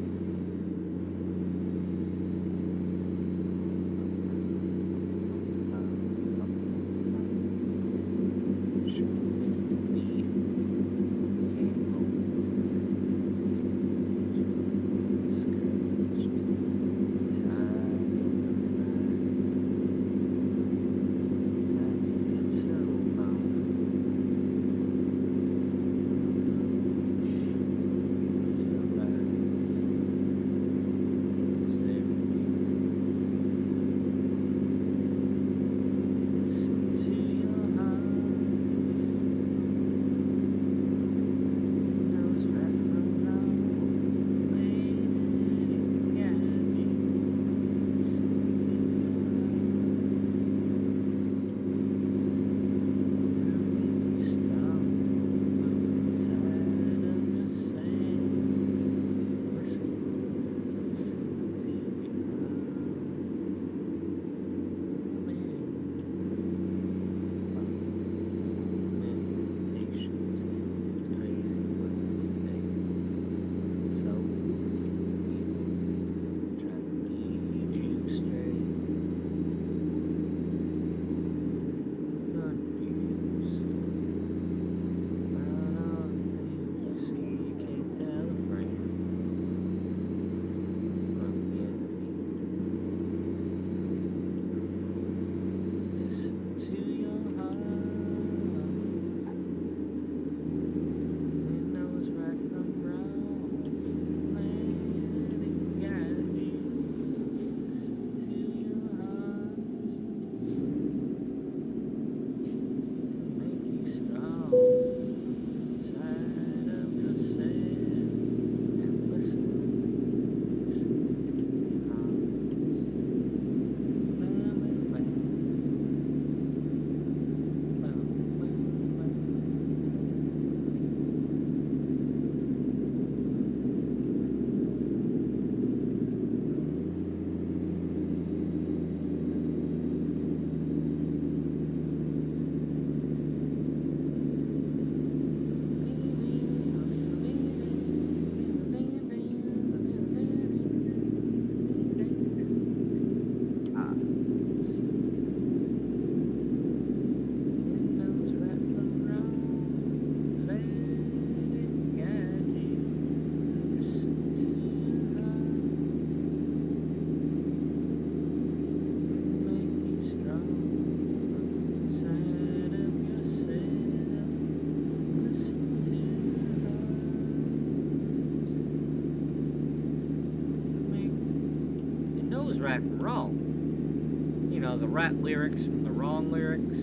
the right lyrics from the wrong lyrics.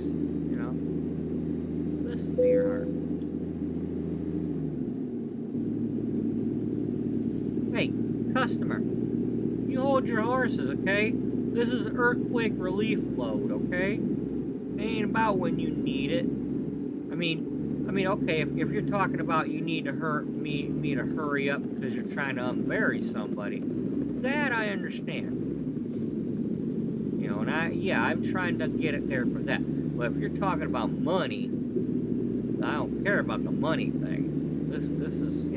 Listen to your heart. Hey, customer, you hold your horses, okay? This is earthquake relief load, okay? It ain't about when you need it. Okay, if you're talking about you need to me to hurry up because you're trying to unbury somebody, that I understand. And I'm trying to get it there for that. But if you're talking about money, I don't care about the money thing. This is.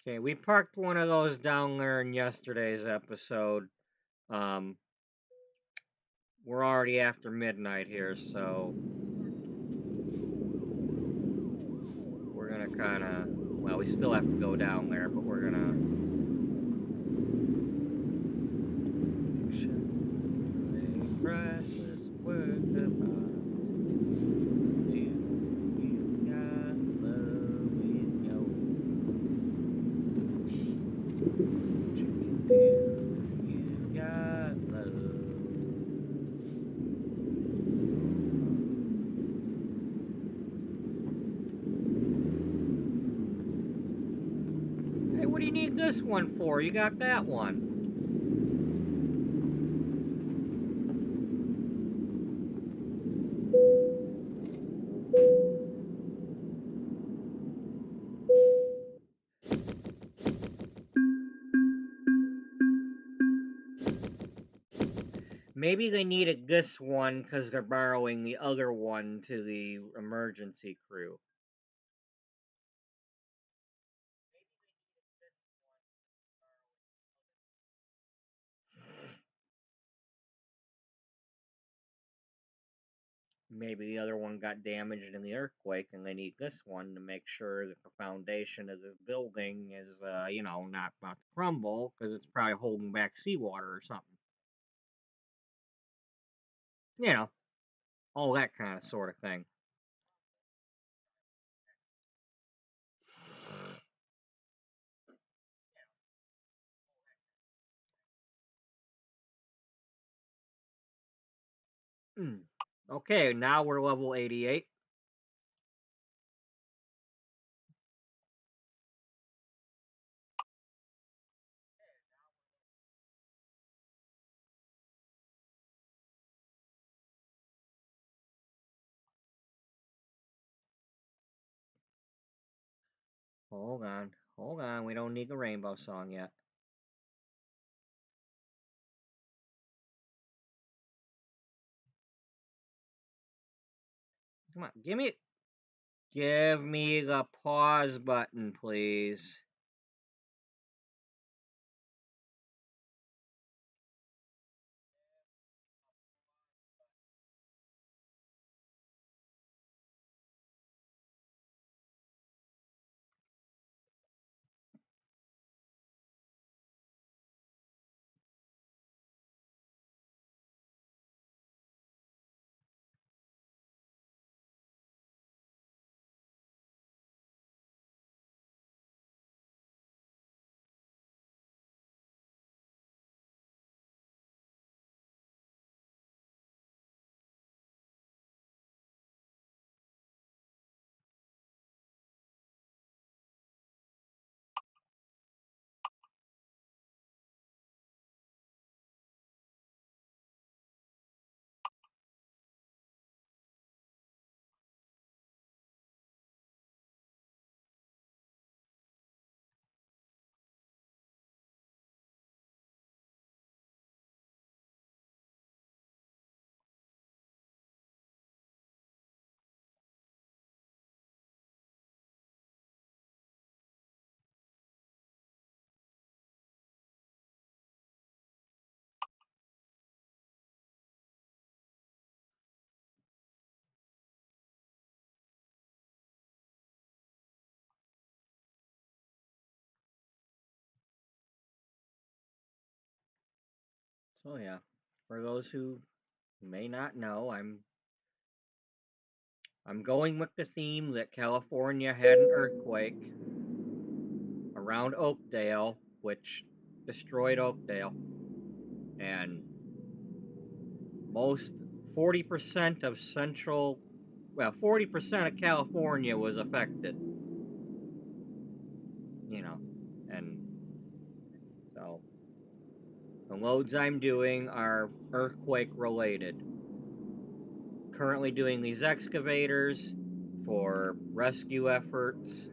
Okay, we parked one of those down there in yesterday's episode. Um, we're already after midnight here, so we're gonna kind of, we still have to go down there, but we're gonna. Priceless work of art. What do you need this one for? You got that one. Maybe they needed this one because they're borrowing the other one to the emergency crew. Maybe the other one got damaged in the earthquake and they need this one to make sure that the foundation of this building is, not about to crumble because it's probably holding back seawater or something. All that kind of sort of thing. Okay, now we're level 88. Hold on. Hold on. We don't need a rainbow song yet. Come on. Give me the pause button, please. So yeah, for those who may not know, I'm going with the theme that California had an earthquake around Oakdale, which destroyed Oakdale, and most 40% of central, well, 40% of California was affected, you know, and so the loads I'm doing are earthquake related. Currently doing these excavators for rescue efforts.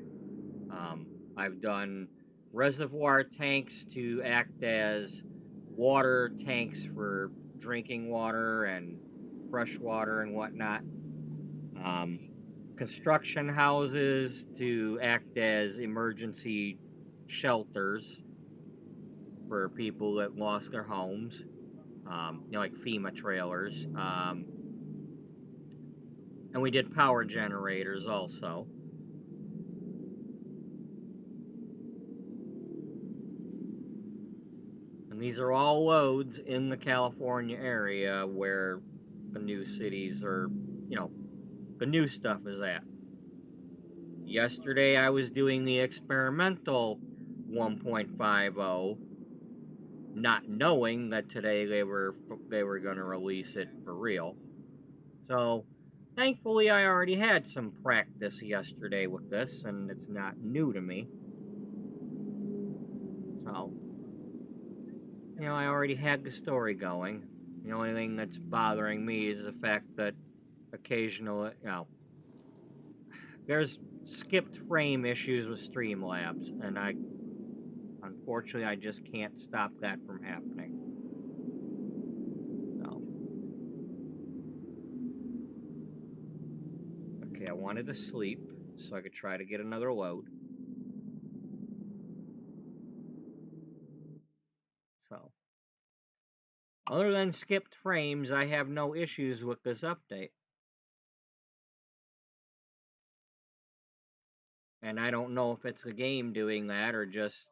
I've done reservoir tanks to act as water tanks for drinking water and fresh water and whatnot. Um, Construction houses to act as emergency shelters for people that lost their homes, like FEMA trailers. And we did power generators also. And these are all loads in the California area where the new cities are, you know, the new stuff is at. Yesterday I was doing the experimental 1.50, not knowing that today they were going to release it for real. So, thankfully I already had some practice yesterday with this and it's not new to me. So, I already had the story going. The only thing that's bothering me is the fact that occasionally, there's skipped frame issues with Streamlabs, and unfortunately, I just can't stop that from happening. So, okay, I wanted to sleep so I could try to get another load. So, other than skipped frames, I have no issues with this update. And I don't know if it's the game doing that or just,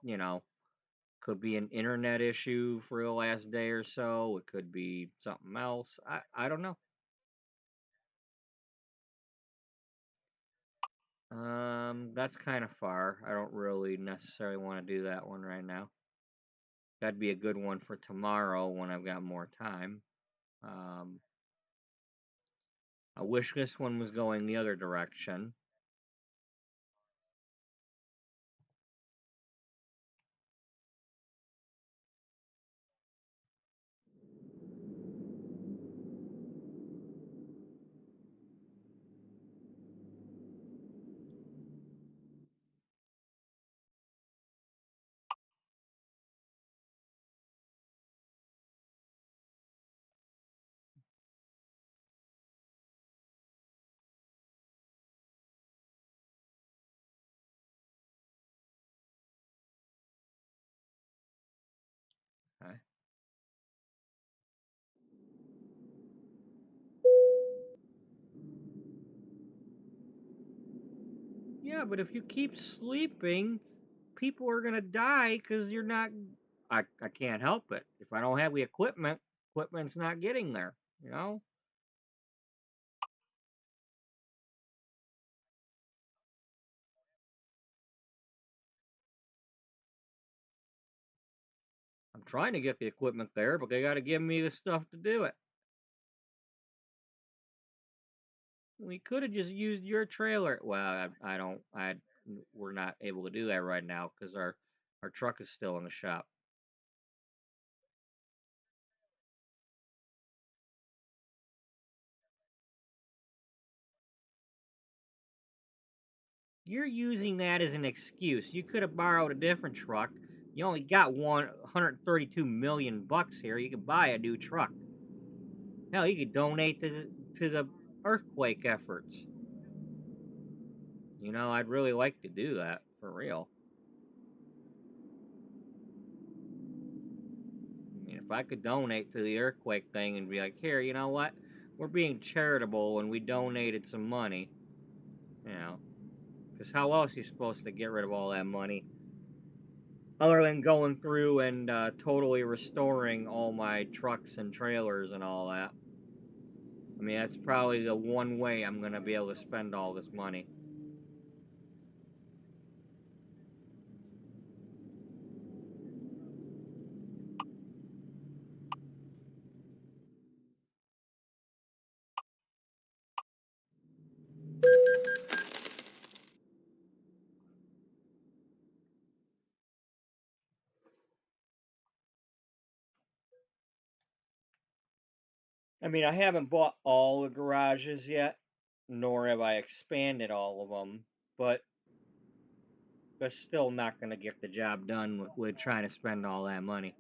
could be an internet issue for the last day or so. It could be something else. I don't know. That's kind of far. I don't really necessarily want to do that one right now. That'd be a good one for tomorrow when I've got more time. Um, I wish this one was going the other direction. Yeah, but if you keep sleeping, people are gonna die because you're not. I can't help it. If I don't have the equipment's not getting there. You know. I'm trying to get the equipment there, but they got to give me the stuff to do it. We could have just used your trailer. Well, I don't. We're not able to do that right now because our truck is still in the shop. You're using that as an excuse. You could have borrowed a different truck. You only got 132 million bucks here. You could buy a new truck. Hell, you could donate to the earthquake efforts. I'd really like to do that for real. I mean, if I could donate to the earthquake thing and be like, here, you know what? We're being charitable and we donated some money. You know, because how else are you supposed to get rid of all that money? Other than going through and totally restoring all my trucks and trailers and all that. I mean, that's probably the one way I'm going to be able to spend all this money. I mean, I haven't bought all the garages yet, nor have I expanded all of them, but that's still not going to get the job done with trying to spend all that money.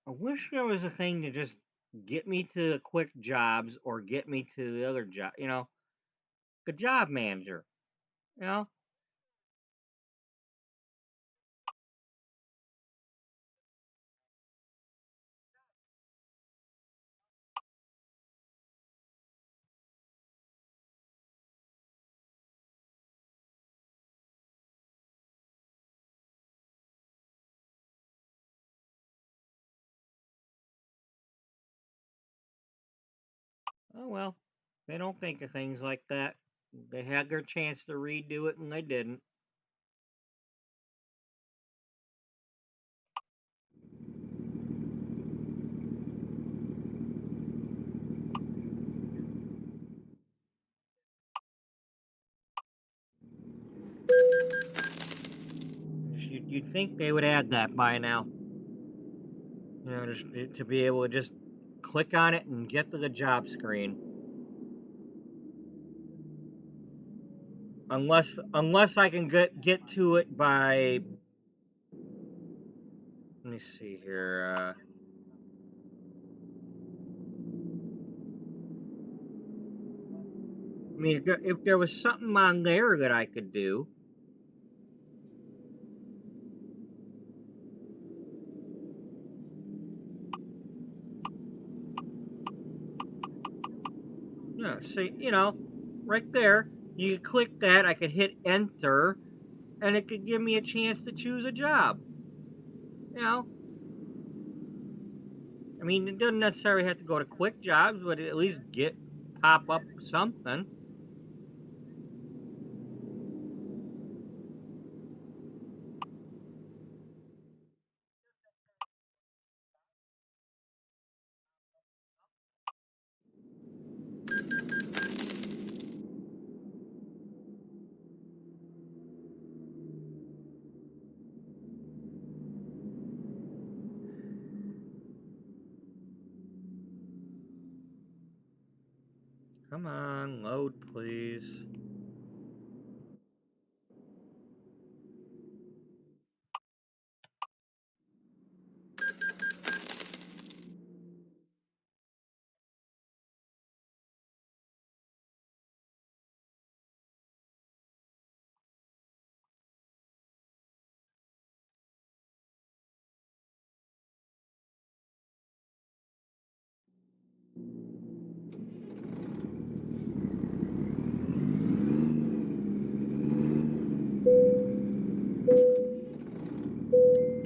I wish there was a thing to just get me to the quick jobs or get me to the other job. The job manager. You know. Oh well, they don't think of things like that. They had their chance to redo it and they didn't. You'd think they would add that by now. You know, just to be able to just click on it and get to the job screen. Unless I can get to it by, let me see here. I mean, if there was something on there that I could do. Yeah, see, you know, right there, you could click that, I could hit enter, and it could give me a chance to choose a job. You know, I mean, it doesn't necessarily have to go to quick jobs, but at least pop up something. Come on, load, please.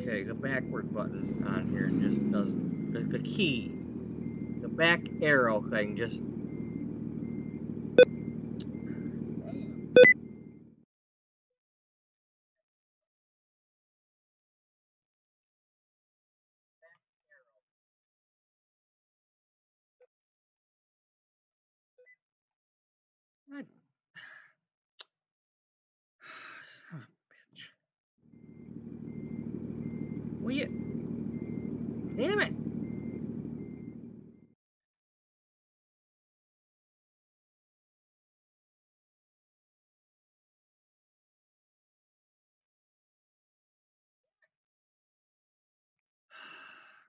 Okay, the backward button on here just doesn't. The key, the back arrow thing just. Son of a bitch. Will you? Damn it!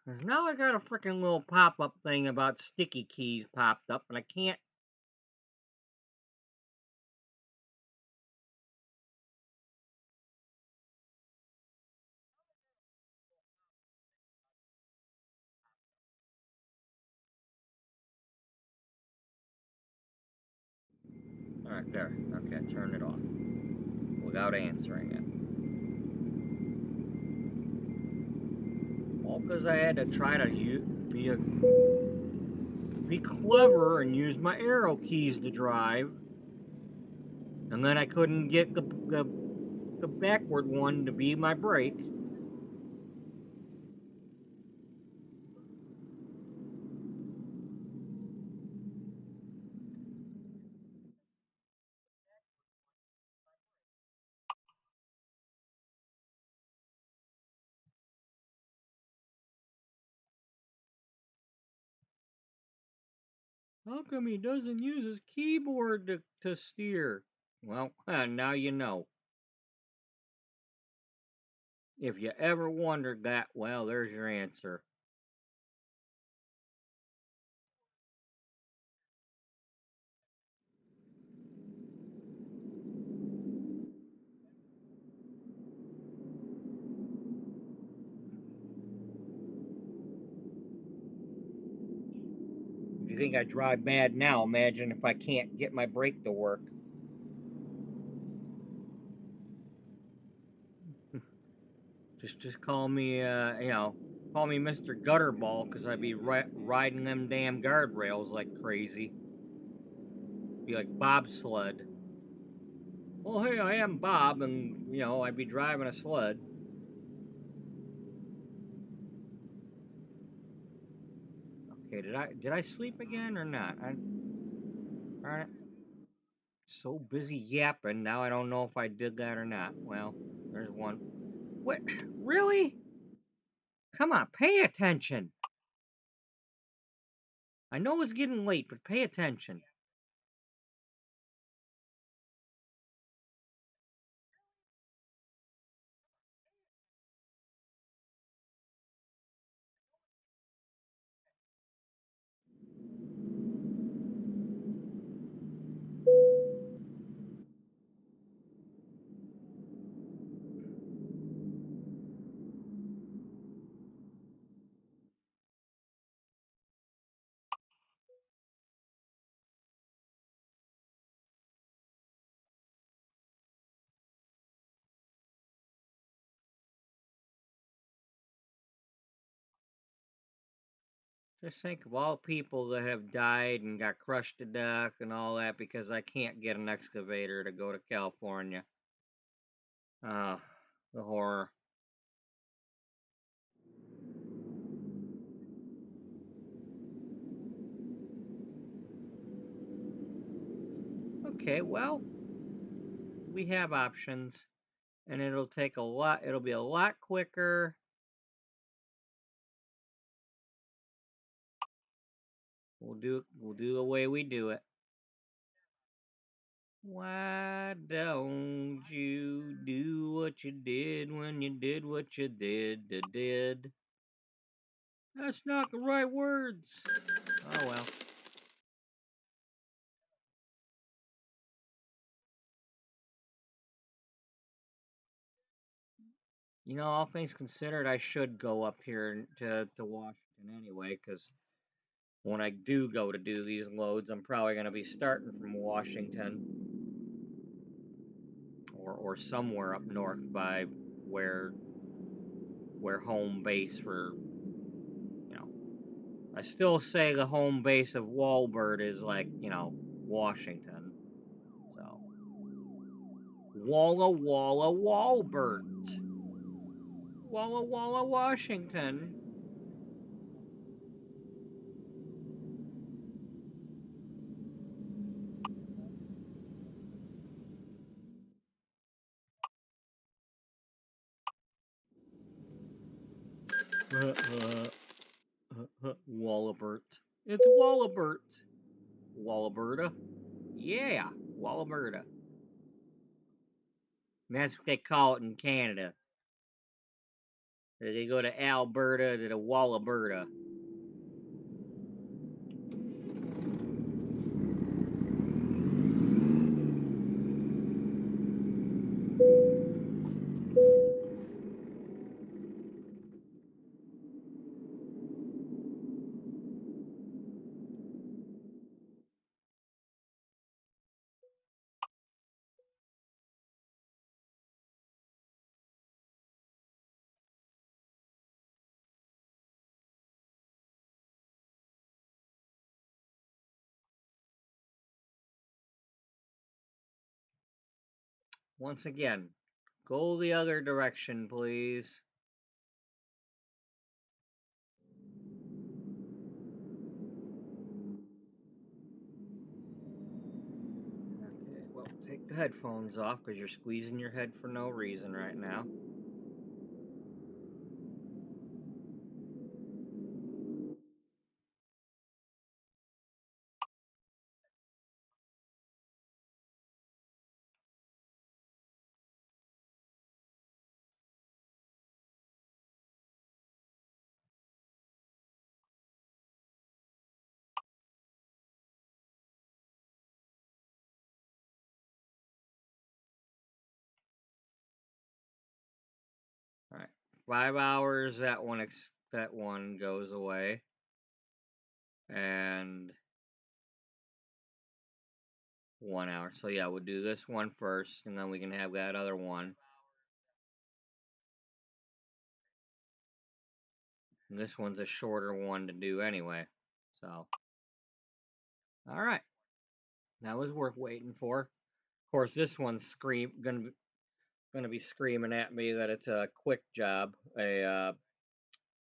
Because now I got a freaking little pop up thing about sticky keys popped up, and I can't. Alright, there. Okay, turn it off. Without answering it. All because I had to try to be clever and use my arrow keys to drive. And then I couldn't get the backward one to be my brake. How come he doesn't use his keyboard to steer? Well, now you know. If you ever wondered that, well, there's your answer. If you think I drive bad now, imagine if I can't get my brake to work. Just call me, call me Mr. Gutterball, because I'd be riding them damn guardrails like crazy. Be like bobsled. Well, hey, I am Bob, and I'd be driving a sled. Okay, did I sleep again or not? I'm so busy yapping now. I don't know if I did that or not. Well, there's one. What? Really? Come on, pay attention. I know it's getting late, but pay attention. Just think of all people that have died and got crushed to death and all that because I can't get an excavator to go to California. Ah, the horror. Okay, well, we have options, and it'll be a lot quicker. We'll do the way we do it. Why don't you do what you did when you did what you did? That's not the right words. Oh well. All things considered, I should go up here to Washington anyway, because when I do go to do these loads, I'm probably going to be starting from Washington or somewhere up north by where where home base for you know. I still say the home base of Walbert is like Washington. So Walla Walla Walbert, Walla Walla Washington. Wallabert. It's Wallabert. Wallaberta. Yeah, Wallaberta. That's what they call it in Canada. They go to Alberta to the Wallaberta. Once again, go the other direction, please. Okay, well, take the headphones off because you're squeezing your head for no reason right now. All right, 5 hours. That one goes away, and 1 hour. So yeah, we'll do this one first, and then we can have that other one. And this one's a shorter one to do anyway. So, all right, that was worth waiting for. course, this one's gonna be screaming at me that it's a quick job, a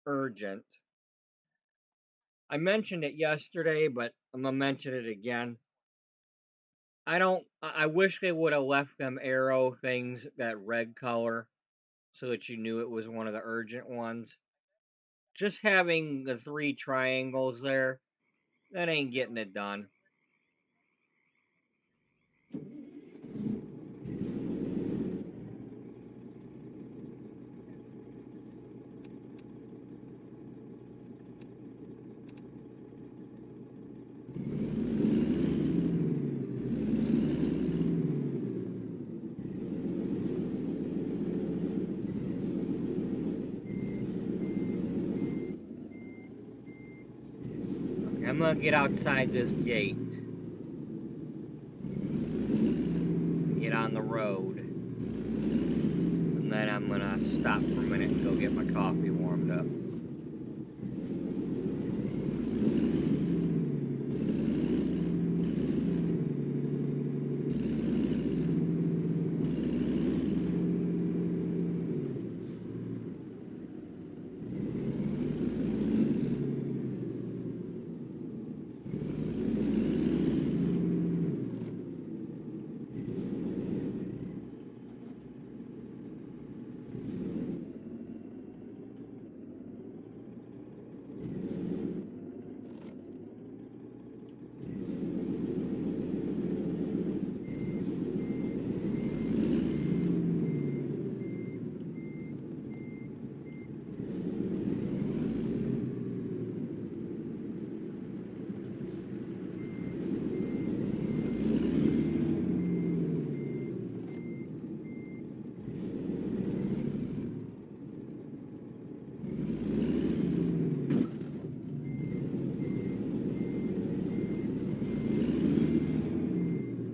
urgent. I mentioned it yesterday, but I'm gonna mention it again. I don't. I wish they would have left them arrow things that red color so that you knew it was one of the urgent ones. Just having the three triangles there, that ain't getting it done. Okay, I'm gonna get outside this gate. Get on the road. And then I'm gonna stop for a minute and go get my coffee warmed up.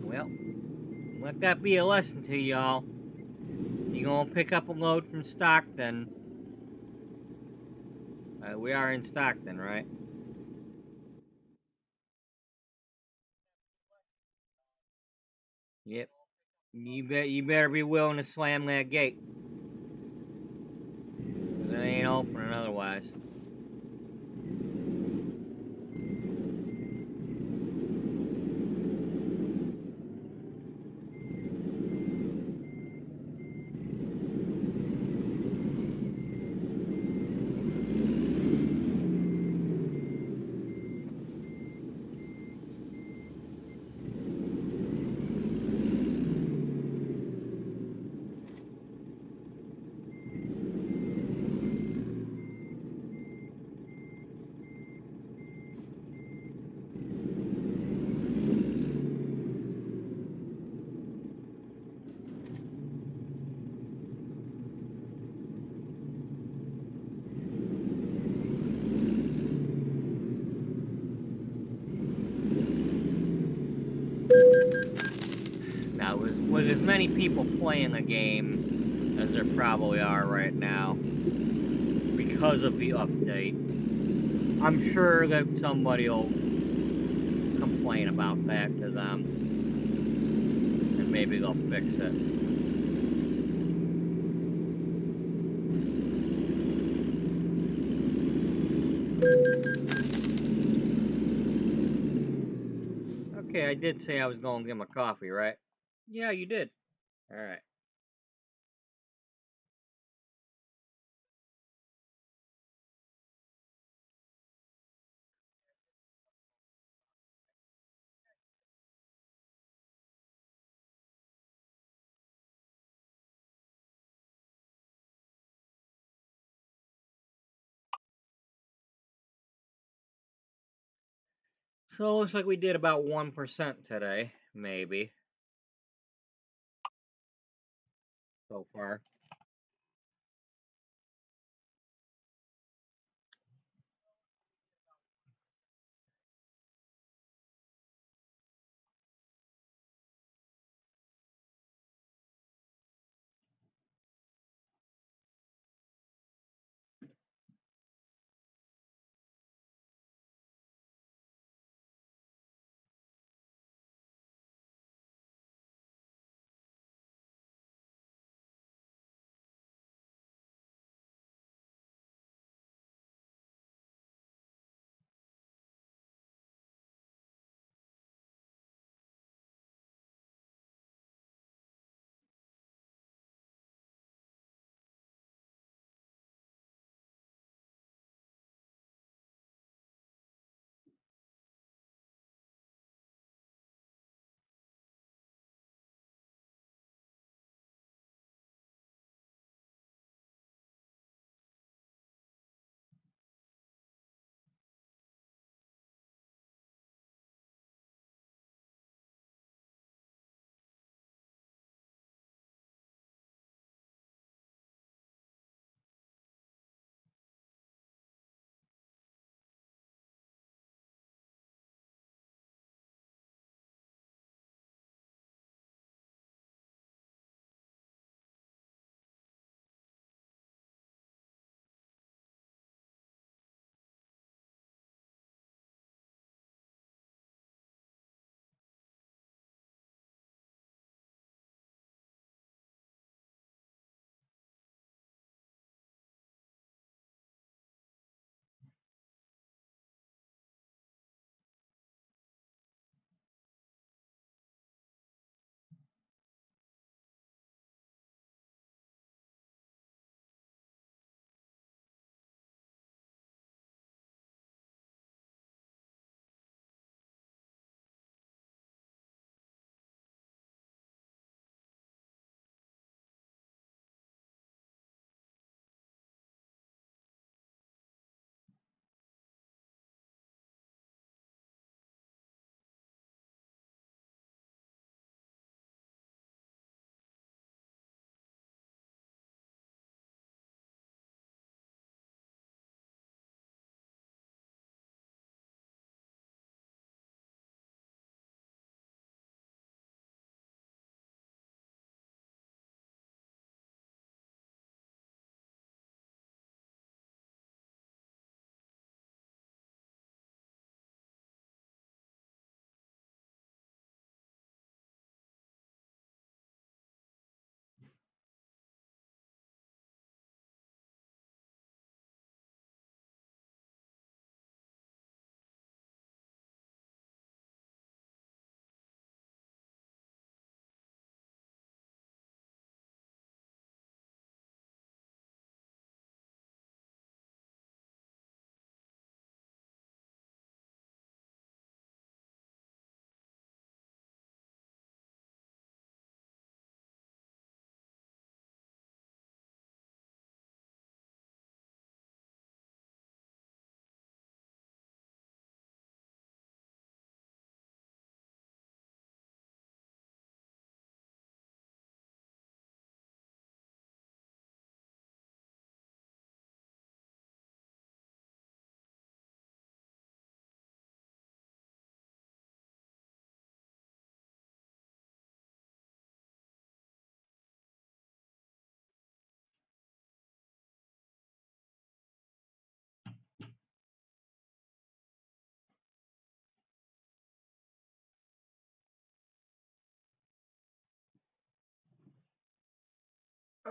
Well, let that be a lesson to y'all. You gonna pick up a load from Stockton? We are in Stockton, right? Yep. You better be willing to slam that gate, 'cause it ain't opening otherwise. Now, with as many people playing the game as there probably are right now, because of the update, I'm sure that somebody will complain about that to them, and maybe they'll fix it. Okay, I did say I was going to get my coffee, right? Yeah, you did. All right. So it looks like we did about 1% today, maybe, so far.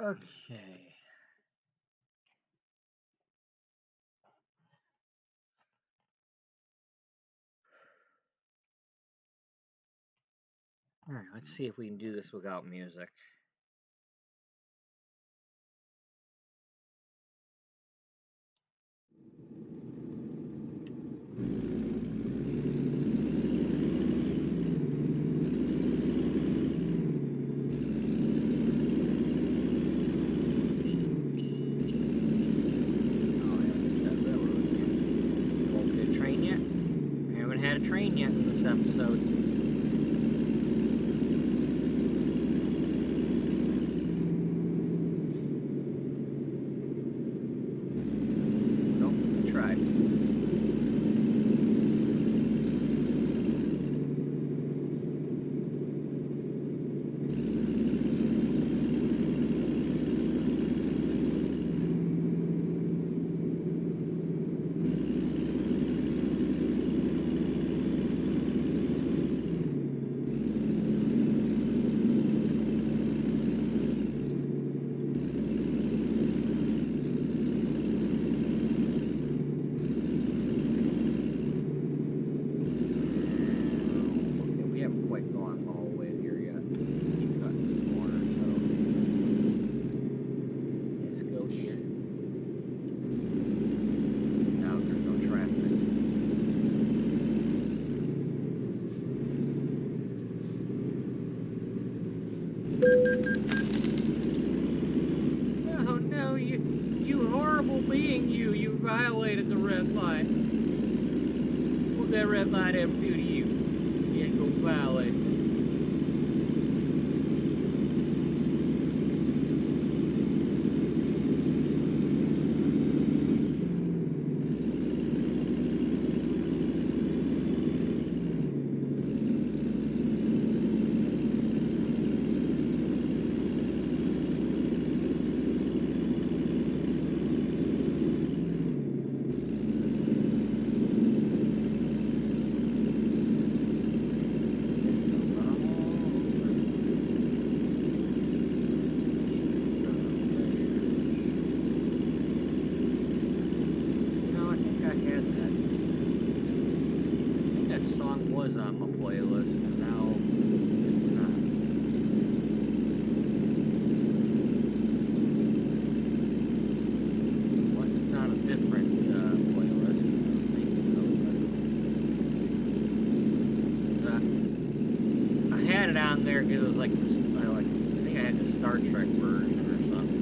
Okay. Alright, let's see if we can do this without music. Train yet in this episode. Nope, we tried. Oh no, you horrible being, you violated the red light. What that red light ever do to you? You ain't gonna violate it. On there, it was like this, I think I had the Star Trek version or something.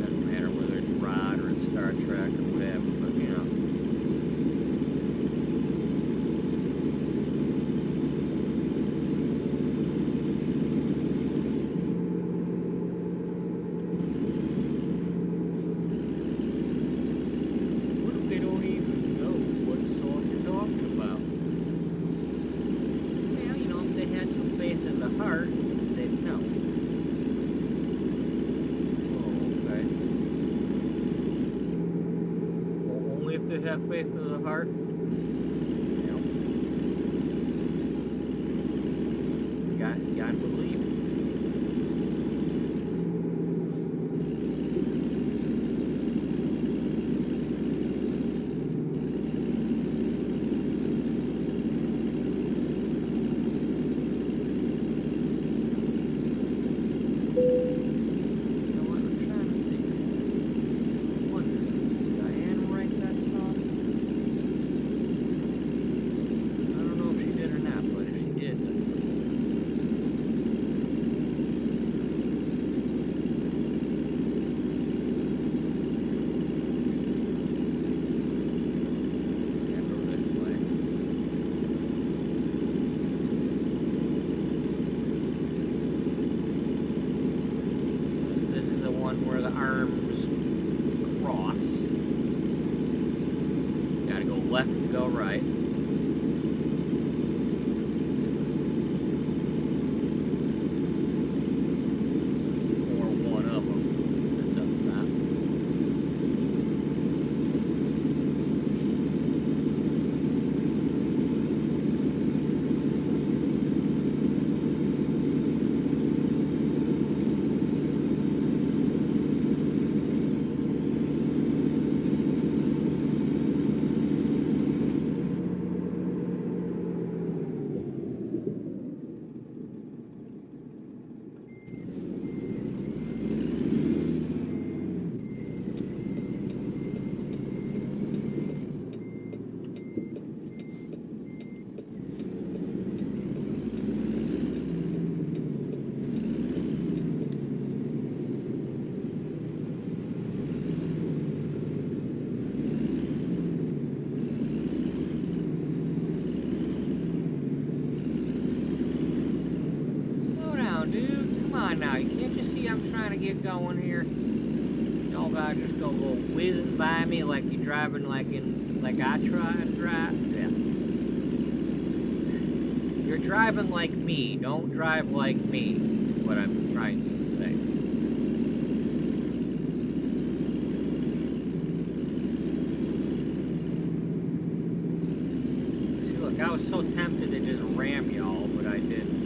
Doesn't matter whether it's Rod or it's Star Trek or whatever, but you know. Have faith in the heart. Yep. God believe. Where the arms cross. Gotta go left and go right. Or one of them. get going here. Y'all gotta just go whizzing by me like you're driving like I try and drive. Yeah. You're driving like me. Don't drive like me, is what I'm trying to say. See, look, I was so tempted to just ram y'all, but I didn't.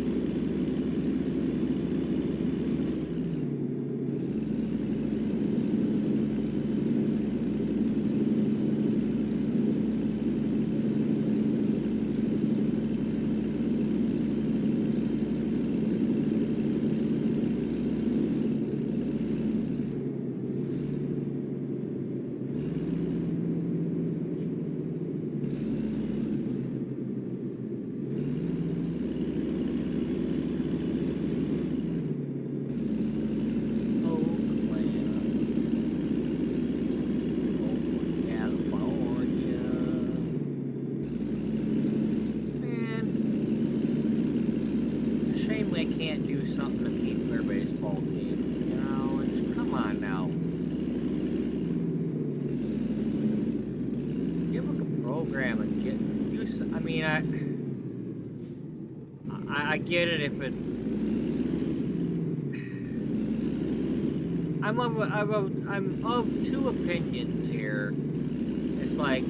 I get it if it. I'm of two opinions here. It's like,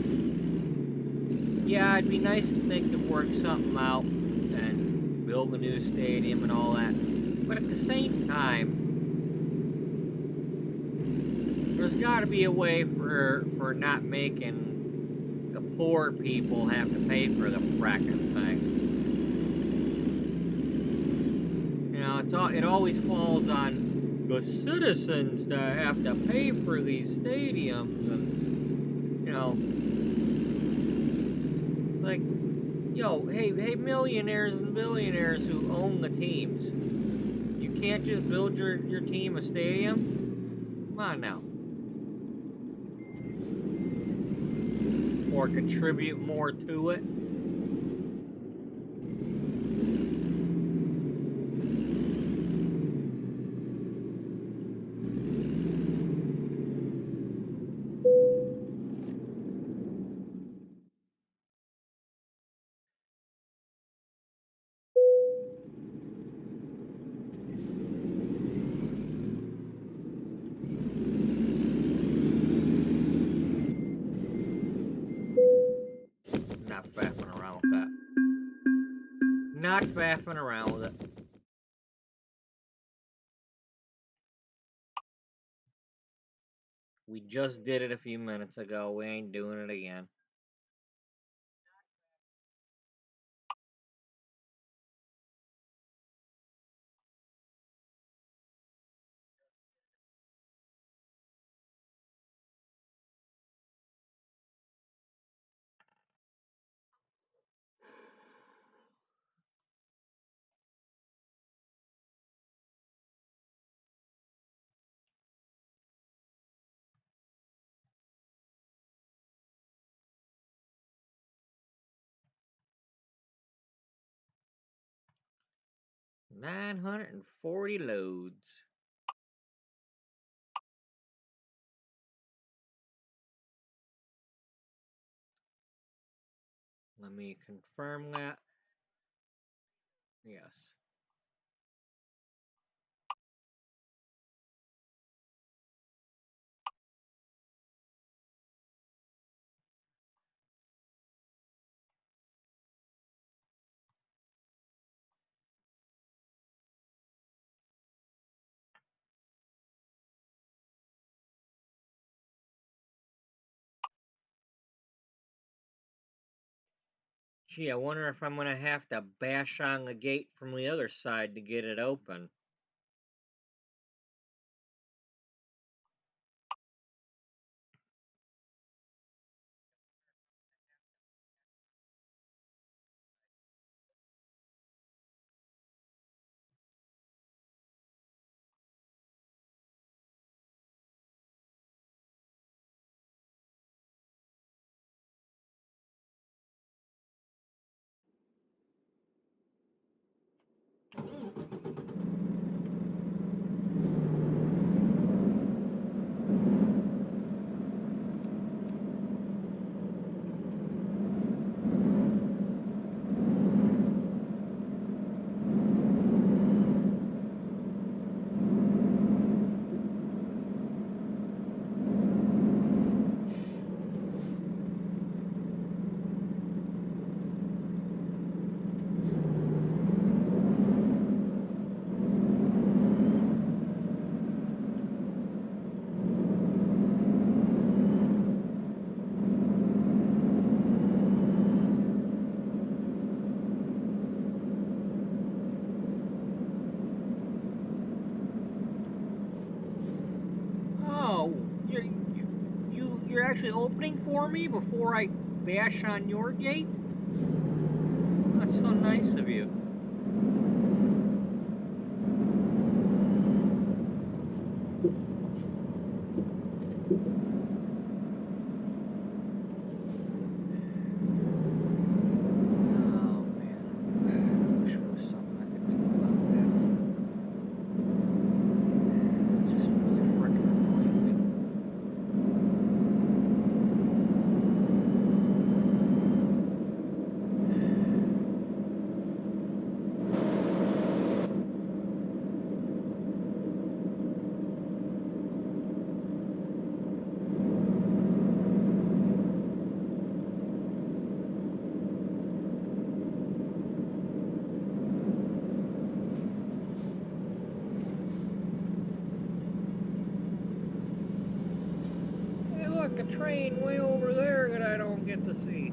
yeah, it'd be nice if they could work something out and build a new stadium and all that. But at the same time, there's got to be a way for not making the poor people have to pay for the fracking thing. You know, it always falls on the citizens that have to pay for these stadiums, and you know, it's like, yo, hey, millionaires and billionaires who own the teams, you can't just build your team a stadium? Come on now. Or contribute more to it. Not faffing around with that. Not faffing around with it. We just did it a few minutes ago. We ain't doing it again. $940 loads. Let me confirm that. Yes. Gee, I wonder if I'm gonna have to bash on the gate from the other side to get it open. actually opening for me before I bash on your gate? That's so nice of you. A train way over there that I don't get to see.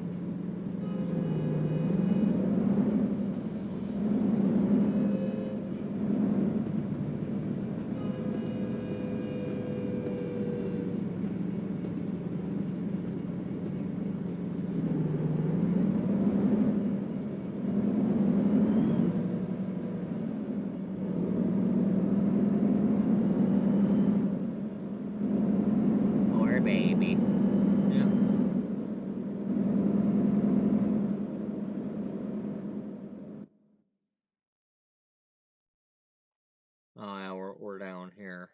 Poor baby. Oh yeah, we're down here.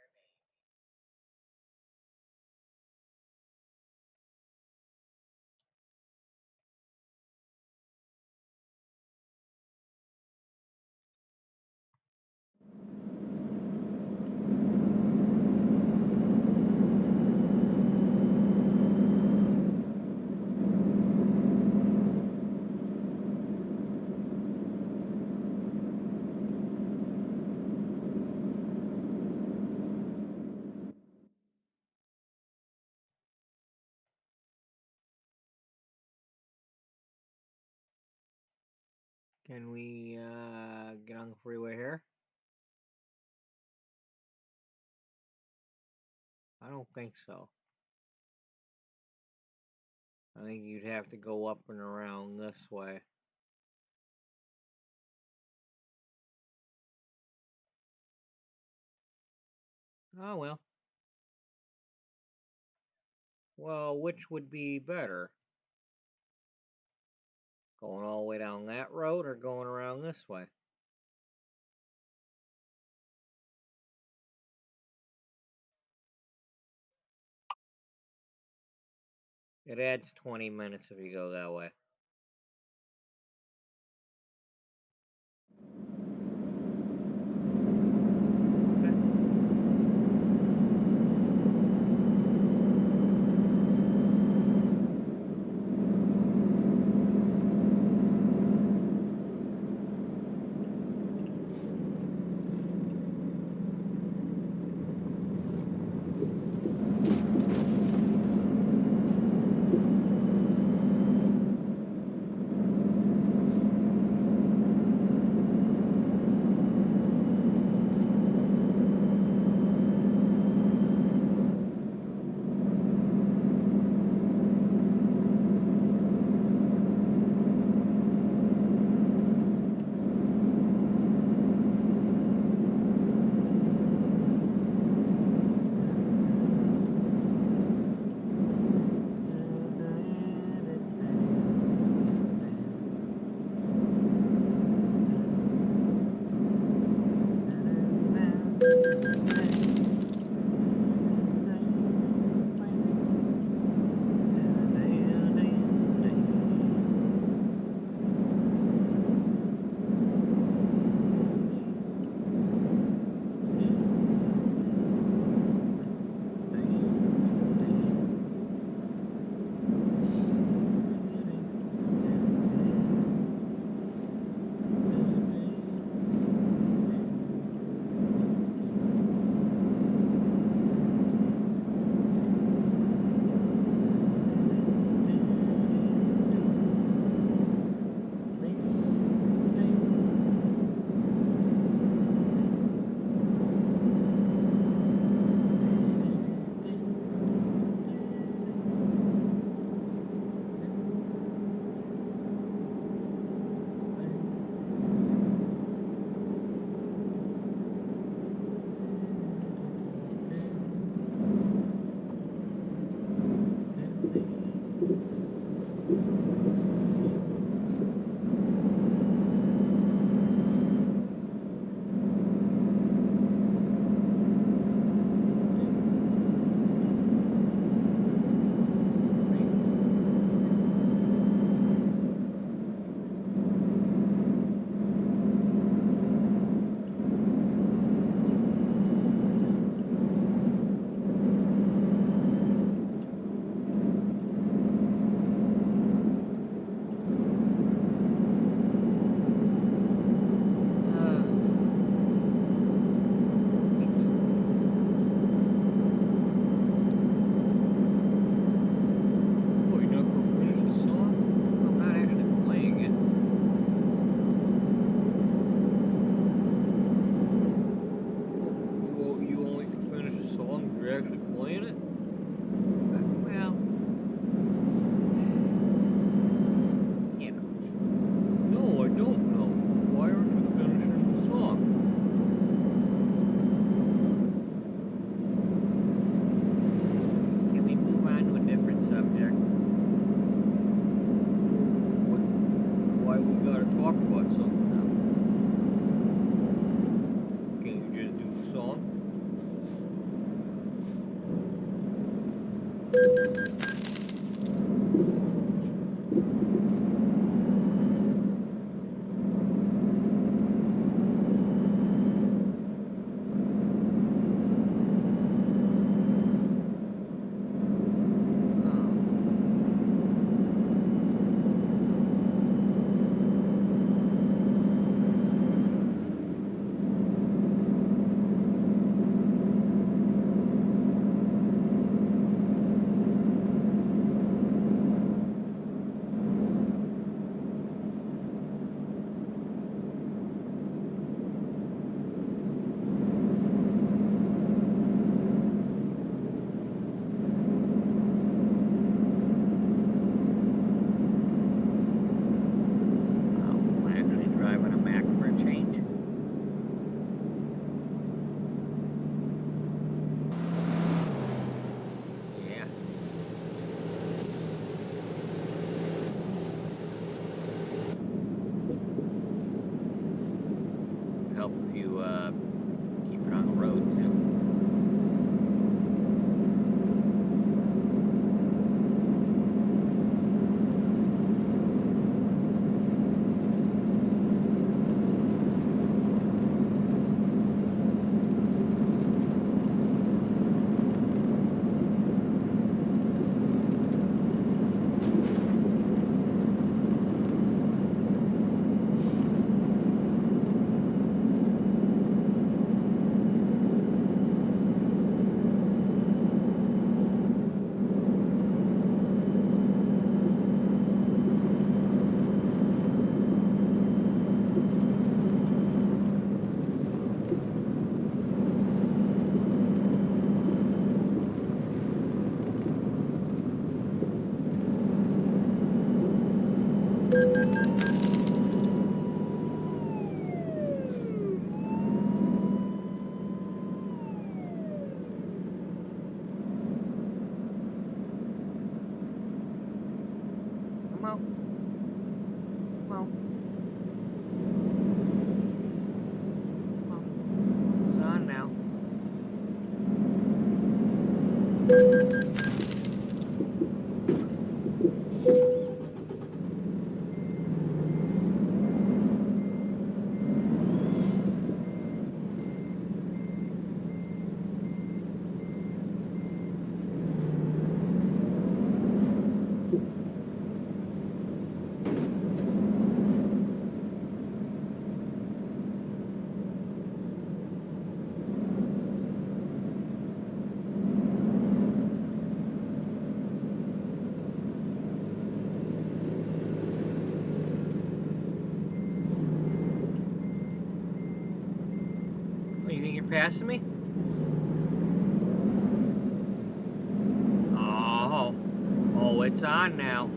Can we get on the freeway here? I don't think so. I think you'd have to go up and around this way. Oh well. Well, which would be better? Going all the way down that road or going around this way? It adds 20 minutes if you go that way. Come on. Come on. Come on. It's on now. You think you're passing me? Oh. Oh, it's on now.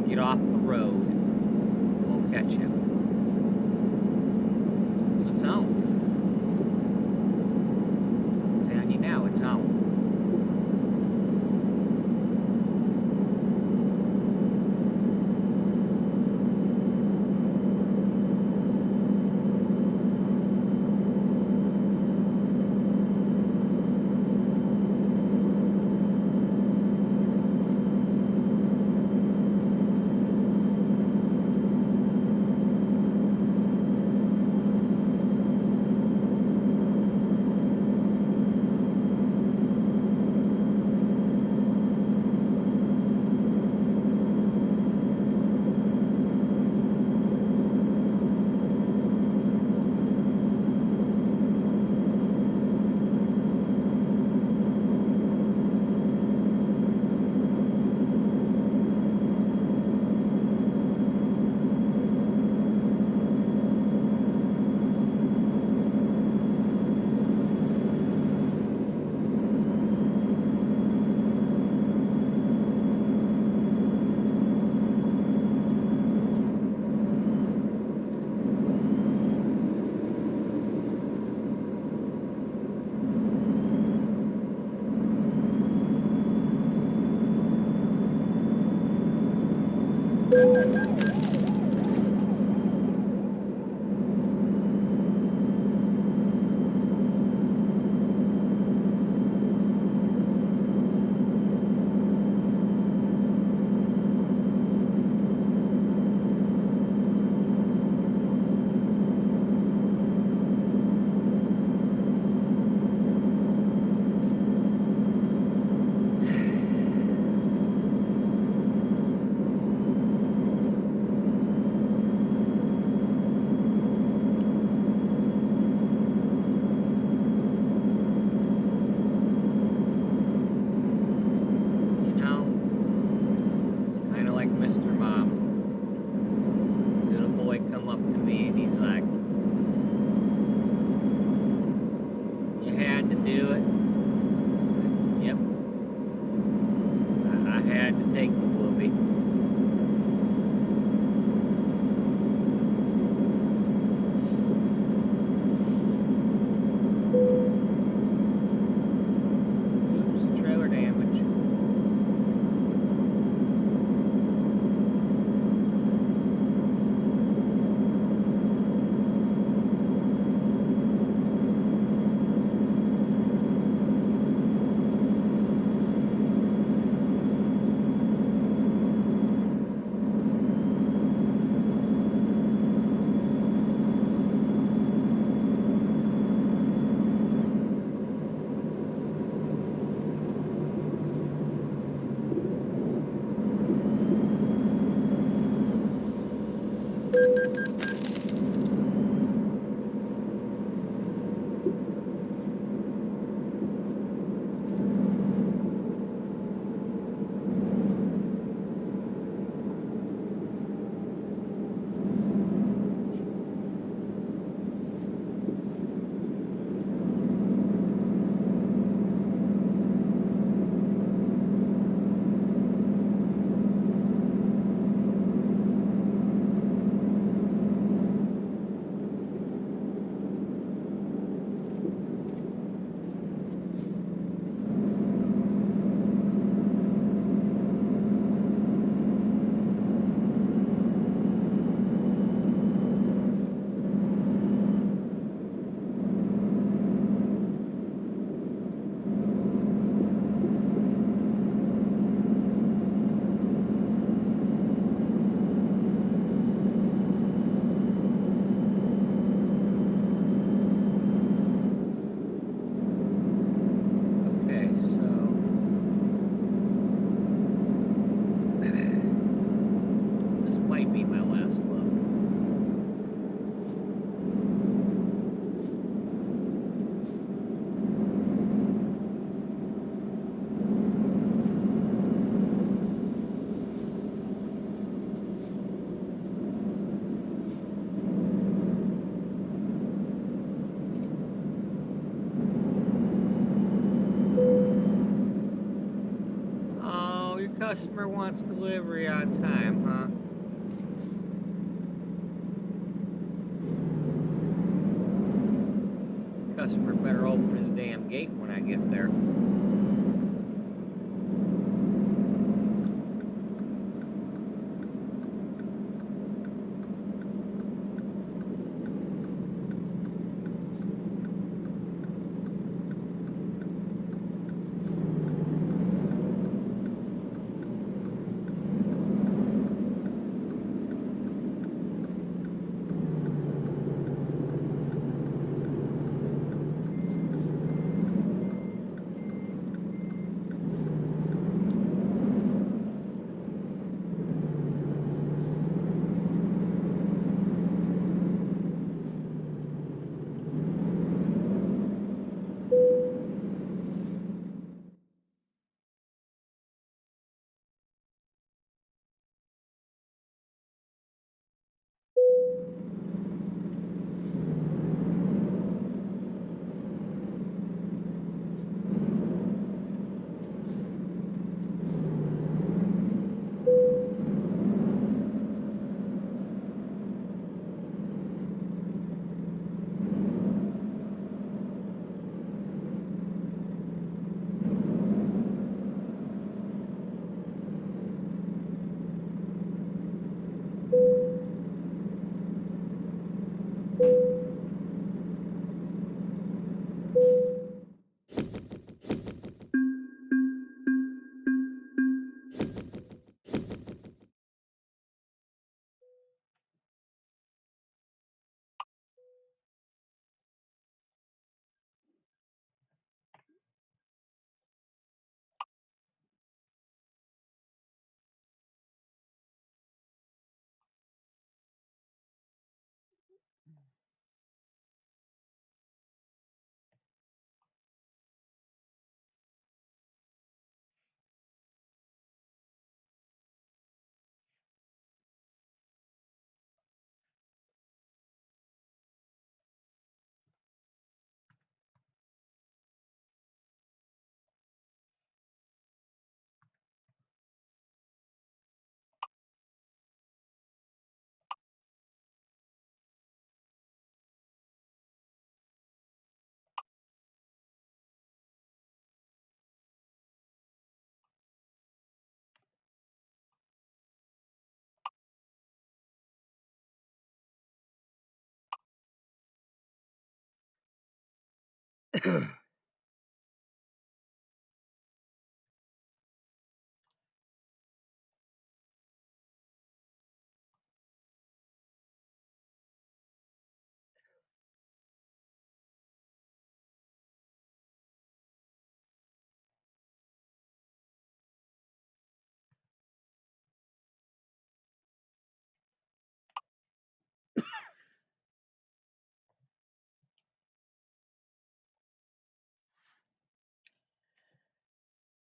Get off the road. We'll catch him. It's on. It's on you now. It's on. Customer wants delivery on time, huh? Customer better open his damn gate when I get there.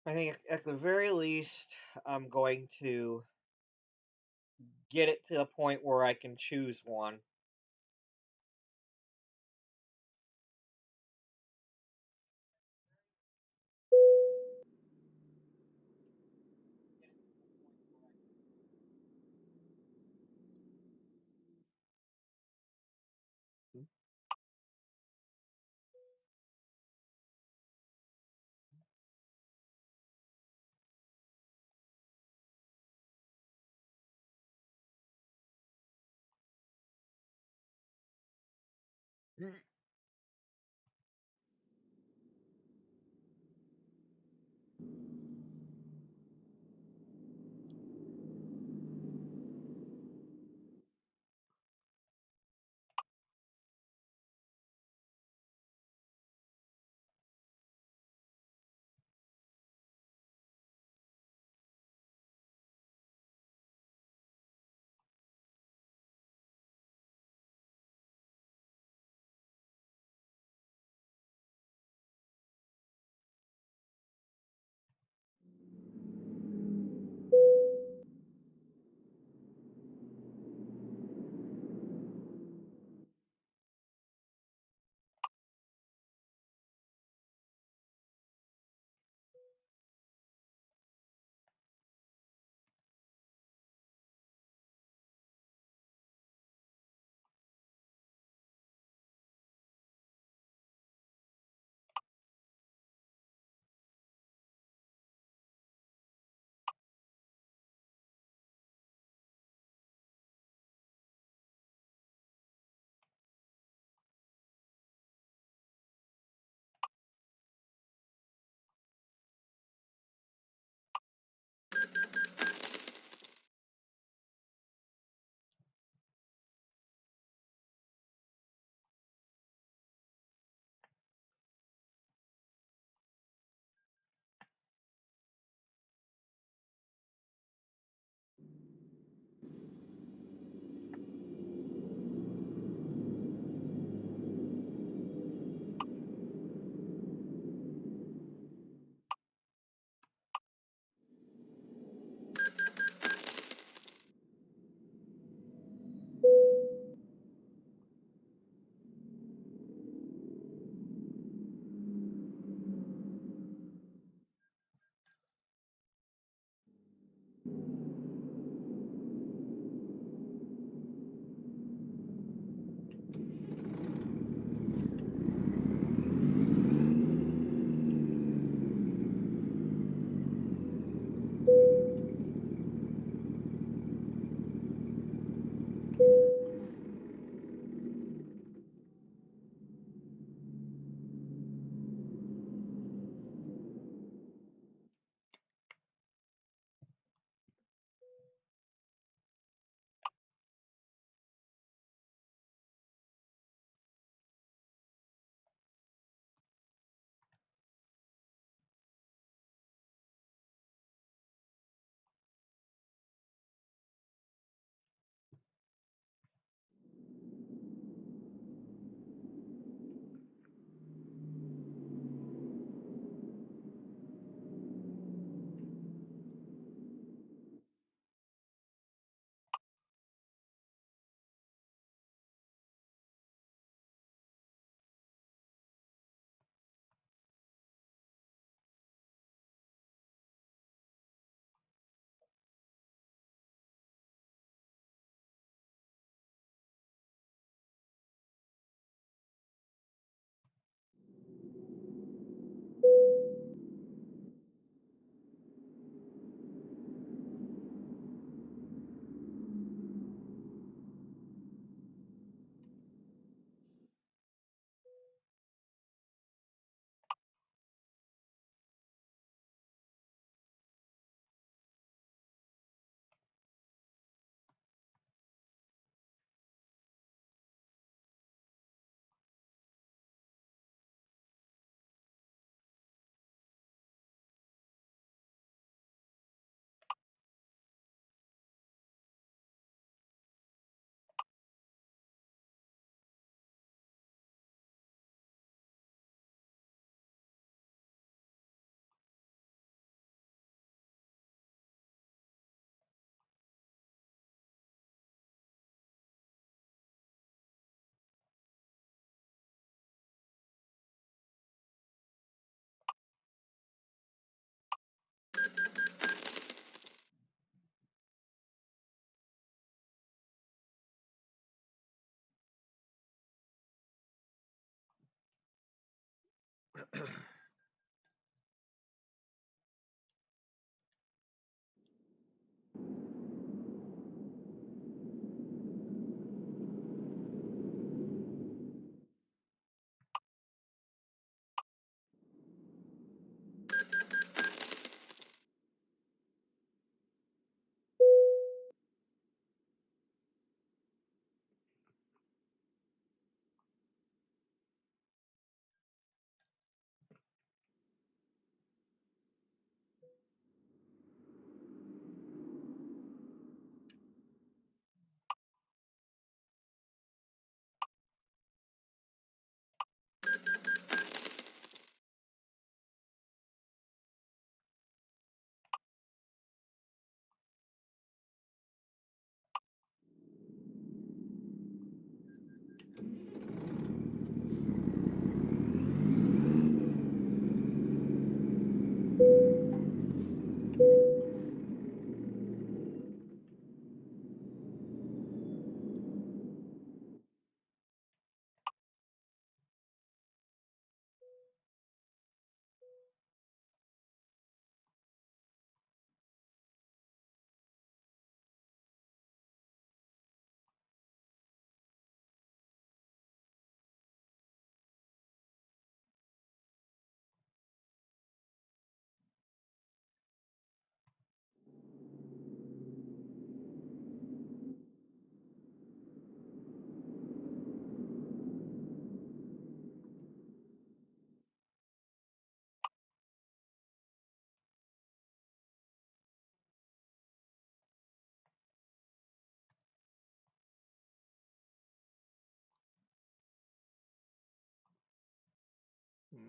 I think at the very least, I'm going to get it to a point where I can choose one.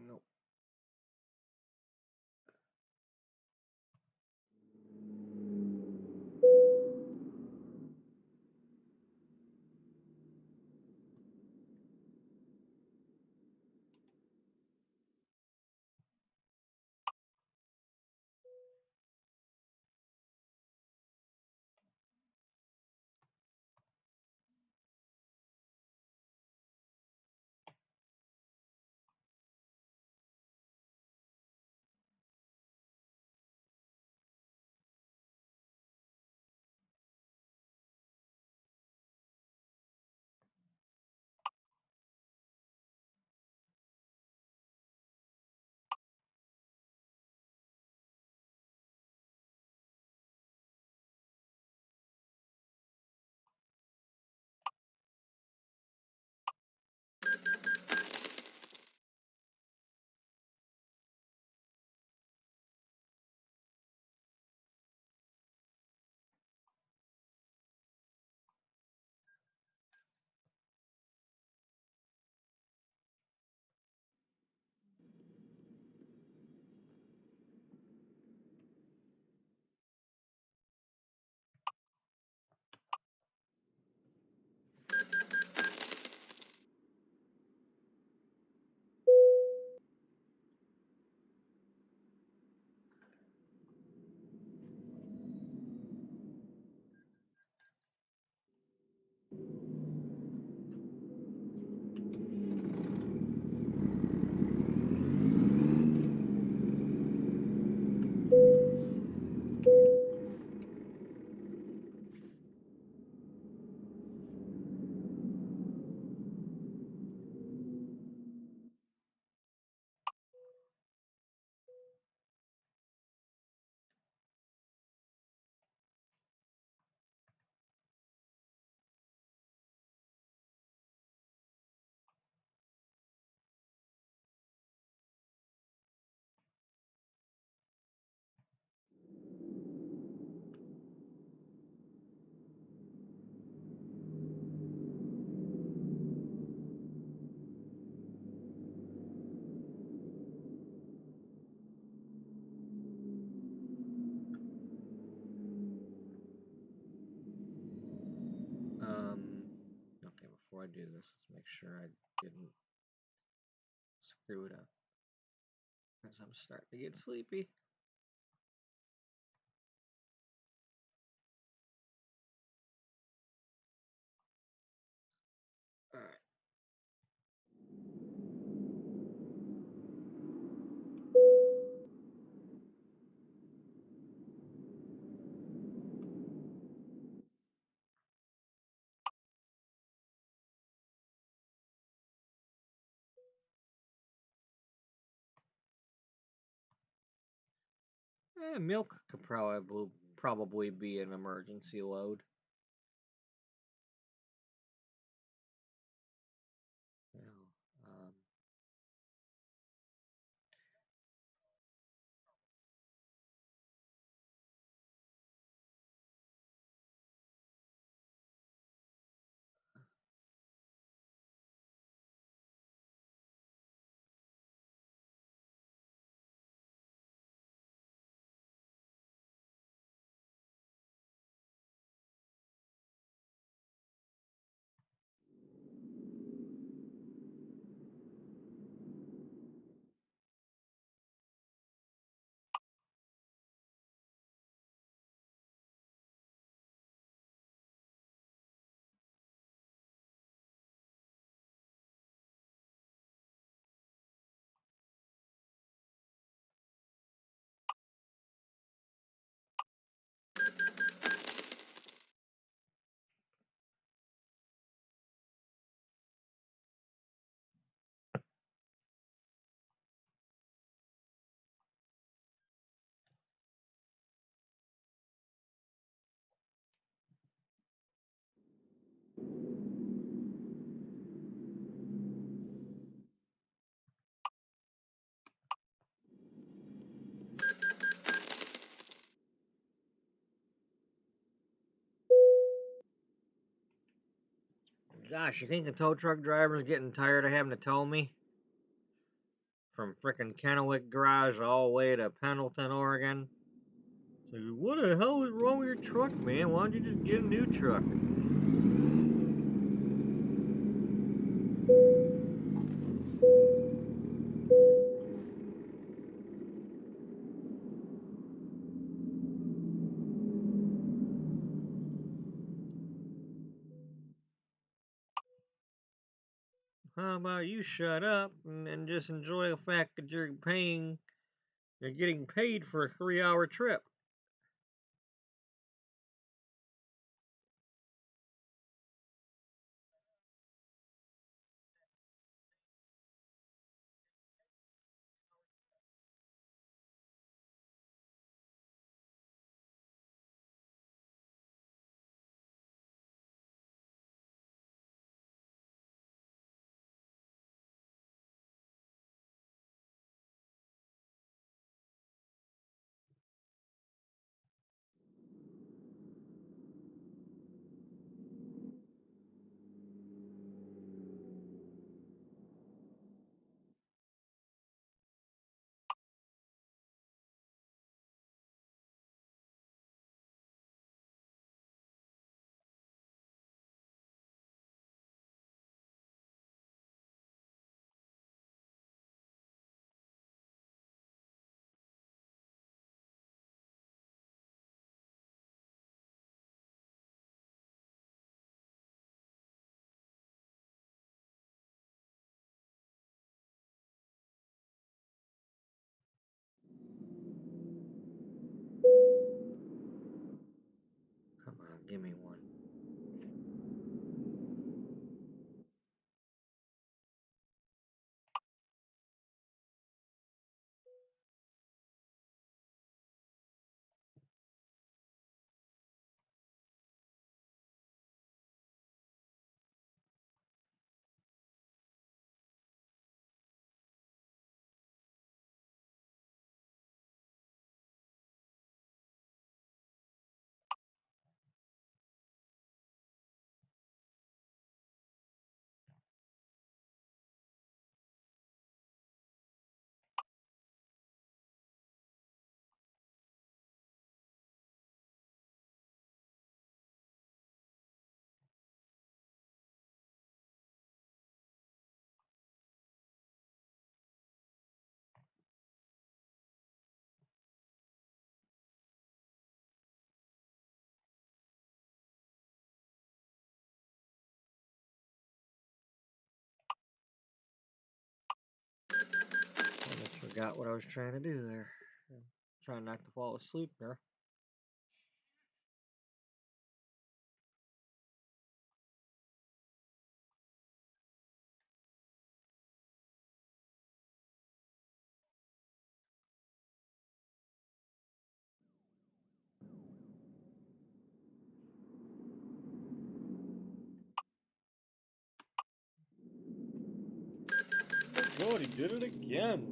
Nope. Okay, before I do this, let's make sure I didn't screw it up. Because I'm starting to get sleepy. Alright. Milk could probably be an emergency load. Well, Gosh, you think the tow truck driver's getting tired of having to tell me? from frickin' Kennewick Garage all the way to Pendleton, Oregon. It's like, what the hell is wrong with your truck, man? Why don't you just get a new truck? How about you shut up and just enjoy the fact that you're getting paid for a 3-hour trip? Come on, give me one. I just forgot what I was trying to do there. I'm trying not to fall asleep there. God, he did it again.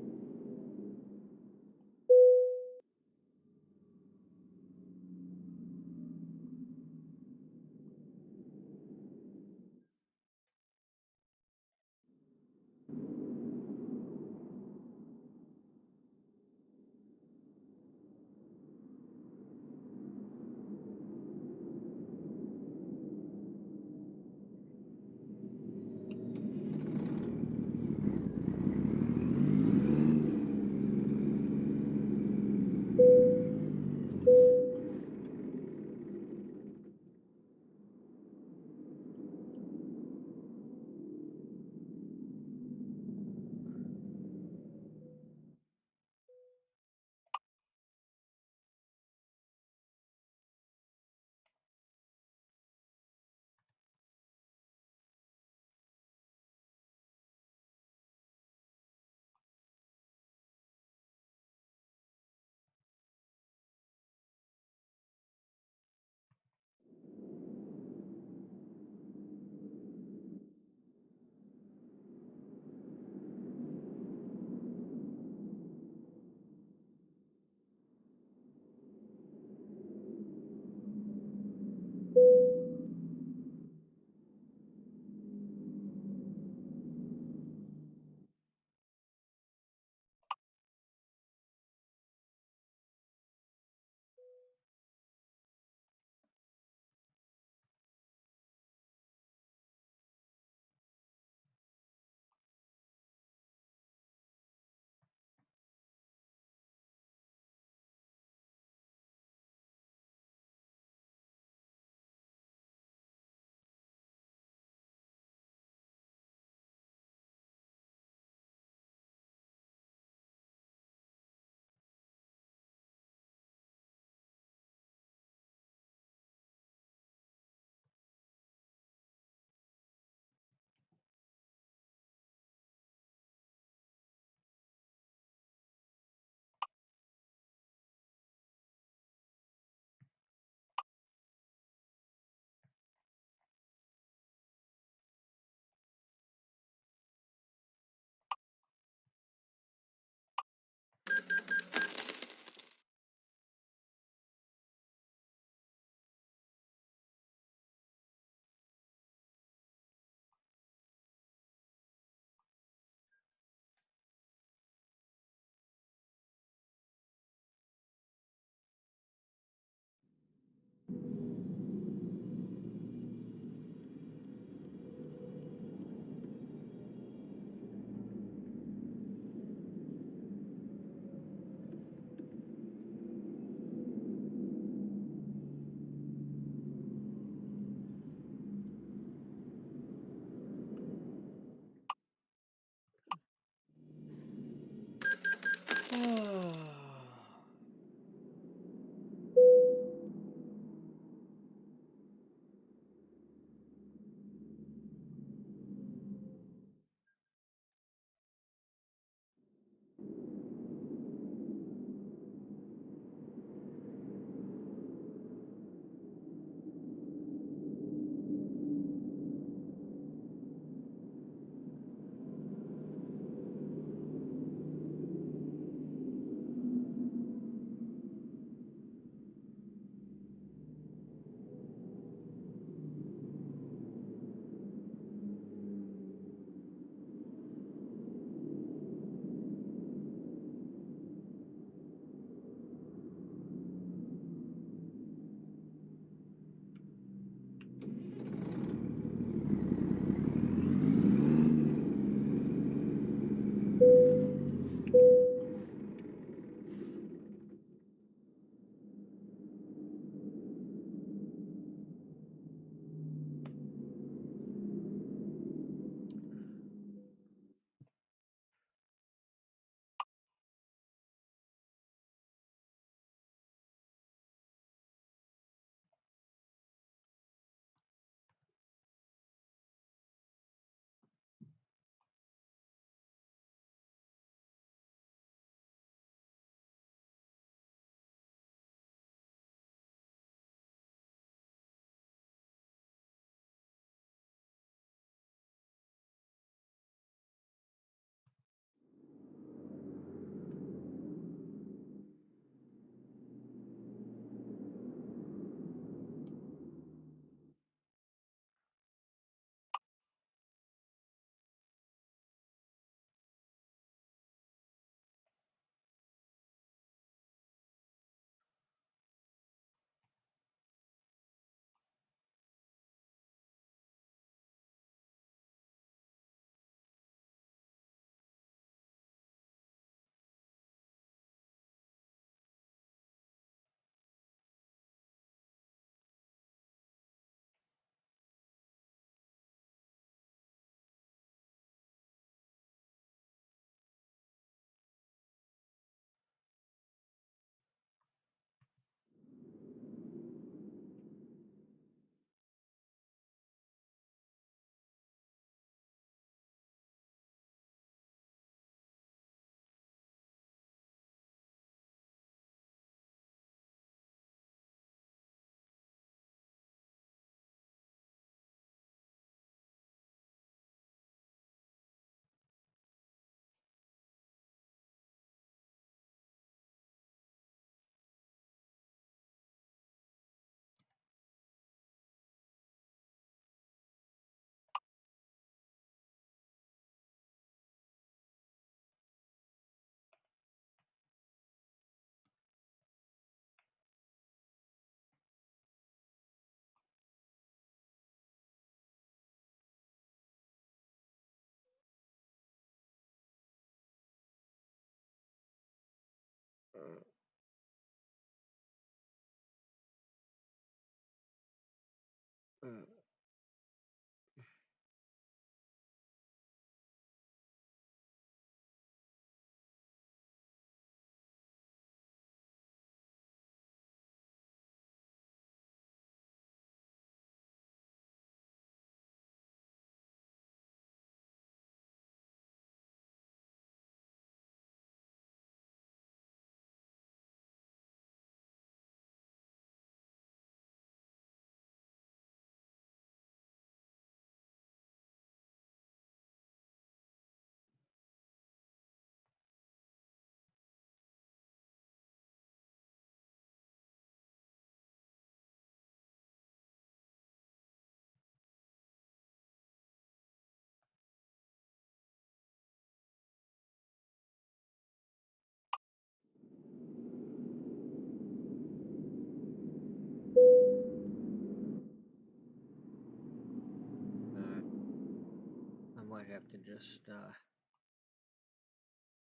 I might have to just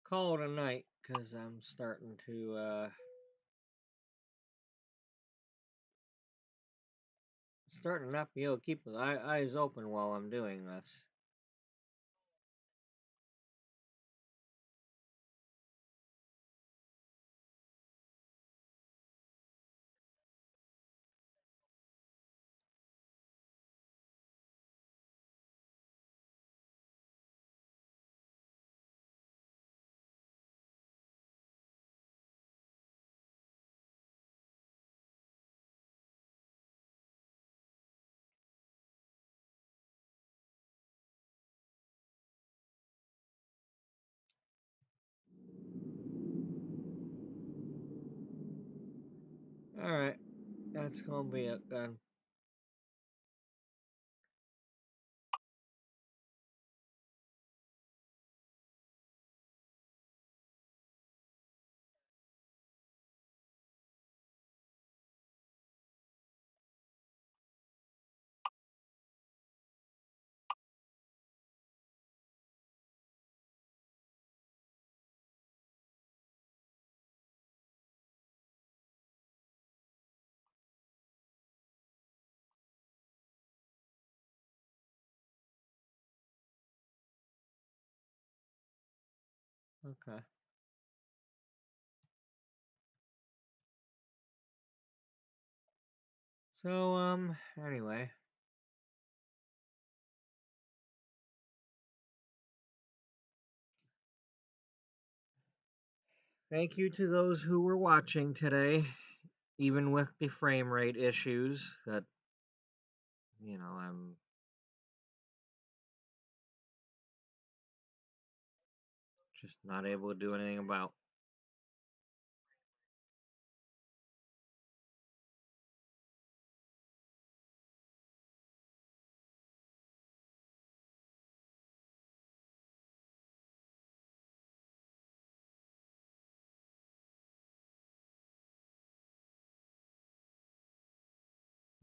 call it a night because I'm starting to not be able to keep my eyes open while I'm doing this. Alright, that's gonna be it then. Okay. So, anyway. Thank you to those who were watching today, even with the frame rate issues that, I'm just not able to do anything about.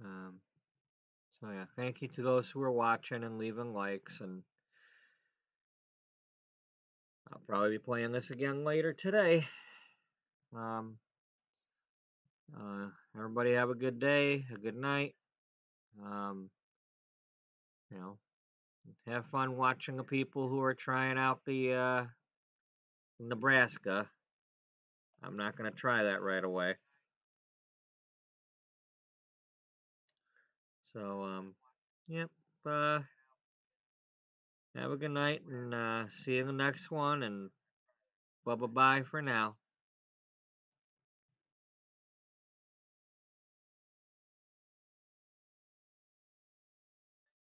Um, so yeah, thank you to those who are watching and leaving likes, and I'll probably be playing this again later today. Um, Everybody have a good day, a good night. Um, you know, have fun watching the people who are trying out the Nebraska. I'm not gonna try that right away. So, yep. Uh, have a good night and see you in the next one. And bye bye for now.